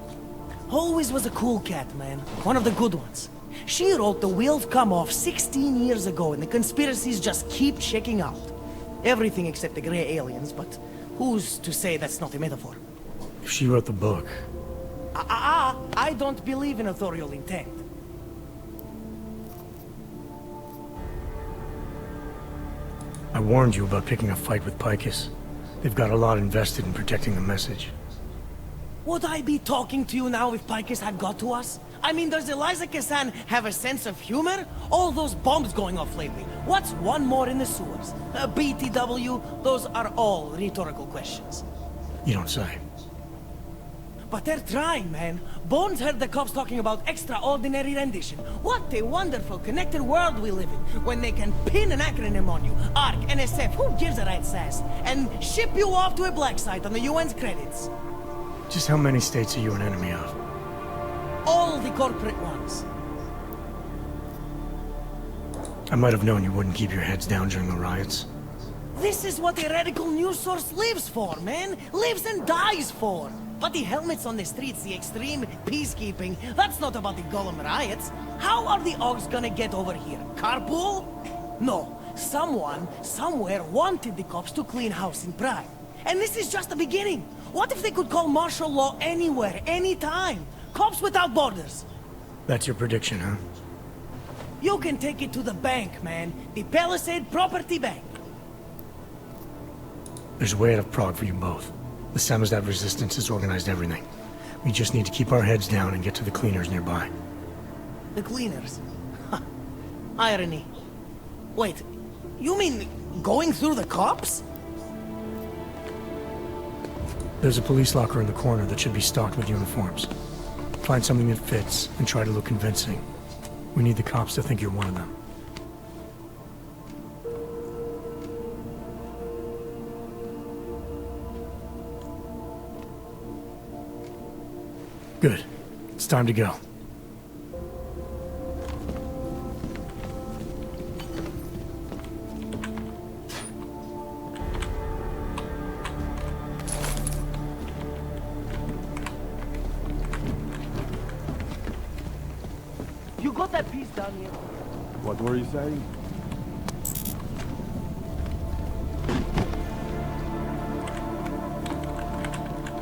Always was a cool cat, man. One of the good ones. She wrote The Wheels Come Off 16 years ago, and the conspiracies just keep checking out. Everything except the gray aliens, but who's to say that's not a metaphor? If she wrote the book... I don't believe in authorial intent. I warned you about picking a fight with Picus. They've got a lot invested in protecting the message. Would I be talking to you now if Picus had got to us? I mean, does Eliza Kassan have a sense of humor? All those bombs going off lately. What's one more in the sewers? BTW, those are all rhetorical questions. You don't say. But they're trying, man. Bones heard the cops talking about extraordinary rendition. What a wonderful, connected world we live in, when they can pin an acronym on you. ARC, NSF, who gives a rat's ass? And ship you off to a black site on the UN's credits. Just how many states are you an enemy of? All the corporate ones. I might have known you wouldn't keep your heads down during the riots. This is what a radical news source lives for, man. Lives and dies for. But the helmets on the streets, the extreme peacekeeping, that's not about the Golem riots. How are the Augs gonna get over here? Carpool? No. Someone, somewhere wanted the cops to clean house in Prague. And this is just the beginning. What if they could call martial law anywhere, anytime? Cops without borders. That's your prediction, huh? You can take it to the bank, man. The Palisade Property Bank. There's a way out of Prague for you both. The Samizdat resistance has organized everything. We just need to keep our heads down and get to the cleaners nearby. The cleaners? Irony. Wait, you mean going through the cops? There's a police locker in the corner that should be stocked with uniforms. Find something that fits and try to look convincing. We need the cops to think you're one of them. Good. It's time to go. You got that piece down here. What were you saying?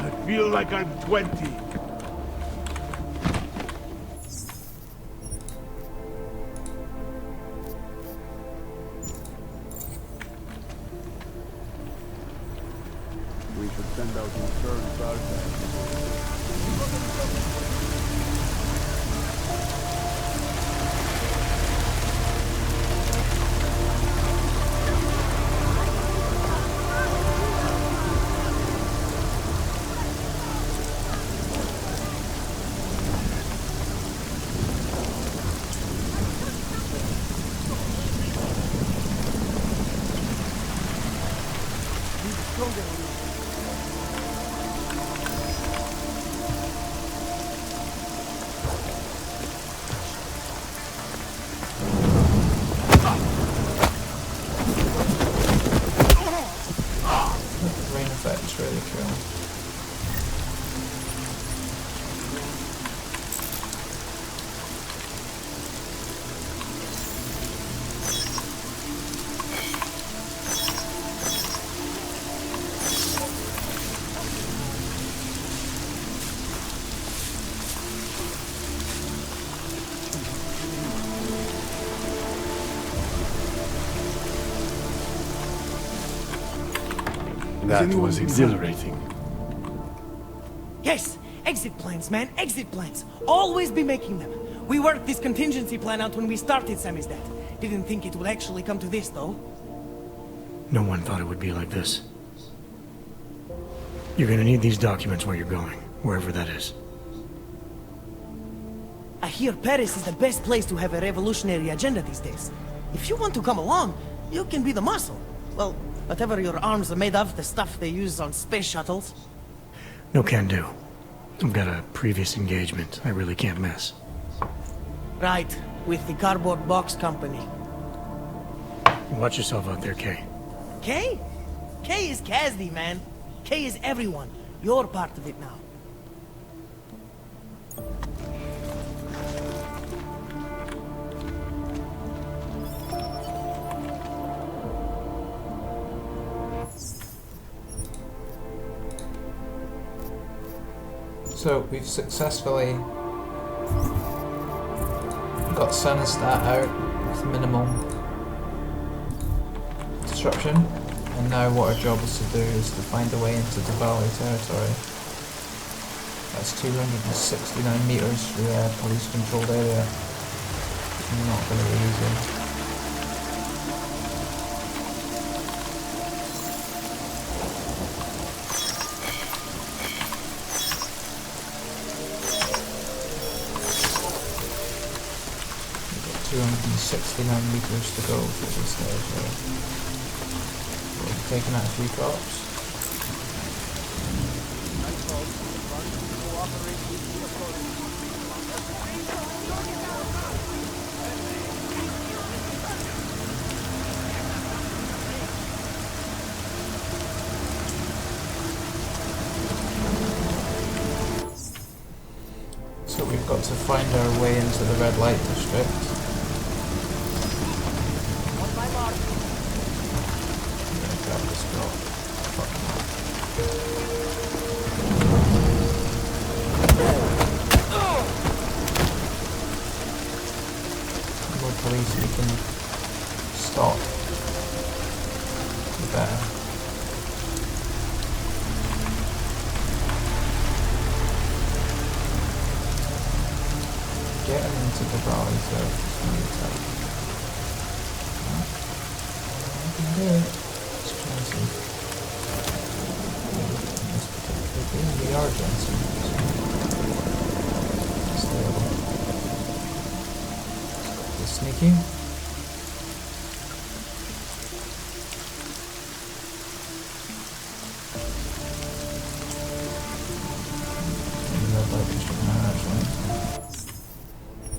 I feel like I'm 20. We should send out insurance ourselves. That was exhilarating. Yes! Exit plans, man. Exit plans. Always be making them. We worked this contingency plan out when we started Samizdat. Didn't think it would actually come to this, though. No one thought it would be like this. You're gonna need these documents where you're going, wherever that is. I hear Paris is the best place to have a revolutionary agenda these days. If you want to come along, you can be the muscle. Well, whatever your arms are made of, the stuff they use on space shuttles. No can do. I've got a previous engagement I really can't miss. Right, with the cardboard box company. Watch yourself out there, Kay. Kay? Kay is Kazdi, man. Kay is everyone. You're part of it now. So we've successfully got Samizdat out with minimal disruption, and now what our job is to do is to find a way into the Valley territory. That's 269 meters for the police controlled area. Not going to be easy. We've got 269 meters to go through this territory. We've taken out a few cops. So we've got to find our way into the red light district. Grab this drop. Fuck. into the valley, so it's going to be tight. I can do it. Let's try and see. This particular game, we are Jensen. So sneaky.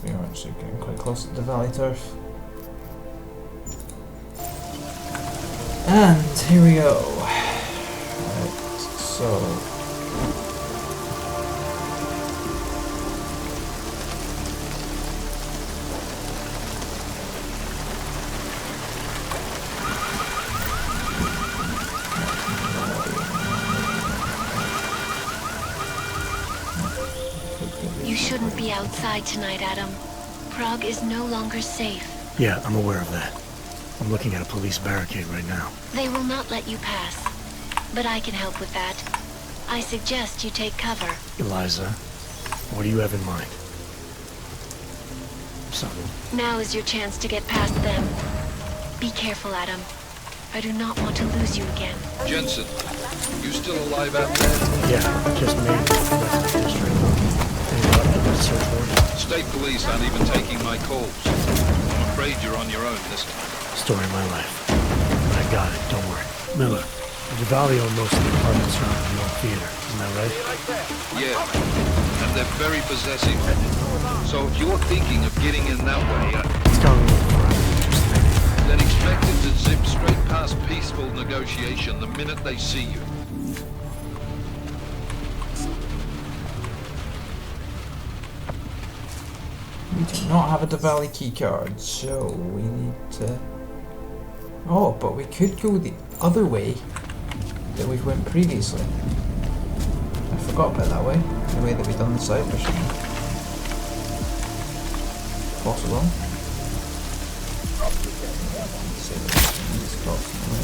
We are actually getting quite close to the valley turf. And here we go. Right, so You shouldn't be outside tonight, Adam. Prague is no longer safe. Yeah, I'm aware of that. I'm looking at a police barricade right now. They will not let you pass. But I can help with that. I suggest you take cover. Eliza, what do you have in mind? Something. Now is your chance to get past them. Be careful, Adam. I do not want to lose you again. Jensen, you still alive out there? Yeah, just made it to the rest of the district. Any luck with that search warrant? State police aren't even taking my calls. I'm afraid you're on your own this time. Story of my life. But I got it, don't worry. Miller, the Valley own most of the apartments around the old theater, isn't that right? Yeah, and they're very possessive. So if you're thinking of getting in that way, it's gone a little further, just thinking. Then expect it to zip straight past peaceful negotiation the minute they see you. We do not have a Diwali keycard, so we need to... Oh, but we could go the other way that we went previously. I forgot about that way, the way that we done the side mission. Possible. Let's see if this cross the way.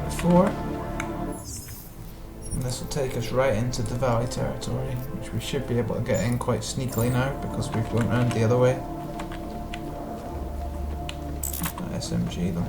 Before. And this will take us right into the valley territory, which we should be able to get in quite sneakily now because we've gone around the other way. SMG them.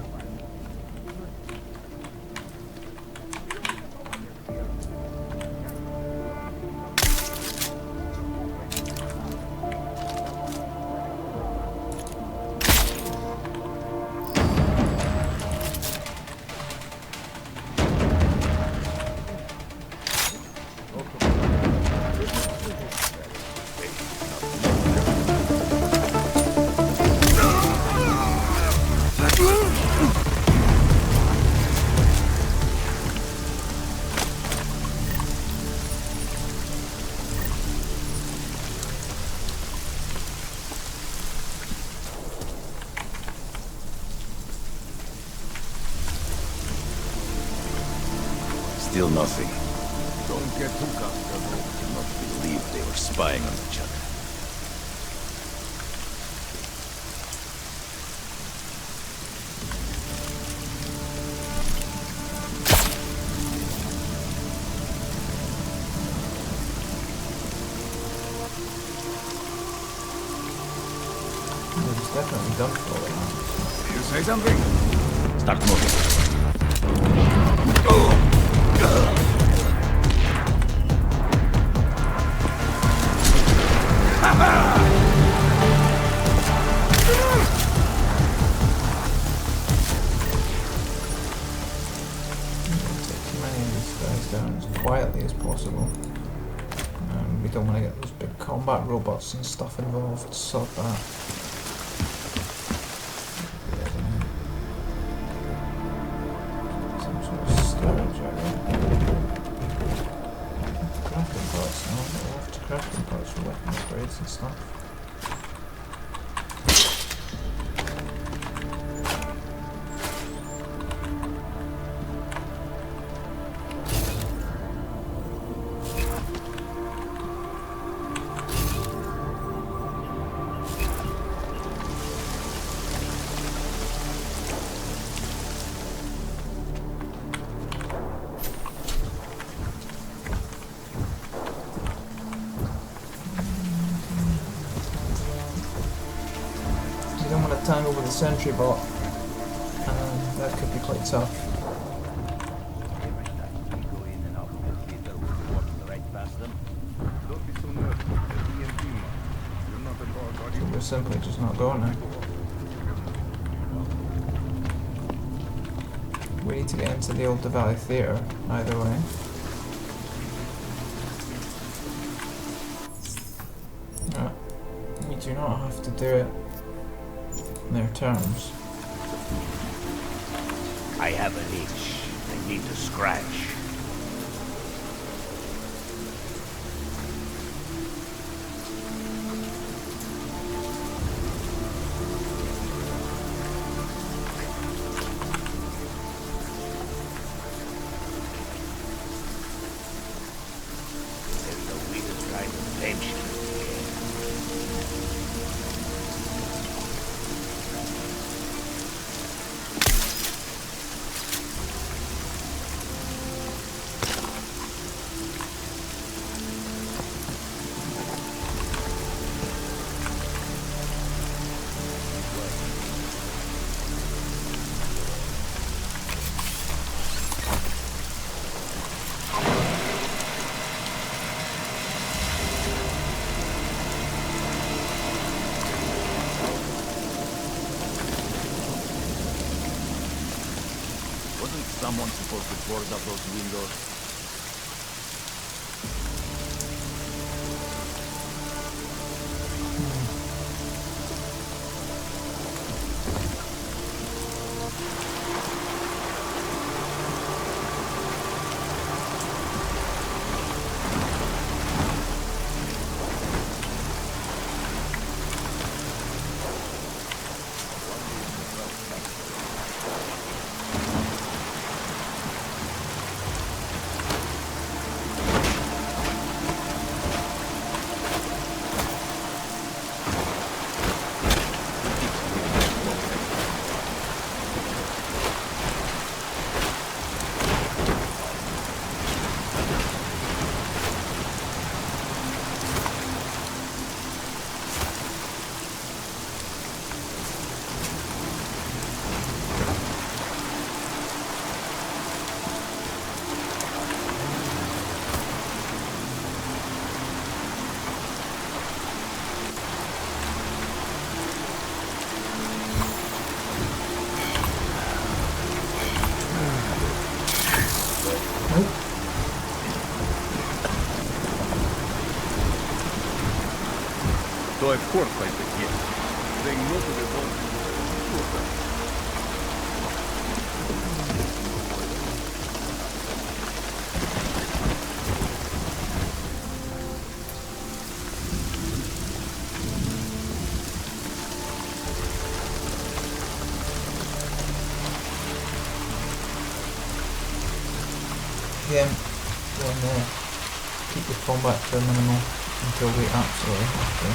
Still nothing. Don't get too comfortable. I do not believe they were spying on each other. It's definitely done for it now. You say something? Start moving. don't want to get those big combat robots and stuff involved, sod that. Some sort of storage area. Crafting parts now, but we'll have to crafting parts for weapon upgrades and stuff. Tangle with the sentry bot, that could be quite tough. So we're simply just not going now. We need to get into the Old Valley Theatre, either way. We do not have to do it their terms. I have an itch. I need to scratch. There's the weirdest kind of tension. Someone supposed to board up those windows. So of course I begin. They know that it won't Yeah, we'll keep the combat to a minimal until we absolutely have to.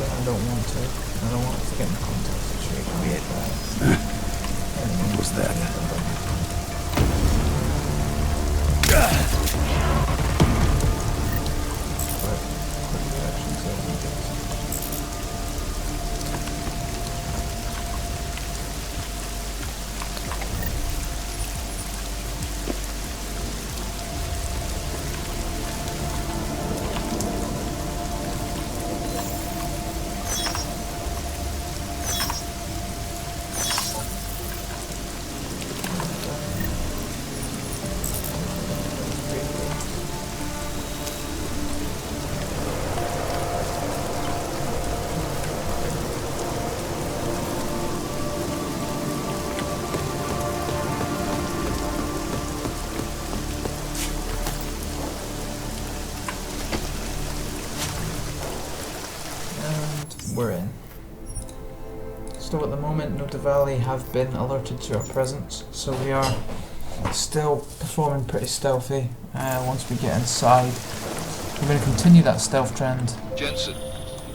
I don't want to get in a contact situation. What was that? We're in. Still at the moment, Nota Valley have been alerted to our presence, so we are still performing pretty stealthy. Once we get inside, we're going to continue that stealth trend. Jensen,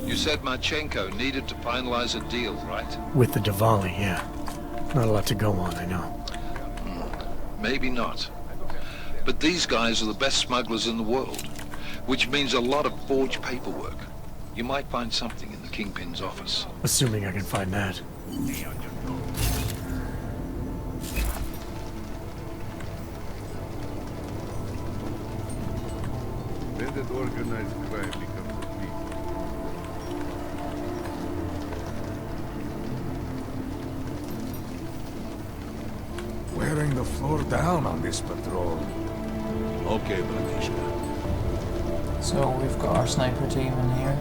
you said Marchenko needed to finalize a deal, right? With the Diwali, yeah. Not a lot to go on, I know. Maybe not. But these guys are the best smugglers in the world, which means a lot of forged paperwork. You might find something in the Kingpin's office. Assuming I can find that. When did organized crime become Wearing the floor down on this patrol. Okay, Bratishka. So we've got our sniper team in here.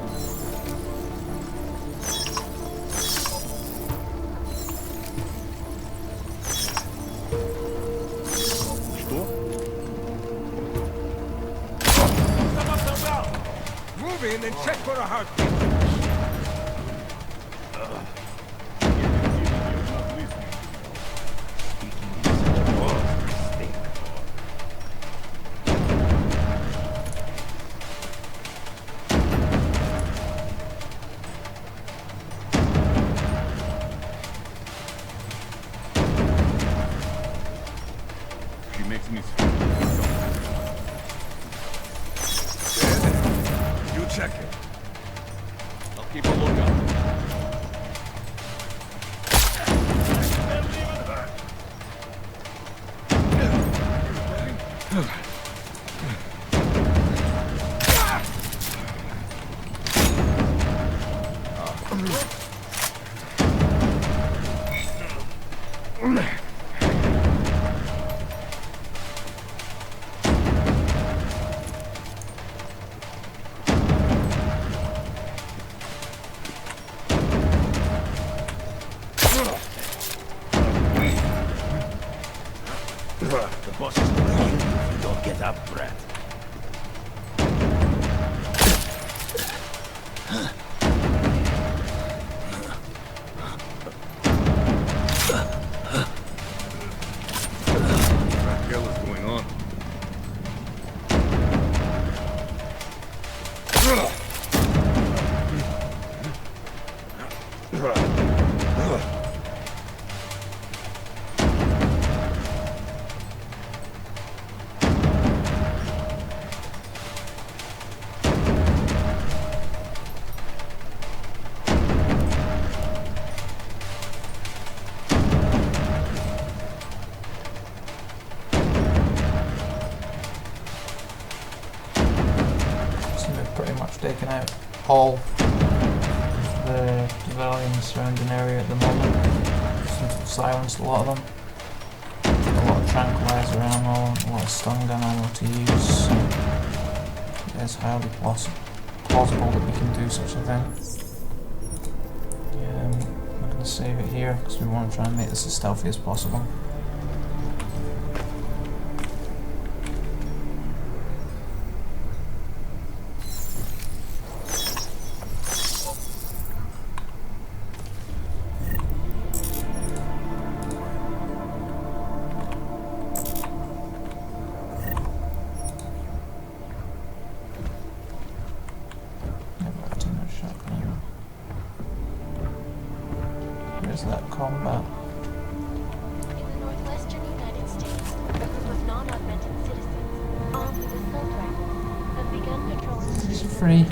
Move in and check for a heartbeat. Check it. I'll keep a lookout. The boss is gonna kill you if you don't get up, Brad. What the hell is going on? Taken out all of the civilians surrounding area at the moment. Seems to have silenced a lot of them. A lot of tranquilizer ammo, a lot of stun gun ammo to use, so it is highly plausible that we can do such a thing. Yeah, I'm not going to save it here because we want to try and make this as stealthy as possible. Where's that combat? In the northwestern United States, a group of non-augmented citizens, armed with free.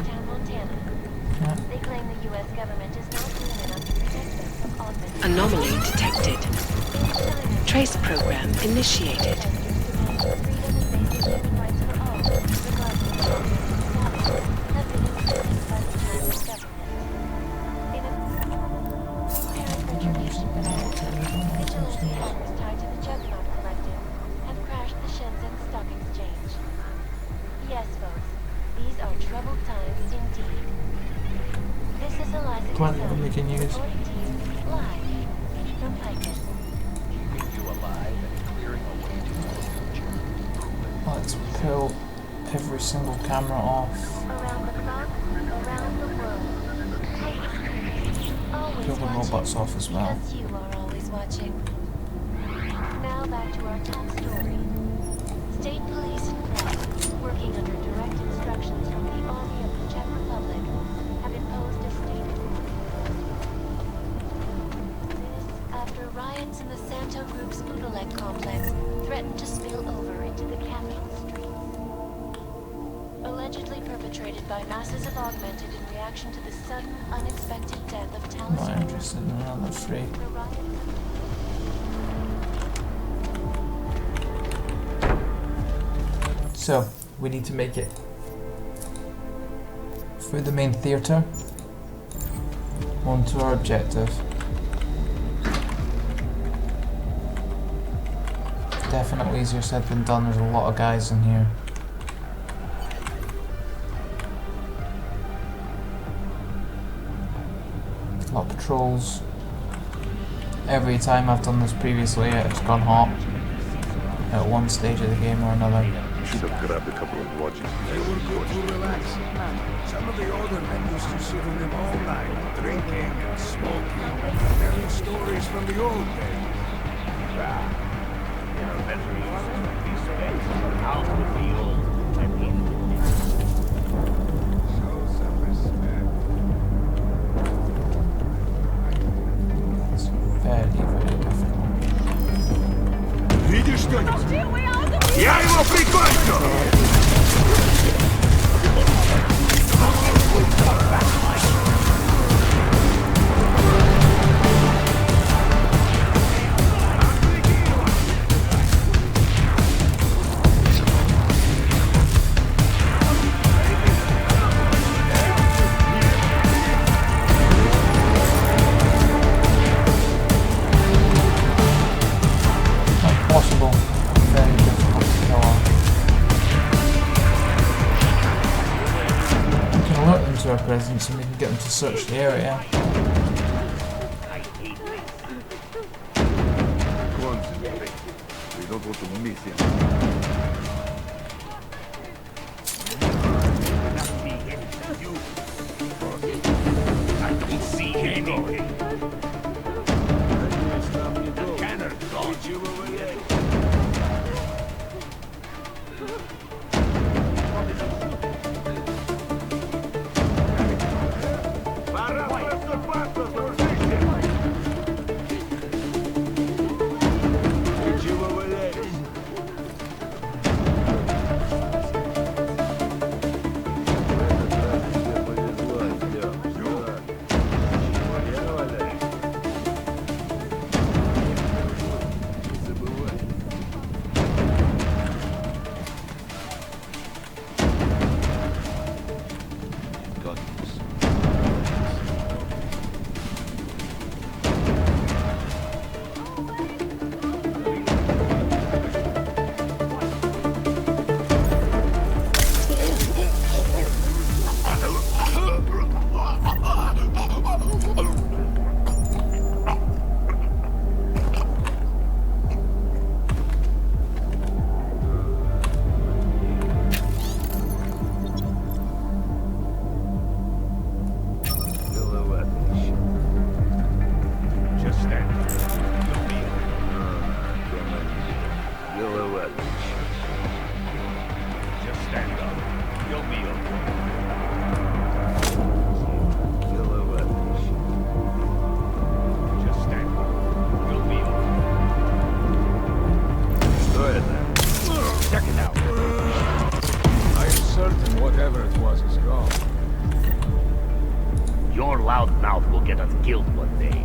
Yeah. They claim the U.S. government is not doing enough to protect them from augmented. Anomaly detected. Trace program initiated. We can use. Let's pull every single camera off. Pull the robots off as well. You are always watching. Now back to our top story. State police in France, working under direct instructions from the Army of the Czech Republic, have imposed a state of after riots in the Santo Group's Budalek complex threatened to spill over into the capital streets. Allegedly perpetrated by masses of augmented in reaction to the sudden, unexpected death of I'm not Talis. interested in another free. So, we need to make it through the main theatre onto our objective. Definitely easier said than done, there's a lot of guys in here. A lot of patrols. Every time I've done this previously, it's gone hot at one stage of the game or another. Should have grabbed a couple of watches. They were good to relax. Some of the older men used to sit with them all night, drinking and smoking, telling stories from the old days. Out the field and in. Show some respect. It's very, very difficult. Видишь что-нибудь? Я его прикончу! Possible. Very difficult to kill off. We can alert them to our presence and we can get them to search the area. We don't want to miss him. I don't see anything. The cannon gone. Your loud mouth will get us killed one day.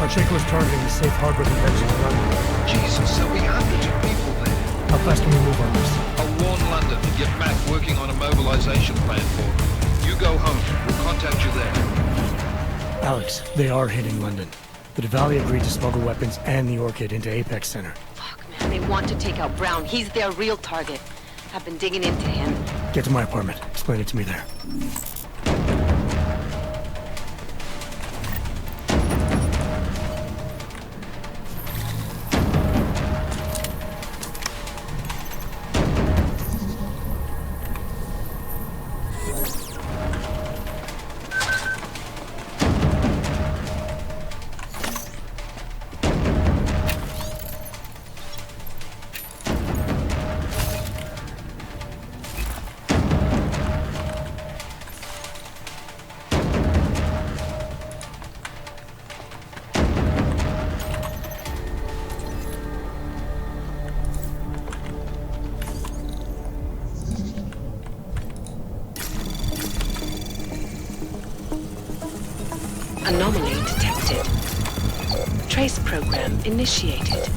Pacheco's targeting the safe harbor convention in London. Jesus, there'll be hundreds of people there. How fast can we move on this? I'll warn London and get Mac working on a mobilization plan for them. You go home. We'll contact you there. Alex, they are hitting London. The Diwali agreed to smuggle weapons and the Orchid into Apex Center. Fuck, man, they want to take out Brown. He's their real target. I've been digging into him. Get to my apartment. Explain it to me there. Anomaly detected. Trace program initiated.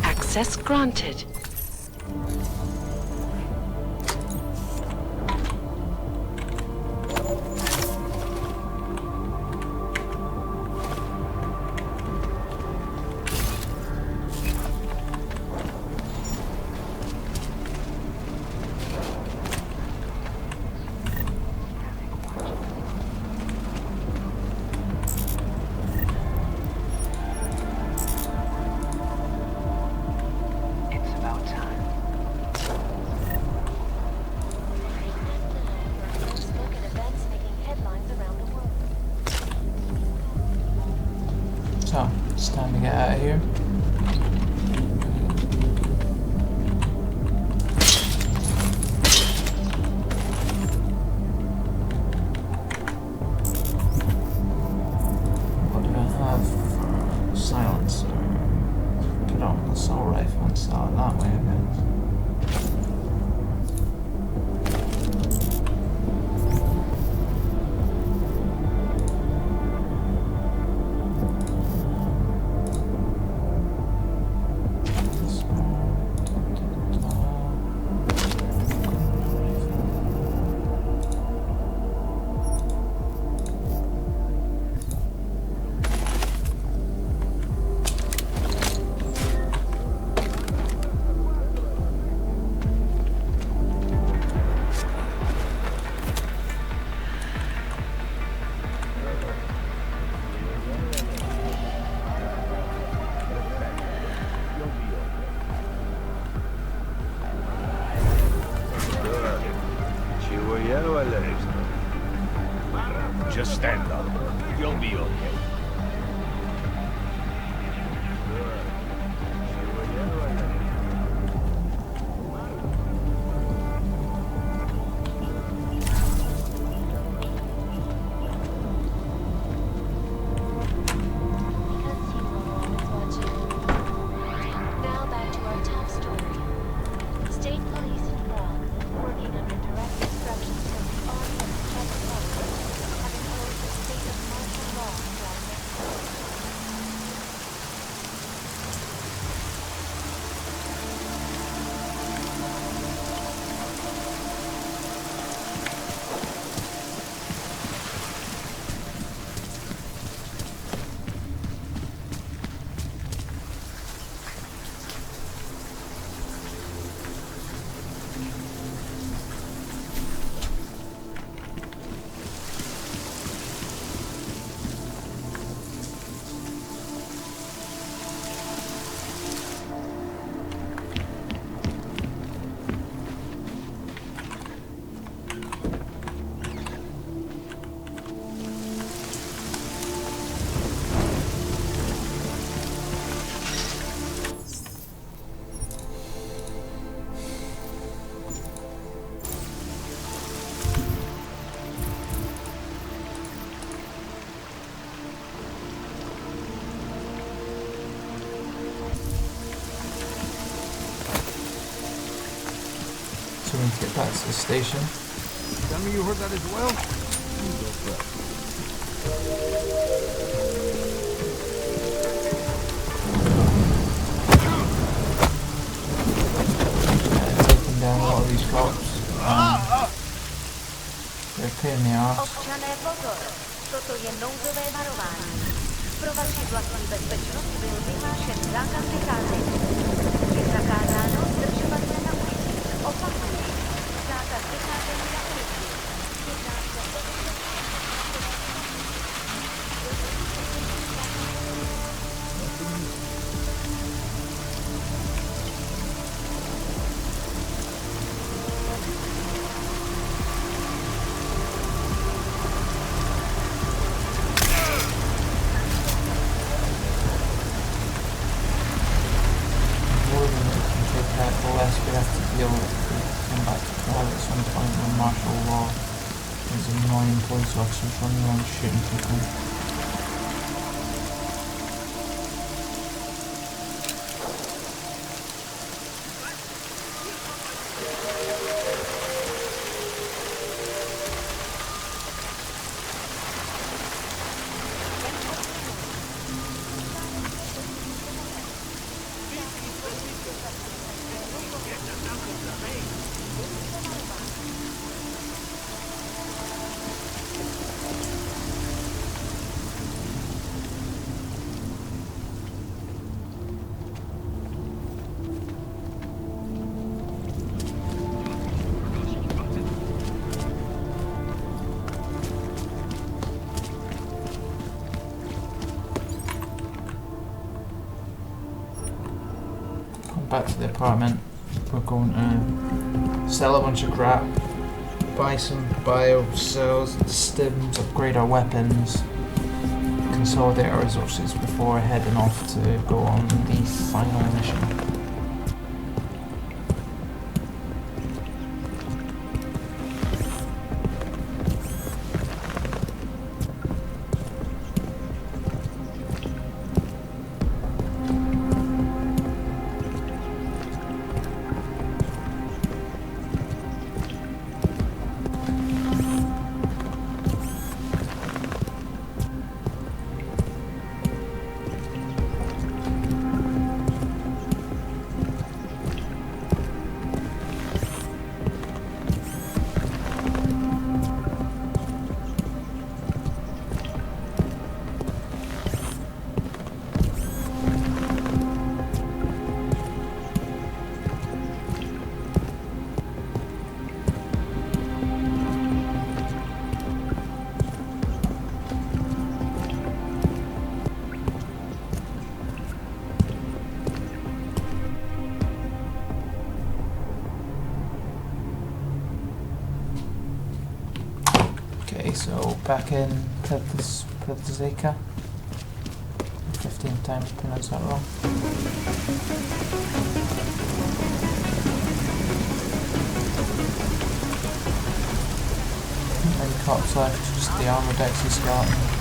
Access granted. So, it's time to get out of here. What do I have for silencer? Put on the assault rifle and start that way, I guess. Just stand up. You'll be okay. Now back to our top story. State police in Prague, working under direct instructions from the army of the Czech Republic, have imposed a state of martial law throughout their country. So we need to get back to the station. Tell me you heard that as well? You go first. Taking down a lot of these cops. They're a pain in the arse. Občané pozor, toto je nouzové varování. Pro vaši vlastní bezpečnost byl vyhlášen zákaz vycházení. Je zakázáno zdržovat se na ulici. Opakuji, zákaz vycházení na ulici. Jedná se o the less we have to deal with if we come back to Prague at some point when martial law is annoying police officers running around shooting people. Back to the apartment. We're going to sell a bunch of crap, buy some bio cells, stims, upgrade our weapons, consolidate our resources before heading off to go on the final mission. So back in Pevzeka. 15 times pronounced that wrong. Many cops left, just the armored exoskeleton.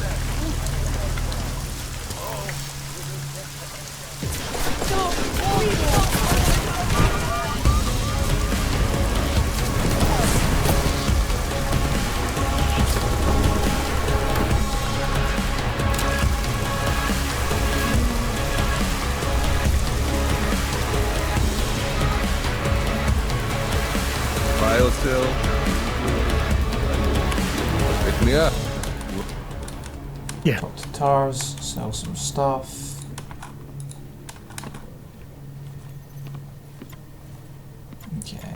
Still. Pick me up. Yeah. Talk to Tars, sell some stuff. Okay.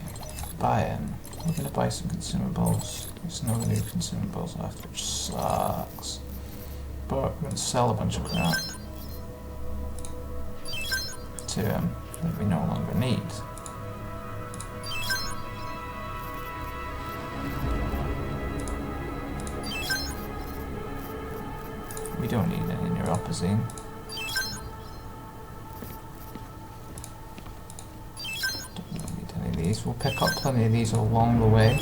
Buy in. We're gonna buy some consumables. There's no new consumables left, which sucks. But we're gonna sell a bunch of crap to him that we no longer need. We don't need any neuropazine. Don't need any of these. We'll pick up plenty of these along the way.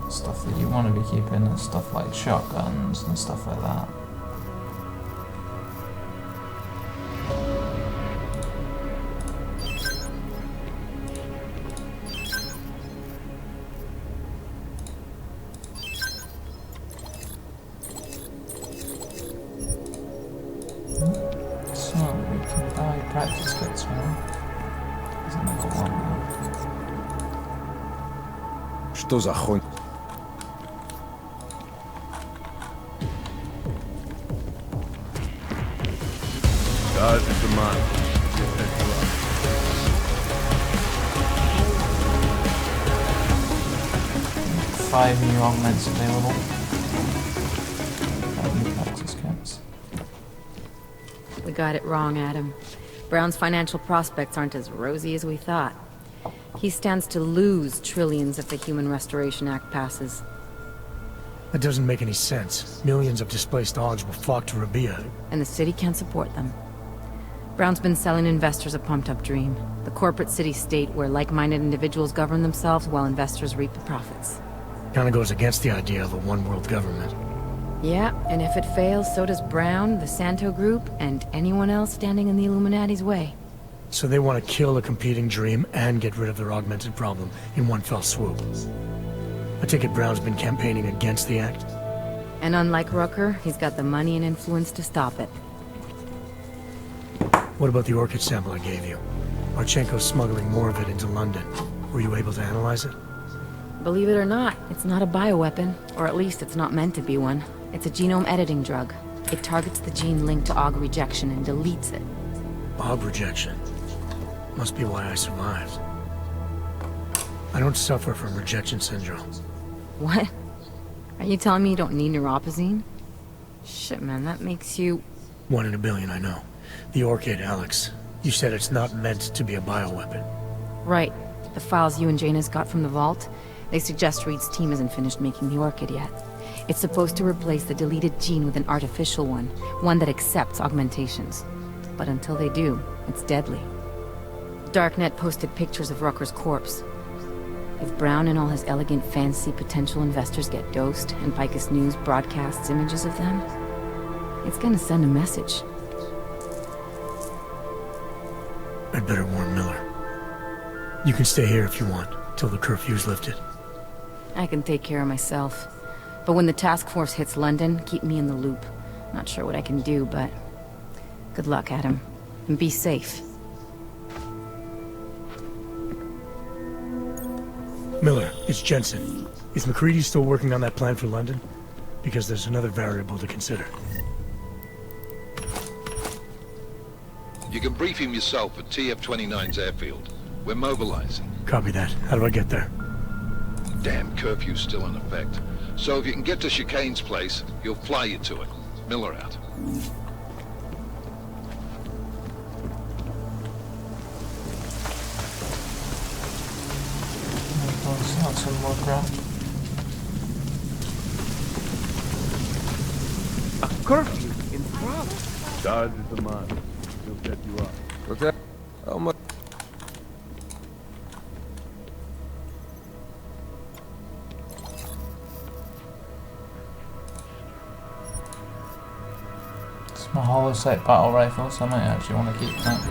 Stuff that you want to be keeping is stuff like shotguns and stuff like that. Practice kits now. There's another one now. Что за хуй? Да, это ман. 5 new augments available. 5 new practice kits. We got it wrong, Adam. Brown's financial prospects aren't as rosy as we thought. He stands to lose trillions if the Human Restoration Act passes. That doesn't make any sense. Millions of displaced Augs will flock to Rabia. And the city can't support them. Brown's been selling investors a pumped-up dream. The corporate city-state where like-minded individuals govern themselves while investors reap the profits. Kinda goes against the idea of a one-world government. Yeah, and if it fails, so does Brown, the Santo Group, and anyone else standing in the Illuminati's way. So they want to kill a competing dream and get rid of their augmented problem in one fell swoop. I take it Brown's been campaigning against the act? And unlike Rucker, he's got the money and influence to stop it. What about the orchid sample I gave you? Marchenko's smuggling more of it into London. Were you able to analyze it? Believe it or not, it's not a bioweapon, or at least it's not meant to be one. It's a genome editing drug. It targets the gene linked to AUG rejection and deletes it. AUG rejection? Must be why I survived. I don't suffer from rejection syndrome. What? Are you telling me you don't need neuropazine? Shit, man, that makes you... 1 in a billion, I know. The orchid, Alex. You said it's not meant to be a bioweapon. Right. The files you and Janus got from the vault, They suggest Reed's team isn't finished making the orchid yet. It's supposed to replace the deleted gene with an artificial one that accepts augmentations. But until they do, it's deadly. Darknet posted pictures of Rucker's corpse. If Brown and all his elegant fancy potential investors get dosed, and Picus News broadcasts images of them, it's gonna send a message. I'd better warn Miller. You can stay here if you want, till the curfew's lifted. I can take care of myself. But when the task force hits London, keep me in the loop. Not sure what I can do, but... good luck, Adam. And be safe. Miller, it's Jensen. Is McCready still working on that plan for London? Because there's another variable to consider. You can brief him yourself at TF-29's airfield. We're mobilizing. Copy that. How do I get there? Damn curfew's still in effect. So if you can get to Chicane's place, he'll fly you to it. Miller out. Some more crap. A curfew in France. Dodge the man. He'll set you up. Okay. How much? It's my hollow sight battle rifle, so I might actually want to keep that.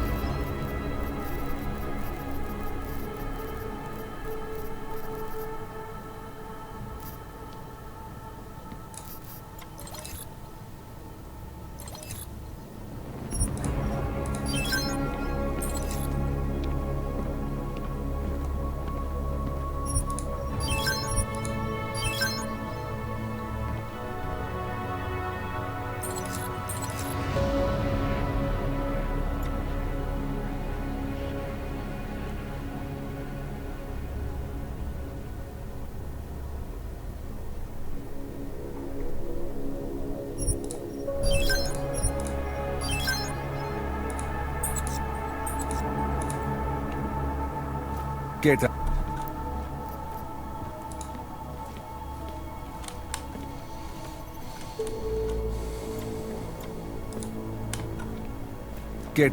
Get up. Get.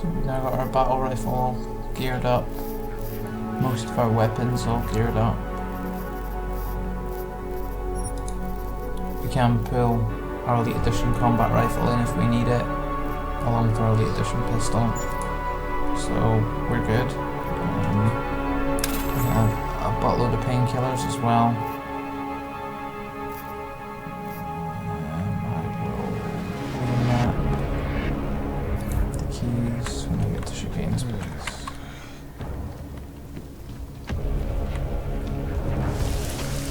We've now got our battle rifle all geared up. Most of our weapons all geared up. We can pull our Elite Edition combat rifle in if we need it, along with our Elite Edition pistol. So we're good. We have a buttload of painkillers as well.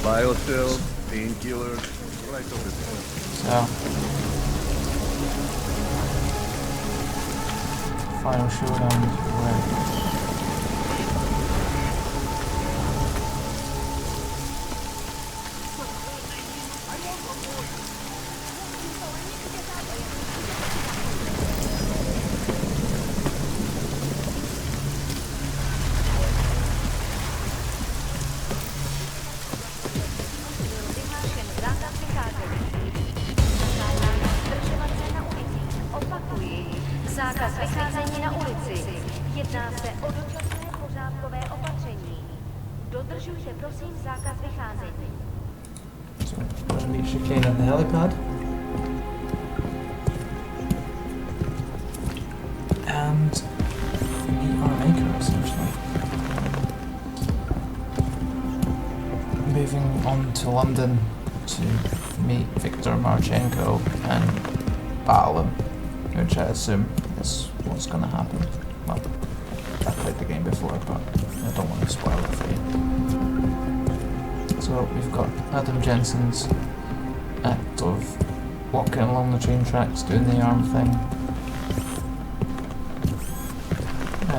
Biostills, painkillers, right over there. So, final showdown is where Zákaz vycházení na ulici. Jedná se o dočasné pořádkové opatření. Dodržujte prosím zákaz vycházení. So, we'll meet Chicane at the helipad. And meet our maker, essentially. Moving on to London to meet Viktor Marchenko and battle him, which I assume is what's going to happen. Well, I played the game before, but I don't want to spoil it for you. So we've got Adam Jensen's act of walking along the train tracks, doing the arm thing.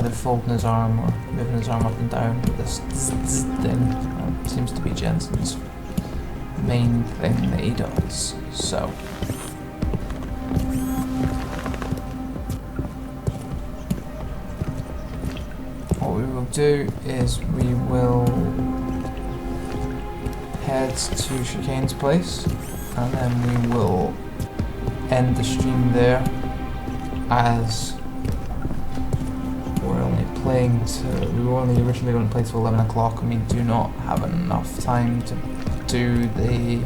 The folding his arm or moving his arm up and down with this thing. That seems to be Jensen's main thing that he does. So. What we will do is we will head to Chicane's place and then we will end the stream there, as we're only playing we were only originally going to play till 11 o'clock and we do not have enough time to do the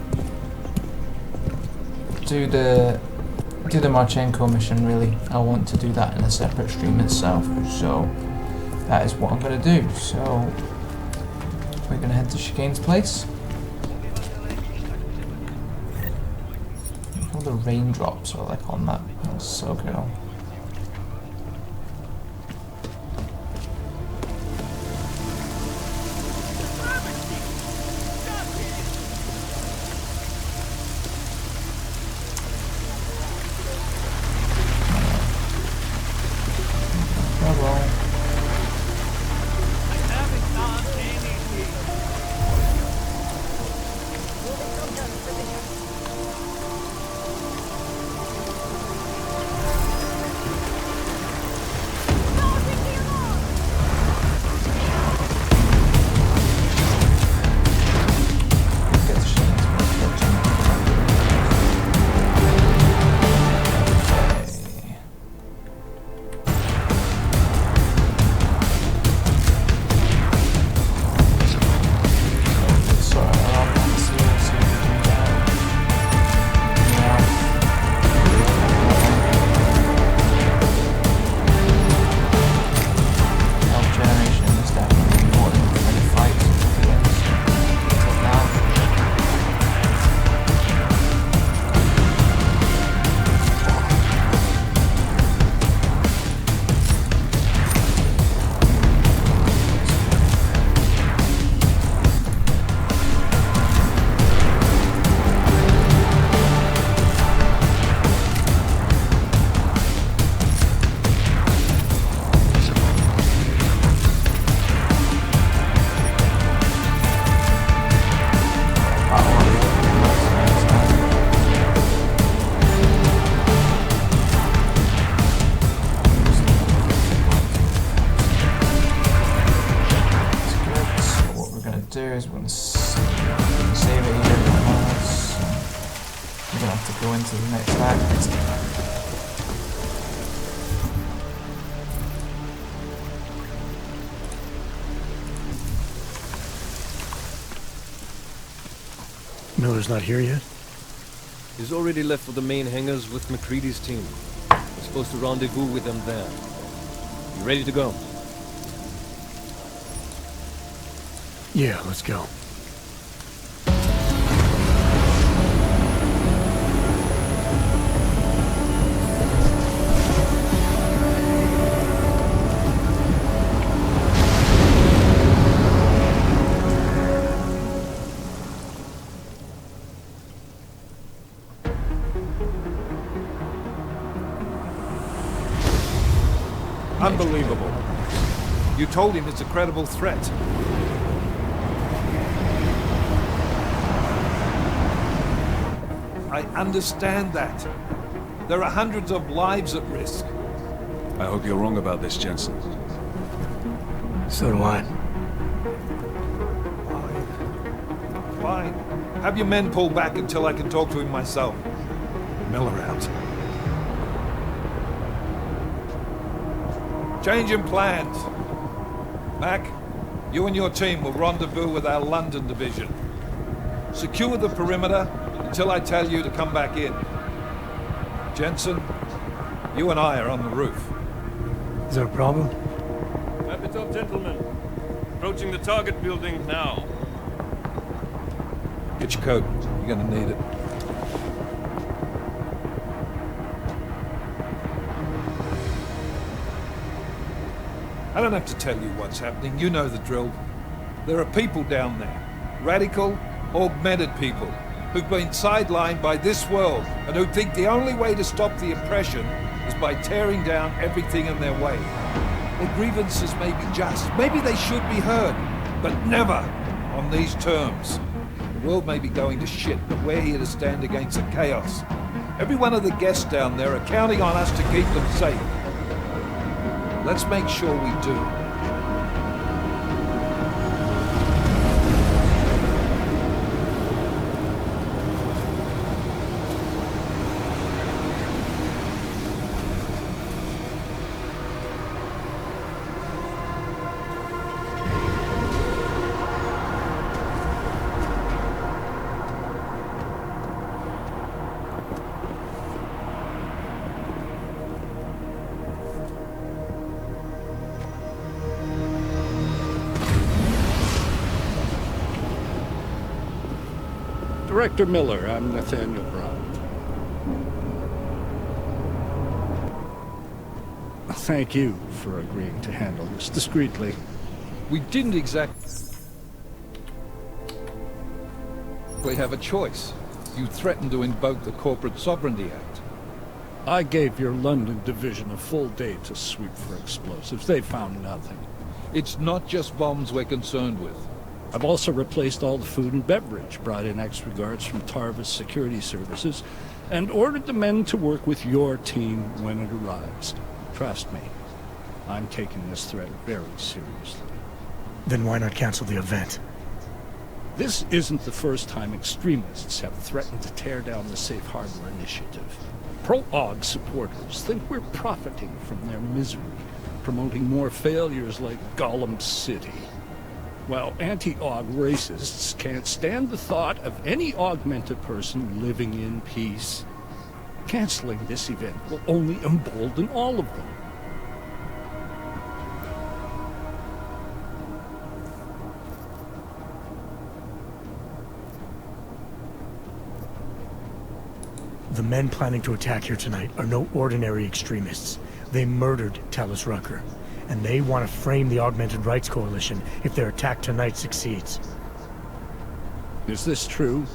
Marchenko mission really. I want to do that in a separate stream itself, so that is what I'm going to do. So we're going to head to Chicane's place. All the raindrops are like on that. That's so cool. Miller's not here yet? He's already left for the main hangars with McCready's team. We're supposed to rendezvous with them there. You ready to go? Yeah, let's go. Unbelievable. You told him it's a credible threat. I understand that. There are hundreds of lives at risk. I hope you're wrong about this, Jensen. So do I. Fine. Have your men pull back until I can talk to him myself. Miller out. Changing plans. Mac, you and your team will rendezvous with our London division. Secure the perimeter until I tell you to come back in. Jensen, you and I are on the roof. Is there a problem? Wrap it up, gentlemen. Approaching the target building now. Get your coat. You're gonna need it. I don't have to tell you what's happening. You know the drill. There are people down there. Radical, augmented people who've been sidelined by this world and who think the only way to stop the oppression is by tearing down everything in their way. Their grievances may be just, maybe they should be heard, but never on these terms. The world may be going to shit, but we're here to stand against the chaos. Every one of the guests down there are counting on us to keep them safe. Let's make sure we do. Director Miller, I'm Nathaniel Brown. Thank you for agreeing to handle this discreetly. We didn't exactly have a choice. You threatened to invoke the Corporate Sovereignty Act. I gave your London division a full day to sweep for explosives. They found nothing. It's not just bombs we're concerned with. I've also replaced all the food and beverage, brought in extra guards from Tarvis Security Services, and ordered the men to work with your team when it arrives. Trust me, I'm taking this threat very seriously. Then why not cancel the event? This isn't the first time extremists have threatened to tear down the Safe Harbor Initiative. Pro-AUG supporters think we're profiting from their misery, promoting more failures like Gollum City. While anti-AUG racists can't stand the thought of any augmented person living in peace. Canceling this event will only embolden all of them. The men planning to attack here tonight are no ordinary extremists. They murdered Talus Rucker, and they want to frame the Augmented Rights Coalition if their attack tonight succeeds. Is this true?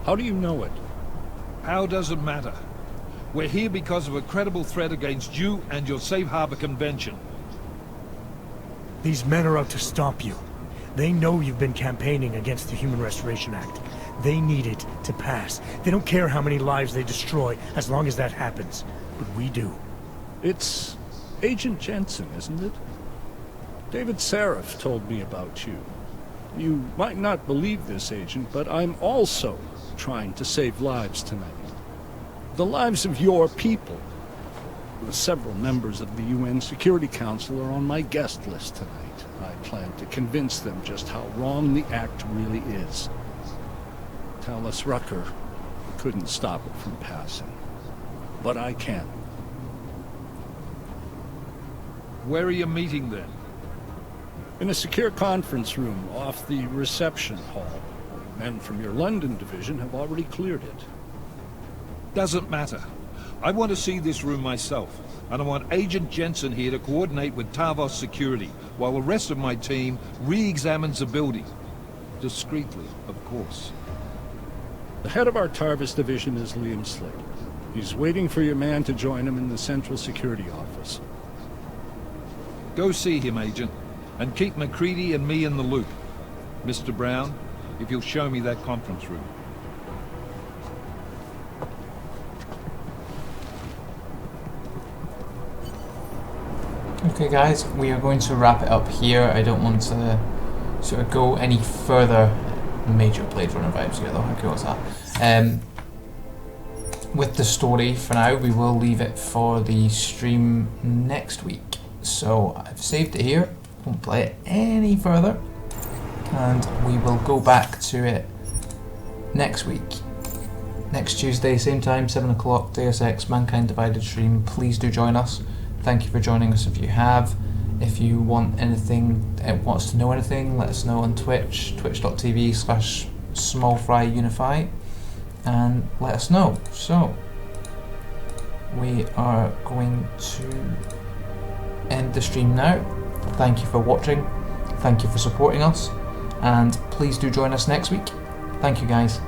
How do you know it? How does it matter? We're here because of a credible threat against you and your Safe Harbor Convention. These men are out to stop you. They know you've been campaigning against the Human Restoration Act. They need it to pass. They don't care how many lives they destroy, as long as that happens. But we do. It's Agent Jensen, isn't it? David Seraph told me about you. You might not believe this, Agent, but I'm also trying to save lives tonight. The lives of your people. Several members of the UN Security Council are on my guest list tonight. I plan to convince them just how wrong the act really is. Talus Rucker couldn't stop it from passing. But I can. Where are you meeting then? In a secure conference room off the reception hall. Men from your London division have already cleared it. Doesn't matter. I want to see this room myself, and I want Agent Jensen here to coordinate with Tarvos Security, while the rest of my team re-examines the building. Discreetly, of course. The head of our Tarvis division is Liam Slater. He's waiting for your man to join him in the Central Security Office. Go see him, Agent, and keep McCready and me in the loop. Mr. Brown, if you'll show me that conference room. Okay guys, we are going to wrap it up here. I don't want to sort of go any further. Major Blade Runner vibes here though, how cool is that? With the story for now, we will leave it for the stream next week. So I've saved it here, won't play it any further, and we will go back to it next week. Next Tuesday, same time, 7 o'clock, Deus Ex, Mankind Divided stream. Please do join us. Thank you for joining us if you have. If you want anything, wants to know anything, let us know on Twitch, twitch.tv/SmallFryUnify, and let us know. So, we are going to end the stream now. Thank you for watching, thank you for supporting us, and please do join us next week. Thank you guys.